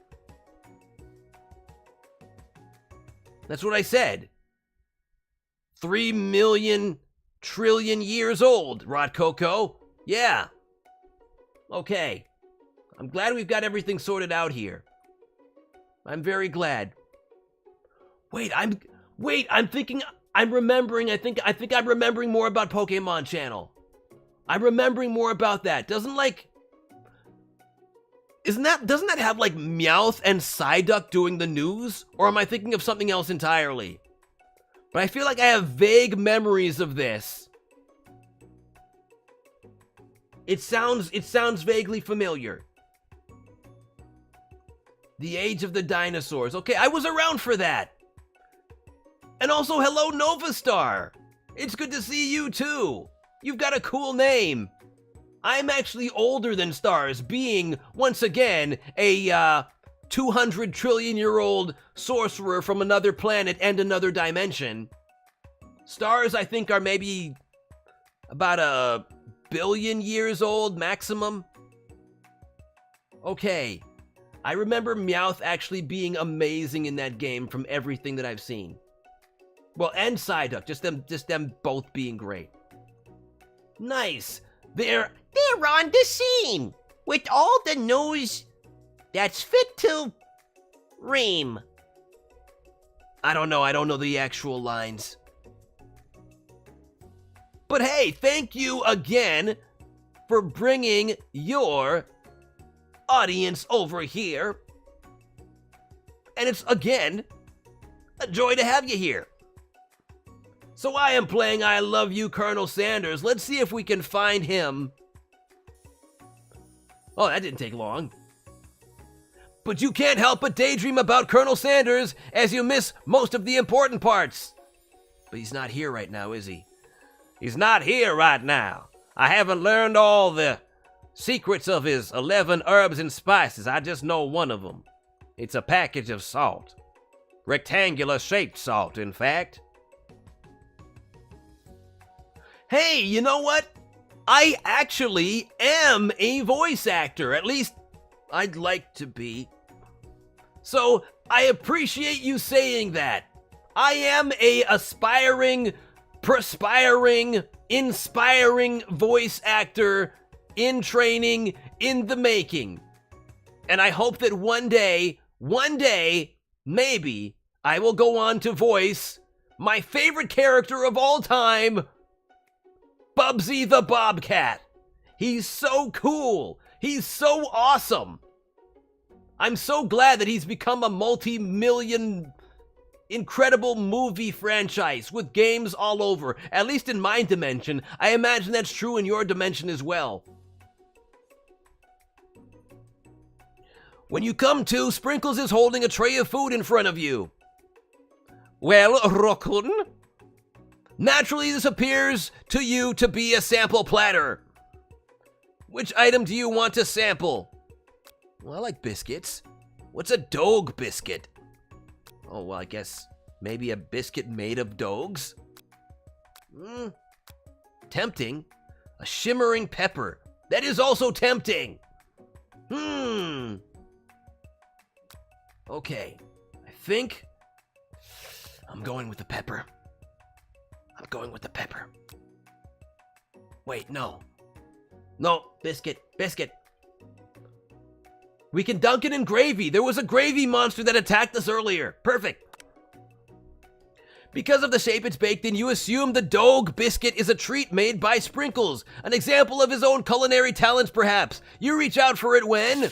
That's what I said. 3 million trillion years old, Rotkoko. Yeah. Okay. I'm glad we've got everything sorted out here. I'm very glad. I'm remembering. I think I'm remembering more about Pokemon Channel. I'm remembering more about that. Doesn't that have like Meowth and Psyduck doing the news? Or am I thinking of something else entirely? But I feel like I have vague memories of this. It sounds vaguely familiar. The Age of the Dinosaurs. Okay, I was around for that. And also, hello, Novastar. It's good to see you, too. You've got a cool name. I'm actually older than Stars, being, once again, a 200 trillion-year-old sorcerer from another planet and another dimension. Stars, I think, are maybe about 1 billion years old, maximum. Okay. I remember Meowth actually being amazing in that game from everything that I've seen. Well, and Psyduck, just them both being great. Nice. They're on the scene with all the news that's fit to ream. I don't know the actual lines. But hey, thank you again for bringing your audience over here. And it's, again, a joy to have you here. So I am playing I Love You, Colonel Sanders. Let's see if we can find him. Oh, that didn't take long. But you can't help but daydream about Colonel Sanders as you miss most of the important parts. But he's not here right now, is he? He's not here right now. I haven't learned all the secrets of his 11 herbs and spices. I just know one of them. It's a package of salt. Rectangular shaped salt, in fact. Hey, you know what? I actually am a voice actor. At least, I'd like to be. So, I appreciate you saying that. I am a aspiring, perspiring, inspiring voice actor in training, in the making. And I hope that one day, maybe, I will go on to voice my favorite character of all time, Bubsy the Bobcat. He's so cool. He's so awesome. I'm so glad that he's become a multi-million incredible movie franchise with games all over. At least in my dimension. I imagine that's true in your dimension as well. When you come to, Sprinkles is holding a tray of food in front of you. Well, ROKKUN, naturally this appears to you to be a sample platter. Which item do you want to sample? Well, I like biscuits. What's a dog biscuit? Oh, well, I guess maybe a biscuit made of dogs? Tempting. A shimmering pepper. That is also tempting. Okay, I think I'm going with the pepper. Wait, no. No, biscuit. We can dunk it in gravy. There was a gravy monster that attacked us earlier. Perfect. Because of the shape it's baked in, you assume the dog biscuit is a treat made by Sprinkles. An example of his own culinary talents, perhaps. You reach out for it when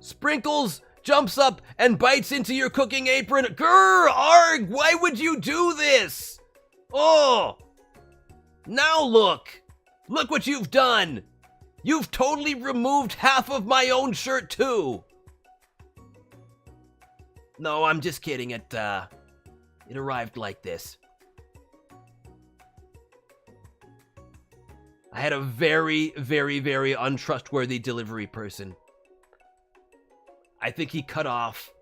Sprinkles jumps up and bites into your cooking apron. Grr, arg, why would you do this? Oh, now look what you've done. You've totally removed half of my own shirt too. No, I'm just kidding. It arrived like this. I had a very, very, very untrustworthy delivery person. I think he cut off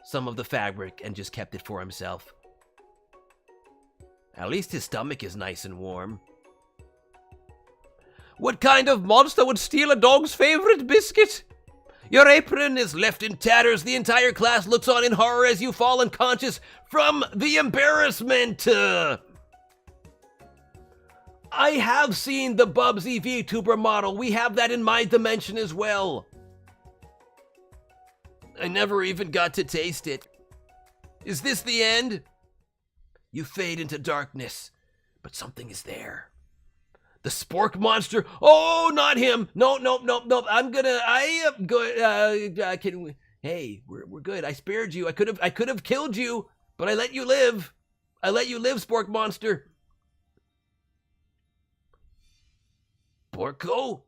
some of the fabric and just kept it for himself. At least his stomach is nice and warm. What kind of monster would steal a dog's favorite biscuit? Your apron is left in tatters. The entire class looks on in horror as you fall unconscious from the embarrassment. I have seen the Bubsy VTuber model. We have that in my dimension as well. I never even got to taste it. Is this the end? You fade into darkness, but something is there. The spork monster. Oh, not him. No. I am good. Hey, we're good. I spared you. I could have killed you, but I let you live. I let you live, spork monster. Borko?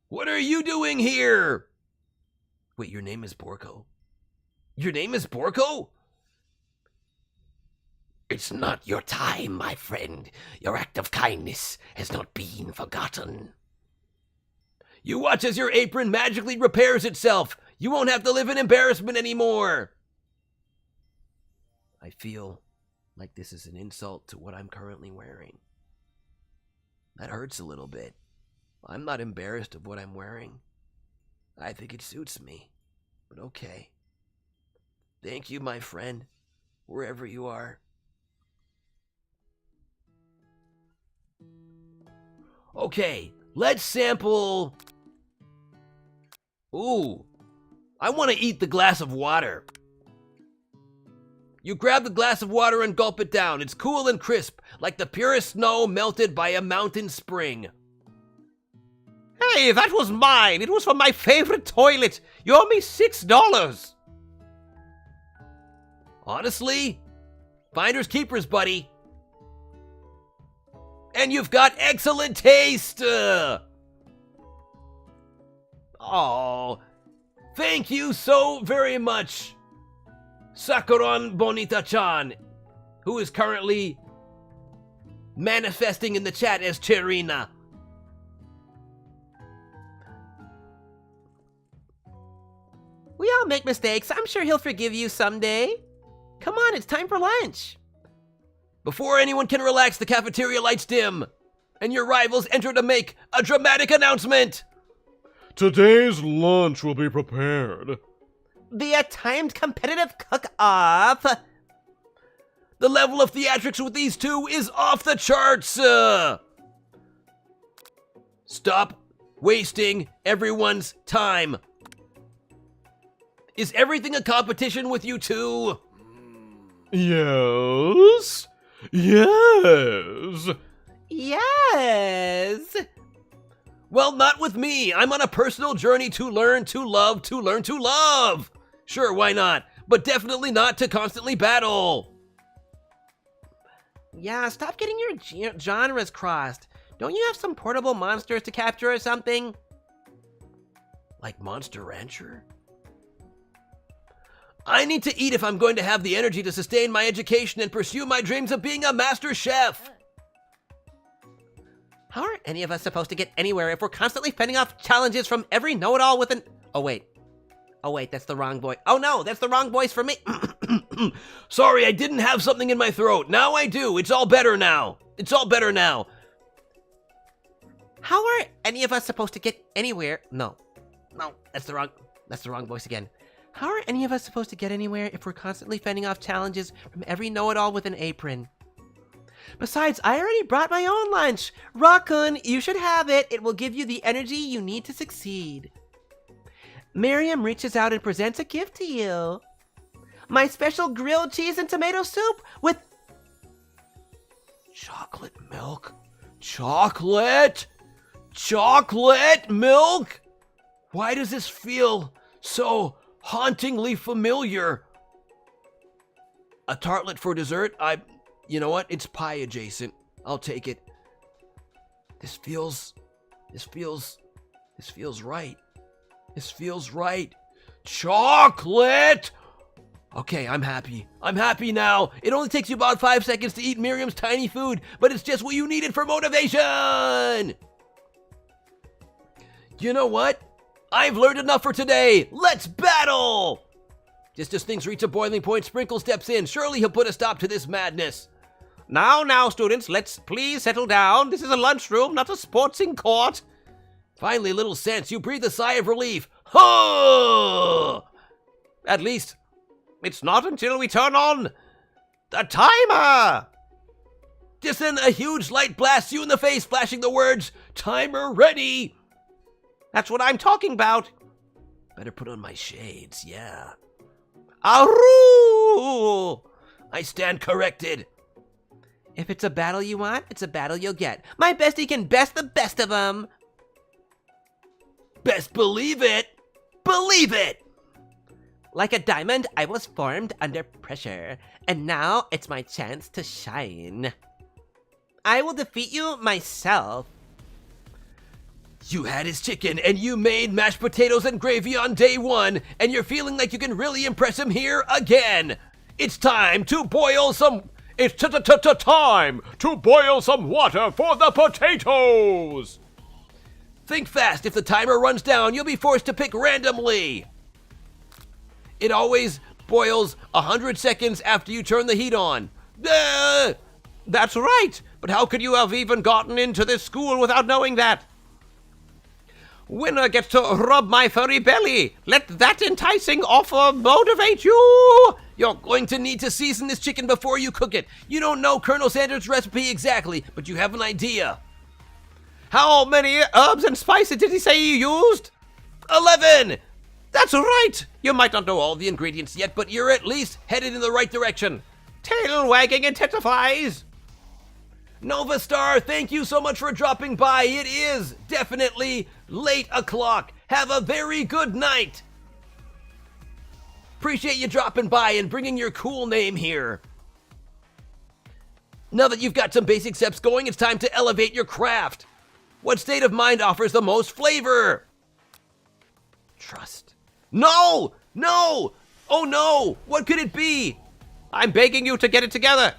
What are you doing here? Wait, your name is Borko? Your name is Borko? It's not your time, my friend. Your act of kindness has not been forgotten. You watch as your apron magically repairs itself. You won't have to live in embarrassment anymore. I feel like this is an insult to what I'm currently wearing. That hurts a little bit. I'm not embarrassed of what I'm wearing. I think it suits me. But okay. Thank you, my friend, wherever you are. Okay, let's sample... Ooh, I want to eat the glass of water. You grab the glass of water and gulp it down. It's cool and crisp, like the purest snow melted by a mountain spring. Hey, that was mine. It was from my favorite toilet. You owe me $6. Honestly, finders keepers, buddy. And you've got excellent taste. Oh, thank you so very much, Sakuron Bonita-chan, who is currently manifesting in the chat as Cherina. We all make mistakes. I'm sure he'll forgive you someday. Come on, it's time for lunch. Before anyone can relax, the cafeteria lights dim, and your rivals enter to make a dramatic announcement. Today's lunch will be prepared. The timed competitive cook-off. The level of theatrics with these two is off the charts. Stop wasting everyone's time. Is everything a competition with you two? Yes. Yes. Yes. Well, not with me. I'm on a personal journey to learn to love, to learn to love. Sure, why not? But definitely not to constantly battle. Yeah, stop getting your genres crossed. Don't you have some portable monsters to capture or something? Like Monster Rancher? I need to eat if I'm going to have the energy to sustain my education and pursue my dreams of being a master chef. How are any of us supposed to get anywhere if we're constantly fending off challenges from every know-it-all with an... Oh, wait, that's the wrong voice. Oh, no, that's the wrong voice for me. Sorry, I didn't have something in my throat. Now I do. It's all better now. How are any of us supposed to get anywhere? No, that's the wrong voice again. How are any of us supposed to get anywhere if we're constantly fending off challenges from every know-it-all with an apron? Besides, I already brought my own lunch. ROKKUN, you should have it. It will give you the energy you need to succeed. Miriam reaches out and presents a gift to you. My special grilled cheese and tomato soup with... Chocolate milk? Chocolate milk? Why does this feel so hauntingly familiar? A tartlet for dessert? You know what? It's pie adjacent. I'll take it. This feels right. This feels right. Chocolate! Okay, I'm happy. I'm happy now. It only takes you about 5 seconds to eat Miriam's tiny food, but it's just what you needed for motivation! You know what? I've learned enough for today. Let's battle! Just as things reach a boiling point, Sprinkle steps in. Surely he'll put a stop to this madness. Now, students, let's please settle down. This is a lunchroom, not a sportsing court. Finally, a little sense. You breathe a sigh of relief. Huh! At least, it's not until we turn on the timer! Just then a huge light blasts you in the face, flashing the words, "Timer ready!" That's what I'm talking about. Better put on my shades, yeah. Aroo! I stand corrected. If it's a battle you want, it's a battle you'll get. My bestie can best the best of them. Best believe it. Believe it. Like a diamond, I was formed under pressure, and now it's my chance to shine. I will defeat you myself. You had his chicken, and you made mashed potatoes and gravy on day one, and you're feeling like you can really impress him here again. It's time to boil some... It's time to boil some water for the potatoes! Think fast. If the timer runs down, you'll be forced to pick randomly. It always boils 100 seconds after you turn the heat on. That's right, but how could you have even gotten into this school without knowing that? Winner gets to rub my furry belly. Let that enticing offer motivate you. You're going to need to season this chicken before you cook it. You don't know Colonel Sanders' recipe exactly, but you have an idea. How many herbs and spices did he say you used? 11! That's right. You might not know all the ingredients yet, but you're at least headed in the right direction. Tail wagging intensifies. Nova Star, thank you so much for dropping by. It is definitely late o'clock. Have a very good night. Appreciate you dropping by and bringing your cool name here. Now that you've got some basic steps going, it's time to elevate your craft. What state of mind offers the most flavor? Trust. No! No! Oh no! What could it be? I'm begging you to get it together.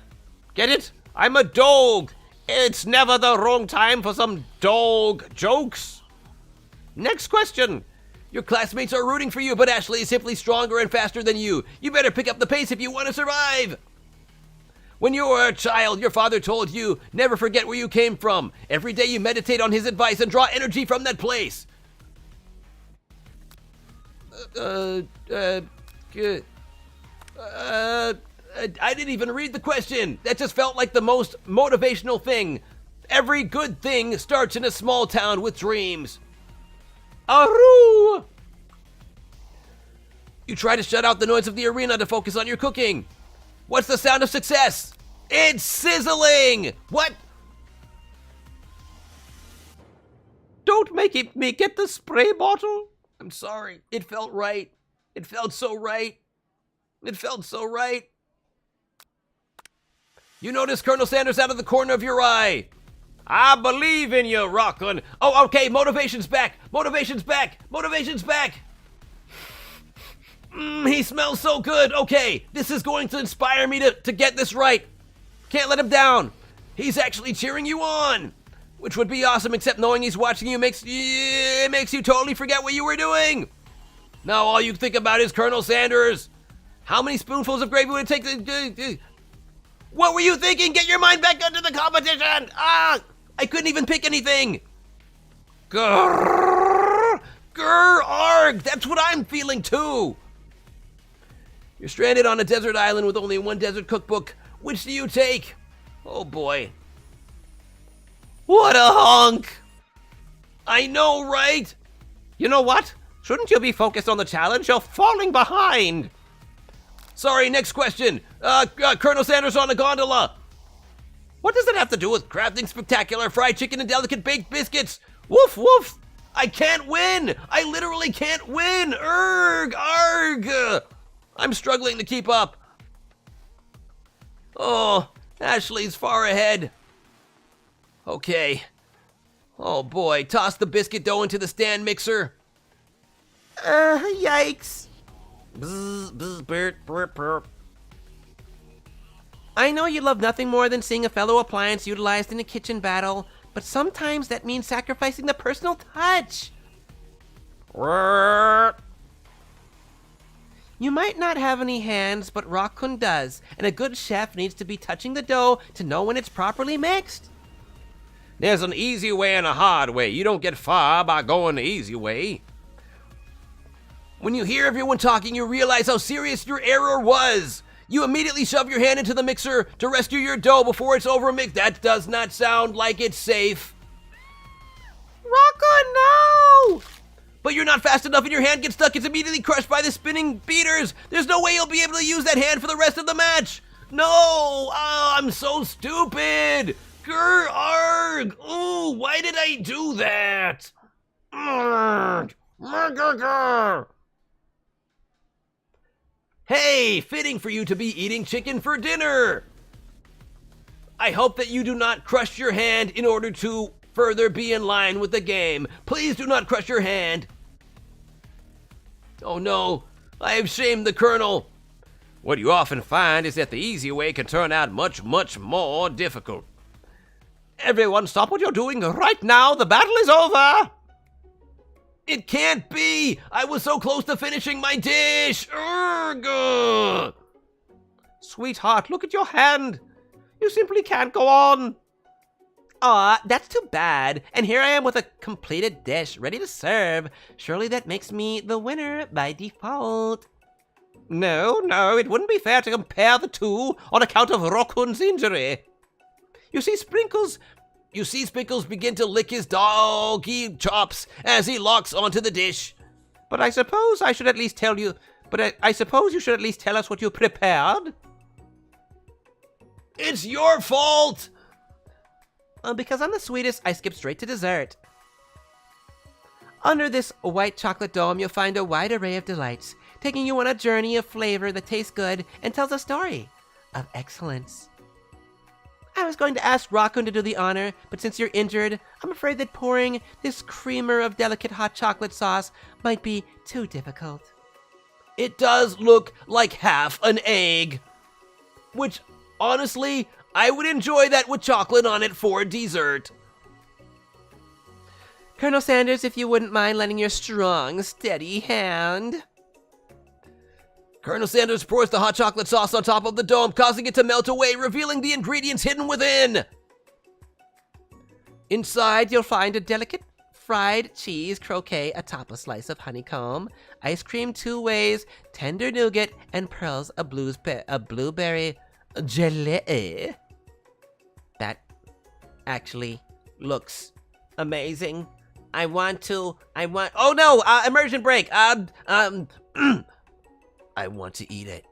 Get it? I'm a dog. It's never the wrong time for some dog jokes. Next question. Your classmates are rooting for you, but Ashley is simply stronger and faster than you. You better pick up the pace if you want to survive. When you were a child, your father told you, never forget where you came from. Every day you meditate on his advice and draw energy from that place. Good. I didn't even read the question. That just felt like the most motivational thing. Every good thing starts in a small town with dreams. Aroo! You try to shut out the noise of the arena to focus on your cooking. What's the sound of success? It's sizzling! What? Don't make me get the spray bottle. I'm sorry. It felt right. It felt so right. It felt so right. You notice Colonel Sanders out of the corner of your eye. I believe in you, ROKKUN. Oh, okay. Motivation's back. Motivation's back. Motivation's back. He smells so good. Okay, this is going to inspire me to get this right. Can't let him down. He's actually cheering you on, which would be awesome, except knowing he's watching you makes you totally forget what you were doing. Now all you think about is Colonel Sanders. How many spoonfuls of gravy would it take to... What were you thinking? Get your mind back into the competition! I couldn't even pick anything. Grrr, grrr, arg! That's what I'm feeling too. You're stranded on a desert island with only one desert cookbook. Which do you take? Oh boy. What a hunk! I know, right? You know what? Shouldn't you be focused on the challenge? You're falling behind. Sorry, next question. Colonel Sanders on a gondola. What does that have to do with crafting spectacular fried chicken and delicate baked biscuits? Woof, woof. I can't win. I literally can't win. Erg, arg. I'm struggling to keep up. Oh, Ashley's far ahead. Okay. Oh boy, toss the biscuit dough into the stand mixer. Yikes. Bzz, bzz, burp, burp, burp. I know you love nothing more than seeing a fellow appliance utilized in a kitchen battle, but sometimes that means sacrificing the personal touch. You might not have any hands, but ROKKUN does, and a good chef needs to be touching the dough to know when it's properly mixed. There's an easy way and a hard way. You don't get far by going the easy way. When you hear everyone talking, you realize how serious your error was. You immediately shove your hand into the mixer to rescue your dough before it's overmixed. That does not sound like it's safe. ROKKUN, no! But you're not fast enough and your hand gets stuck. It's immediately crushed by the spinning beaters. There's no way you'll be able to use that hand for the rest of the match. No! Oh, I'm so stupid. Grr, arg. Ooh, why did I do that? Arg. Grr. Hey, fitting for you to be eating chicken for dinner. I hope that you do not crush your hand in order to further be in line with the game. Please do not crush your hand. Oh no, I have shamed the Colonel. What you often find is that the easy way can turn out much, much more difficult. Everyone, stop what you're doing right now. The battle is over. It can't be! I was so close to finishing my dish! Urgh! Sweetheart, look at your hand. You simply can't go on. Aw, that's too bad. And here I am with a completed dish, ready to serve. Surely that makes me the winner by default. No, it wouldn't be fair to compare the two on account of ROKKUN's injury. You see Spinkles begin to lick his doggy chops as he locks onto the dish. But I suppose I should at least tell you. I suppose you should at least tell us what you prepared. It's your fault! Because I'm the sweetest, I skip straight to dessert. Under this white chocolate dome, you'll find a wide array of delights, taking you on a journey of flavor that tastes good and tells a story of excellence. I was going to ask RACCOON to do the honor, but since you're injured, I'm afraid that pouring this creamer of delicate hot chocolate sauce might be too difficult. It does look like half an egg. Which, honestly, I would enjoy that with chocolate on it for dessert. Colonel Sanders, if you wouldn't mind lending your strong, steady hand. Colonel Sanders pours the hot chocolate sauce on top of the dome, causing it to melt away, revealing the ingredients hidden within. Inside, you'll find a delicate fried cheese croquette atop a slice of honeycomb, ice cream 2 ways, tender nougat, and pearls of blueberry jelly. That actually looks amazing. Oh no! Immersion break! I want to eat it.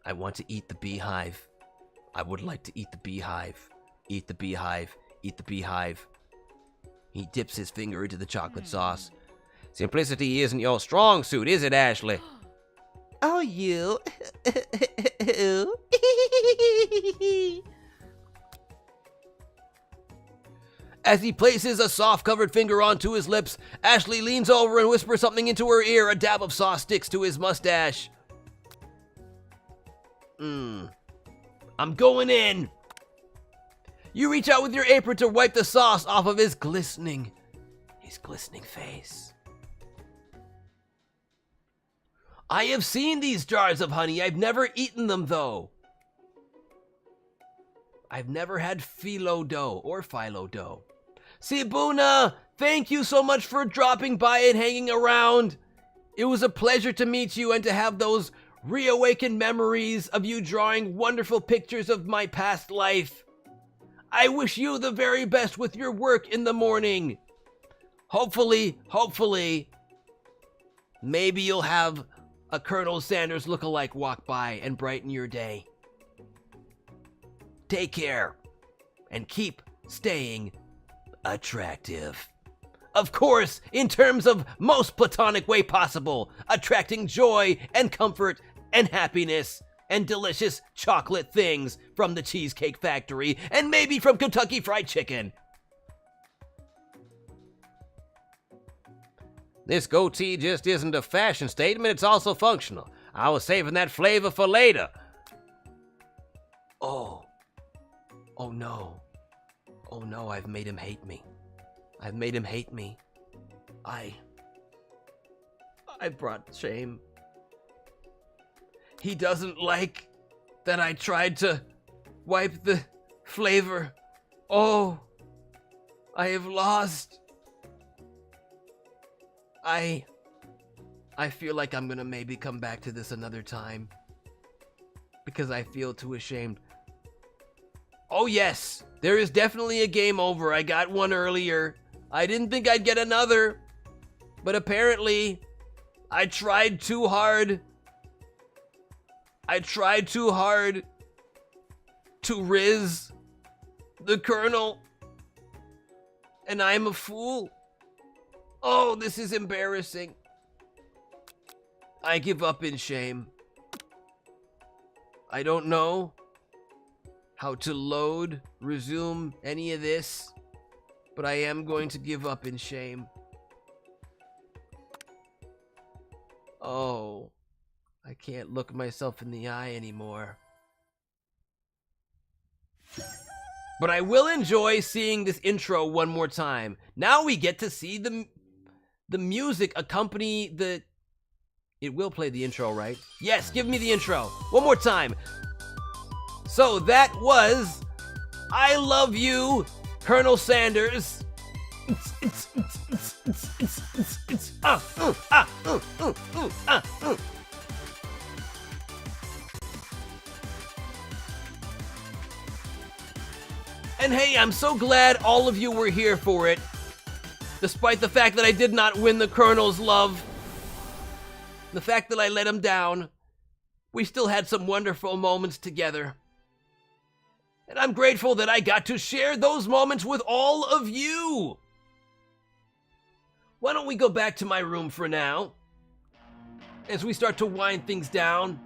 I want to eat the beehive. I would like to eat the beehive. Eat the beehive. Eat the beehive. He dips his finger into the chocolate sauce. Simplicity isn't your strong suit, is it, Ashley? Oh, you. As he places a soft-covered finger onto his lips, Ashley leans over and whispers something into her ear. A dab of sauce sticks to his mustache. I'm going in. You reach out with your apron to wipe the sauce off of his glistening face. I have seen these jars of honey. I've never eaten them, though. I've never had phyllo dough. Sibuna, thank you so much for dropping by and hanging around. It was a pleasure to meet you and to have those reawakened memories of you drawing wonderful pictures of my past life. I wish you the very best with your work in the morning. Hopefully, maybe you'll have a Colonel Sanders lookalike walk by and brighten your day. Take care, and keep staying attractive. Of course, in terms of most platonic way possible, attracting joy and comfort and happiness and delicious chocolate things from the Cheesecake Factory and maybe from Kentucky Fried Chicken. This goatee just isn't a fashion statement, it's also functional. I was saving that flavor for later. Oh no, I've made him hate me. I brought shame. He doesn't like that I tried to wipe the flavor. Oh, I have lost. I I feel like I'm gonna maybe come back to this another time. Because I feel too ashamed. Oh yes, there is definitely a game over. I got one earlier. I didn't think I'd get another. But apparently, I tried too hard. I tried too hard to riz the Colonel. And I'm a fool. Oh, this is embarrassing. I give up in shame. I don't know how to load, resume any of this, but I am going to give up in shame. Oh, I can't look myself in the eye anymore. But I will enjoy seeing this intro one more time. Now we get to see the music accompany the... It will play the intro, right? Yes, give me the intro. One more time. So that was I Love You, Colonel Sanders. And hey, I'm so glad all of you were here for it. Despite the fact that I did not win the Colonel's love. The fact that I let him down. We still had some wonderful moments together. And I'm grateful that I got to share those moments with all of you. Why don't we go back to my room for now? As we start to wind things down.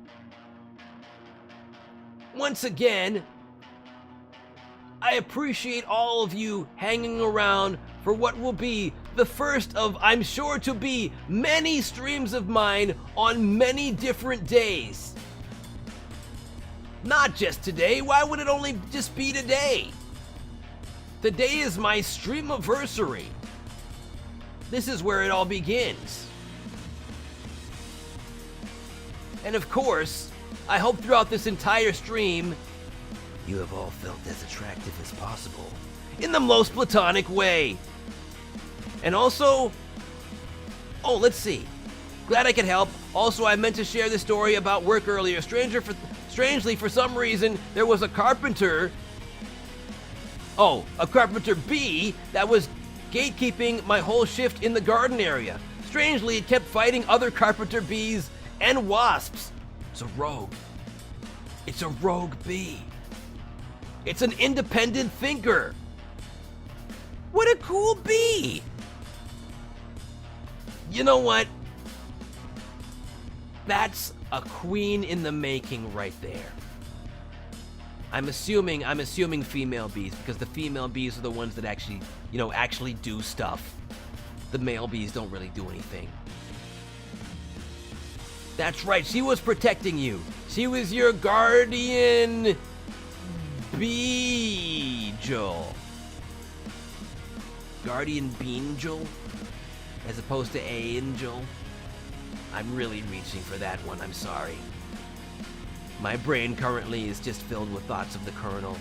Once again, I appreciate all of you hanging around for what will be the first of, I'm sure to be, many streams of mine on many different days. Not just today, why would it only just be today? Today is my streamiversary. This is where it all begins. And of course, I hope throughout this entire stream, you have all felt as attractive as possible, in the most platonic way. And also, oh, let's see. Glad I could help. Also, I meant to share this story about work earlier. Strangely, for some reason, there was a carpenter. Oh, a carpenter bee that was gatekeeping my whole shift in the garden area. Strangely, it kept fighting other carpenter bees and wasps. It's a rogue. It's a rogue bee. It's an independent thinker. What a cool bee! You know what? That's a queen in the making right there. I'm assuming female bees, because the female bees are the ones that actually do stuff. The male bees don't really do anything. That's right, she was protecting you. She was your guardian Beejel. Guardian Beangel? As opposed to Angel? I'm really reaching for that one, I'm sorry. My brain currently is just filled with thoughts of the Colonel.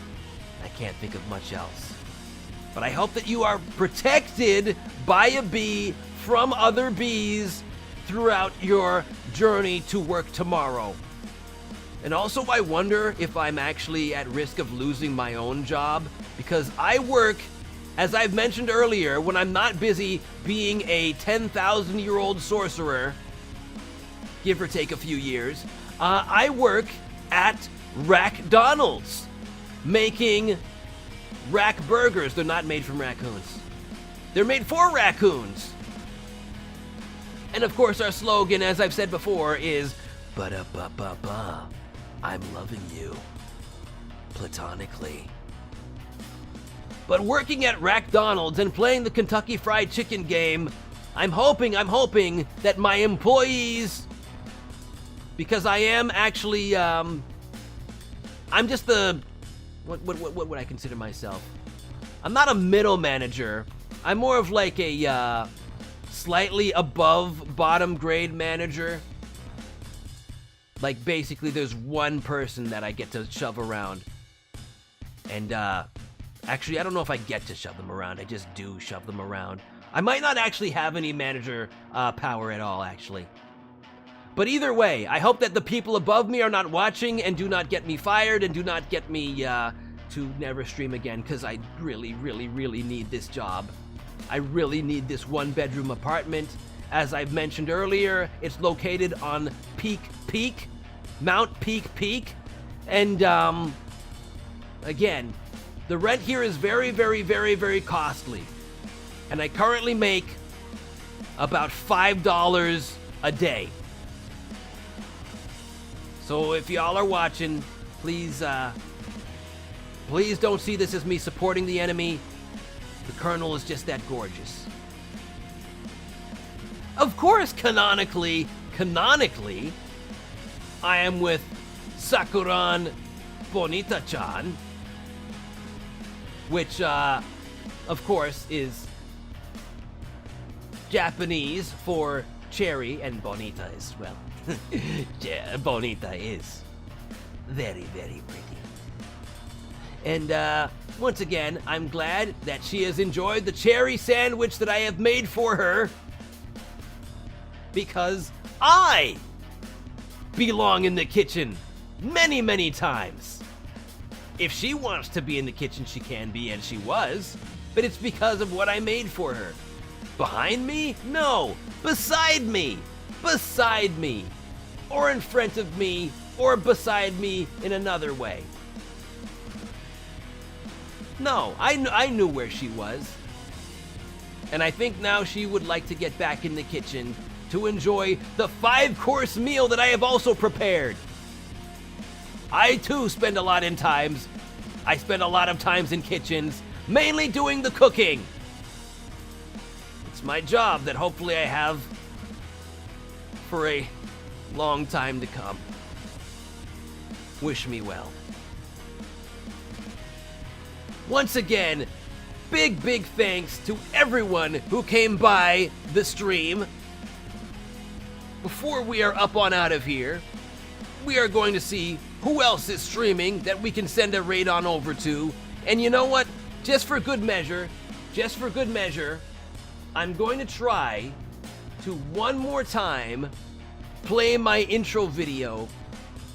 I can't think of much else. But I hope that you are protected by a bee from other bees throughout your journey to work tomorrow. And also, I wonder if I'm actually at risk of losing my own job, because I work, as I've mentioned earlier, when I'm not busy being a 10,000-year-old sorcerer, give or take a few years, I work at RACCOON's, making rack burgers. They're not made from raccoons. They're made for raccoons. And of course, our slogan, as I've said before, is ba-da-ba-ba-ba. I'm loving you. Platonically. But working at RACCOON's and playing the Kentucky Fried Chicken game, I'm hoping that my employees, because I am actually, I'm just the, what would I consider myself? I'm not a middle manager. I'm more of like a, slightly above bottom grade manager. Like, basically, there's one person that I get to shove around. And, actually, I don't know if I get to shove them around. I just do shove them around. I might not actually have any manager power at all, actually. But either way, I hope that the people above me are not watching and do not get me fired and do not get me to never stream again, because I really, really, really need this job. I really need this one-bedroom apartment. As I've mentioned earlier, it's located on Mount Peak. And, again, the rent here is very, very, very, very costly. And I currently make about $5 a day. So if y'all are watching, please don't see this as me supporting the enemy. The Colonel is just that gorgeous. Of course, canonically, I am with Sakuran Bonita-chan, which, of course, is Japanese for cherry, and Bonita as well. Bonita is very, very pretty. And, once again, I'm glad that she has enjoyed the cherry sandwich that I have made for her, because I belong in the kitchen many, many times. If she wants to be in the kitchen, she can be, and she was, but it's because of what I made for her. Behind me? No. Beside me. Beside me. Or in front of me, or beside me in another way. No, I knew where she was. And I think now she would like to get back in the kitchen to enjoy the 5-course meal that I have also prepared. I too spend a lot of times in kitchens, mainly doing the cooking. It's my job that hopefully I have for a long time to come. Wish me well. Once again, big thanks to everyone who came by the stream. Before we are up on out of here, we are going to see who else is streaming that we can send a raid on over to. And you know what? Just for good measure, I'm going to try to one more time play my intro video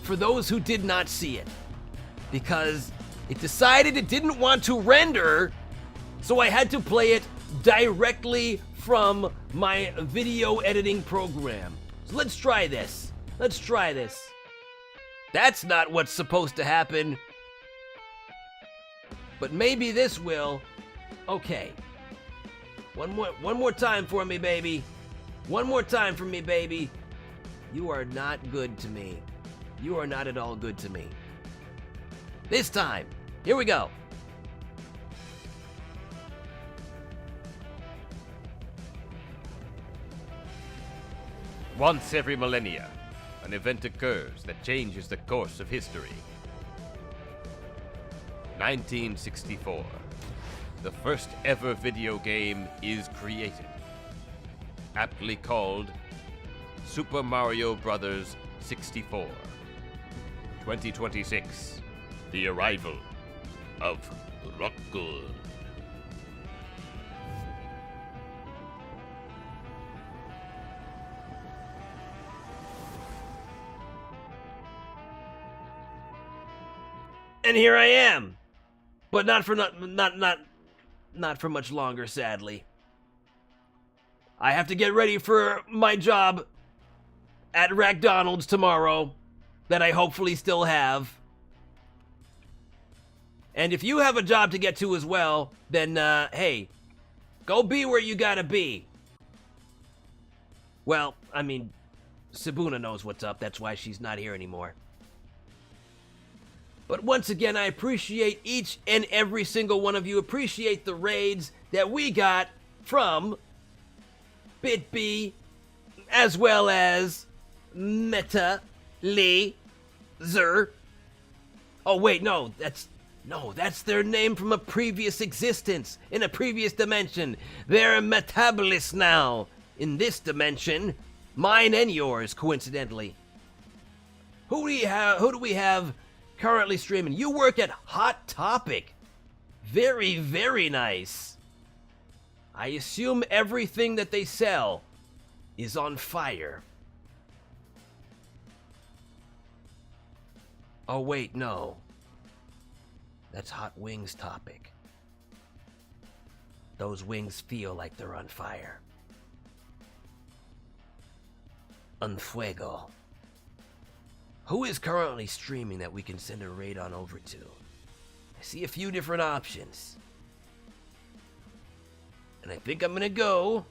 for those who did not see it. Because it decided it didn't want to render, so I had to play it directly from my video editing program. So let's try this. That's not what's supposed to happen. But maybe this will. Okay. One more time for me, baby. One more time for me, baby. You are not good to me. You are not at all good to me. This time. Here we go. Once every millennia, an event occurs that changes the course of history. 1964. The first ever video game is created, aptly called Super Mario Bros. 64. 2026. The arrival of ROKKUN. And here I am. But not for much longer, sadly. I have to get ready for my job at McDonald's tomorrow that I hopefully still have. And if you have a job to get to as well, then, hey, go be where you gotta be. Well, I mean, Sabuna knows what's up. That's why she's not here anymore. But once again, I appreciate each and every single one of you. Appreciate the raids that we got from BitB, as well as Meta Laser. Oh wait, no, that's their name from a previous existence, in a previous dimension. They're metabolists now, in this dimension, mine and yours, coincidentally. Who do we have currently streaming? You work at Hot Topic. Very, very nice. I assume everything that they sell is on fire. Oh, wait, no. That's Hot Wings topic. Those wings feel like they're on fire. Un fuego. Who is currently streaming that we can send a raid on over to? I see a few different options. And I think I'm gonna go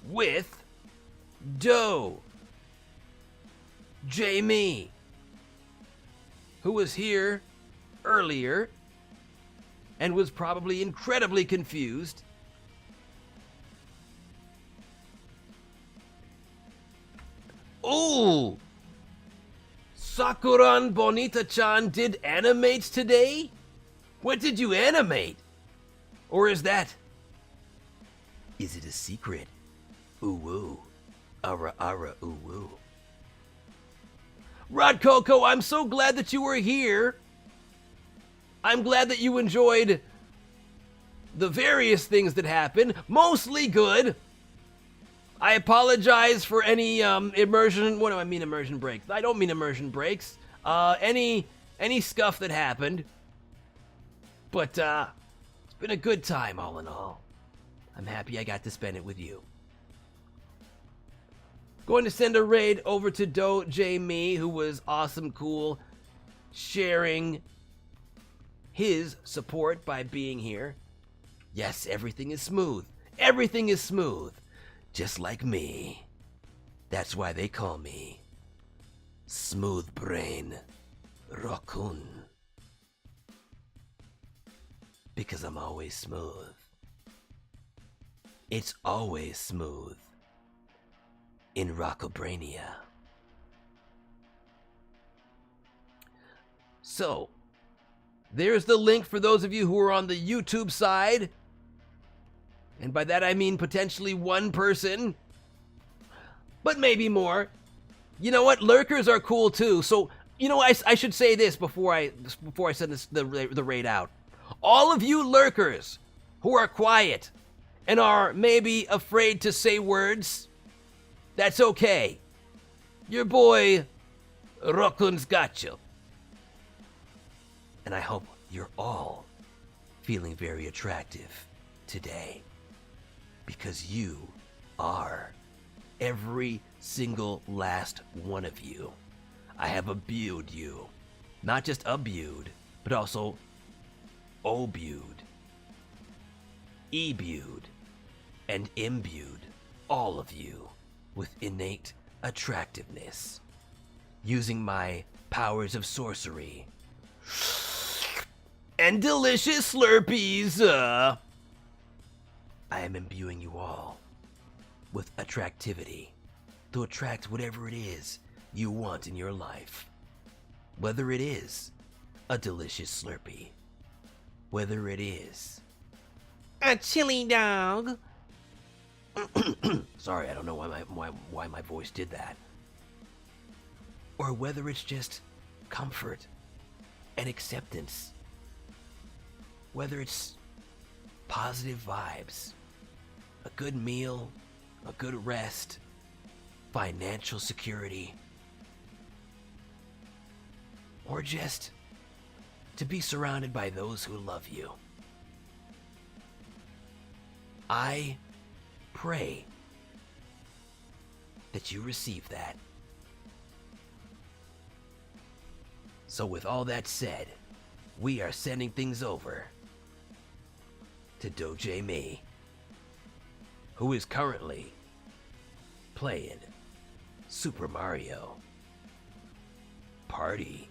with Doe. Jamie, who was here earlier and was probably incredibly confused. Ooh! Sakuran Bonita-chan did animates today? What did you animate? Or is it a secret? Ooh woo. Ara ara ooh woo. Rod Coco, I'm so glad that you were here. I'm glad that you enjoyed the various things that happened. Mostly good. I apologize for any immersion. What do I mean immersion breaks? I don't mean immersion breaks. Any scuff that happened. But it's been a good time all in all. I'm happy I got to spend it with you. Going to send a raid over to Do J Me, who was awesome, cool, sharing his support by being here. Yes, everything is smooth. Everything is smooth. Just like me. That's why they call me Smooth Brain ROKKUN. Because I'm always smooth. It's always smooth. In Rockobrania. So, there's the link for those of you who are on the YouTube side. And by that I mean potentially one person. But maybe more. You know what? Lurkers are cool too. So, you know, I should say this before I send the raid out. All of you lurkers who are quiet and are maybe afraid to say words, that's okay. Your boy, ROKKUN's got you. And I hope you're all feeling very attractive today. Because you are every single last one of you. I have abused you. Not just abused, but also obused, ebued, and imbued all of you with innate attractiveness, using my powers of sorcery and delicious Slurpees. I am imbuing you all with attractivity to attract whatever it is you want in your life. Whether it is a delicious Slurpee, whether it is A chili dog. sorry, I don't know why my voice did that. Or whether it's just comfort and acceptance. Whether it's positive vibes, a good meal, a good rest, financial security, or just to be surrounded by those who love you. I pray that you receive that. So with all that said, we are sending things over to Doje Me, who is currently playing Super Mario Party.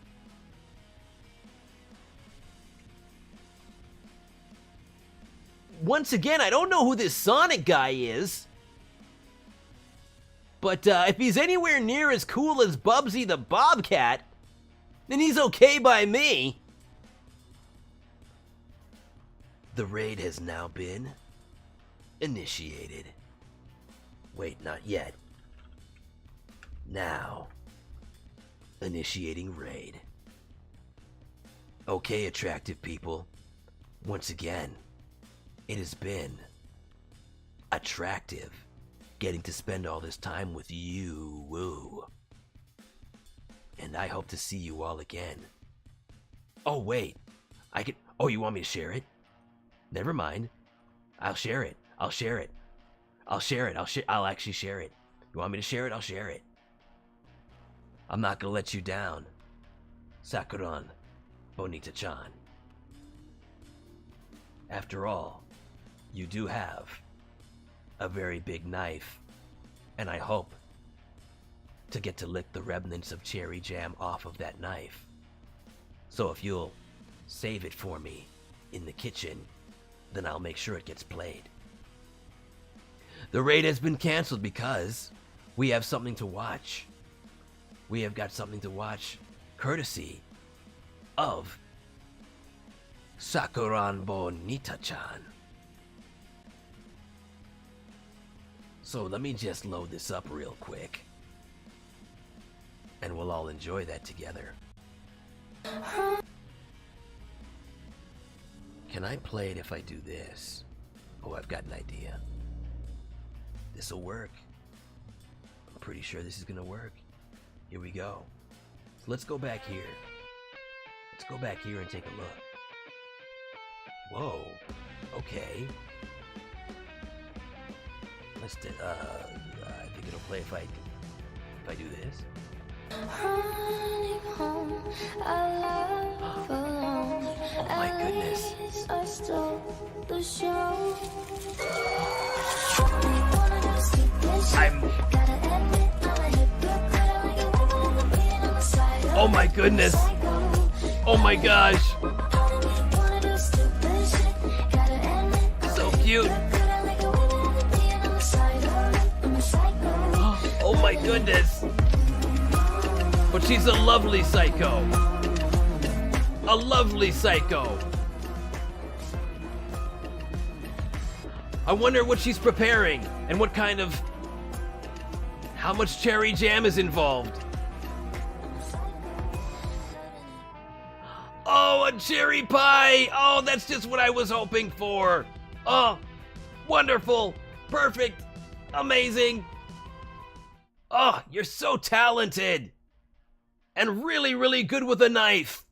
Once again, I don't know who this Sonic guy is, but if he's anywhere near as cool as Bubsy the Bobcat, then he's okay by me. The raid has now been initiated. Wait, not yet. Now, initiating raid. Okay, attractive people. Once again, it has been attractive getting to spend all this time with you. Woo. And I hope to see you all again. Oh, wait. Oh, you want me to share it? Never mind. I'll share it. I'll actually share it. You want me to share it? I'll share it. I'm not gonna let you down. Sakuran, Bonita-chan. After all, you do have a very big knife, and I hope to get to lick the remnants of cherry jam off of that knife. So if you'll save it for me in the kitchen, then I'll make sure it gets played. The raid has been canceled because we have something to watch. We have got something to watch courtesy of Sakuran Bonita-chan. So let me just load this up real quick, and we'll all enjoy that together. Can I play it if I do this? Oh, I've got an idea. This'll work. I'm pretty sure this is gonna work. Here we go. So let's go back here. Let's go back here and take a look. Whoa. Okay. Let's I think it'll play if I do this. Oh my goodness. Oh my goodness. Oh my gosh. So cute. Oh my goodness. But she's a lovely psycho. A lovely psycho. I wonder what she's preparing and what kind of... how much cherry jam is involved. Oh, a cherry pie! Oh, that's just what I was hoping for. Oh, wonderful, perfect, amazing. Oh, you're so talented. And really, really good with a knife.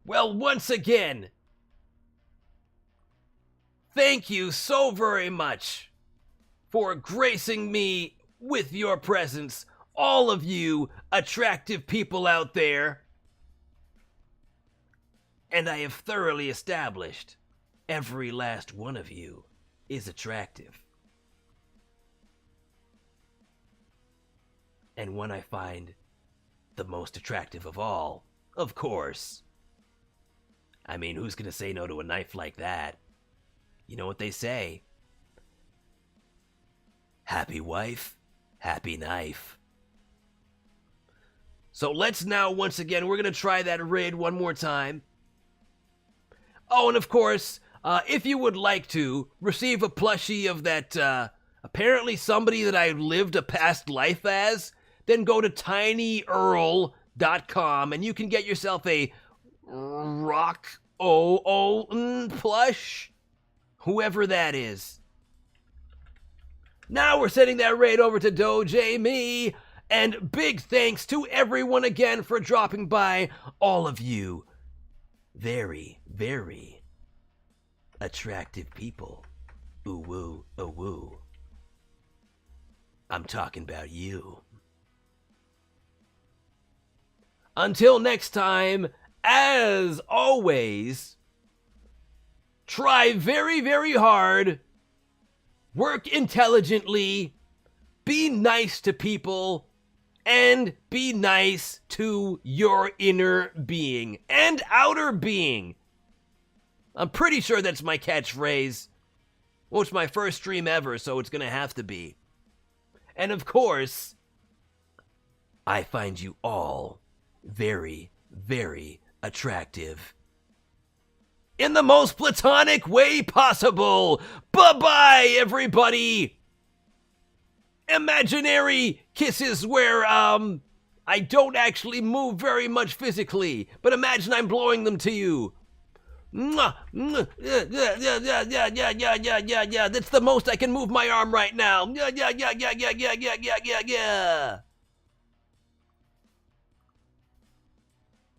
Well, once again, thank you so very much for gracing me with your presence, all of you attractive people out there. And I have thoroughly established every last one of you is attractive. And when I find the most attractive of all, of course. I mean, who's gonna say no to a knife like that? You know what they say? Happy wife, happy knife. So let's now, once again, we're gonna try that raid one more time. Oh, and of course, if you would like to receive a plushie of that, apparently somebody that I lived a past life as, then go to tinyearl.com and you can get yourself a ROKKUN plush, whoever that is. Now we're sending that raid over to Doja Me, and big thanks to everyone again for dropping by. All of you, very, very attractive people. Ooh woo, ooh woo. I'm talking about you. Until next time, as always, try very, very hard, work intelligently, be nice to people, and be nice to your inner being and outer being. I'm pretty sure that's my catchphrase. Well, it's my first stream ever, so it's gonna have to be. And of course, I find you all very, very attractive. In the most platonic way possible. Bye-bye, everybody. Imaginary kisses where, I don't actually move very much physically, but imagine I'm blowing them to you. Mwah, mwah, yeah. That's the most I can move my arm right now. Yeah.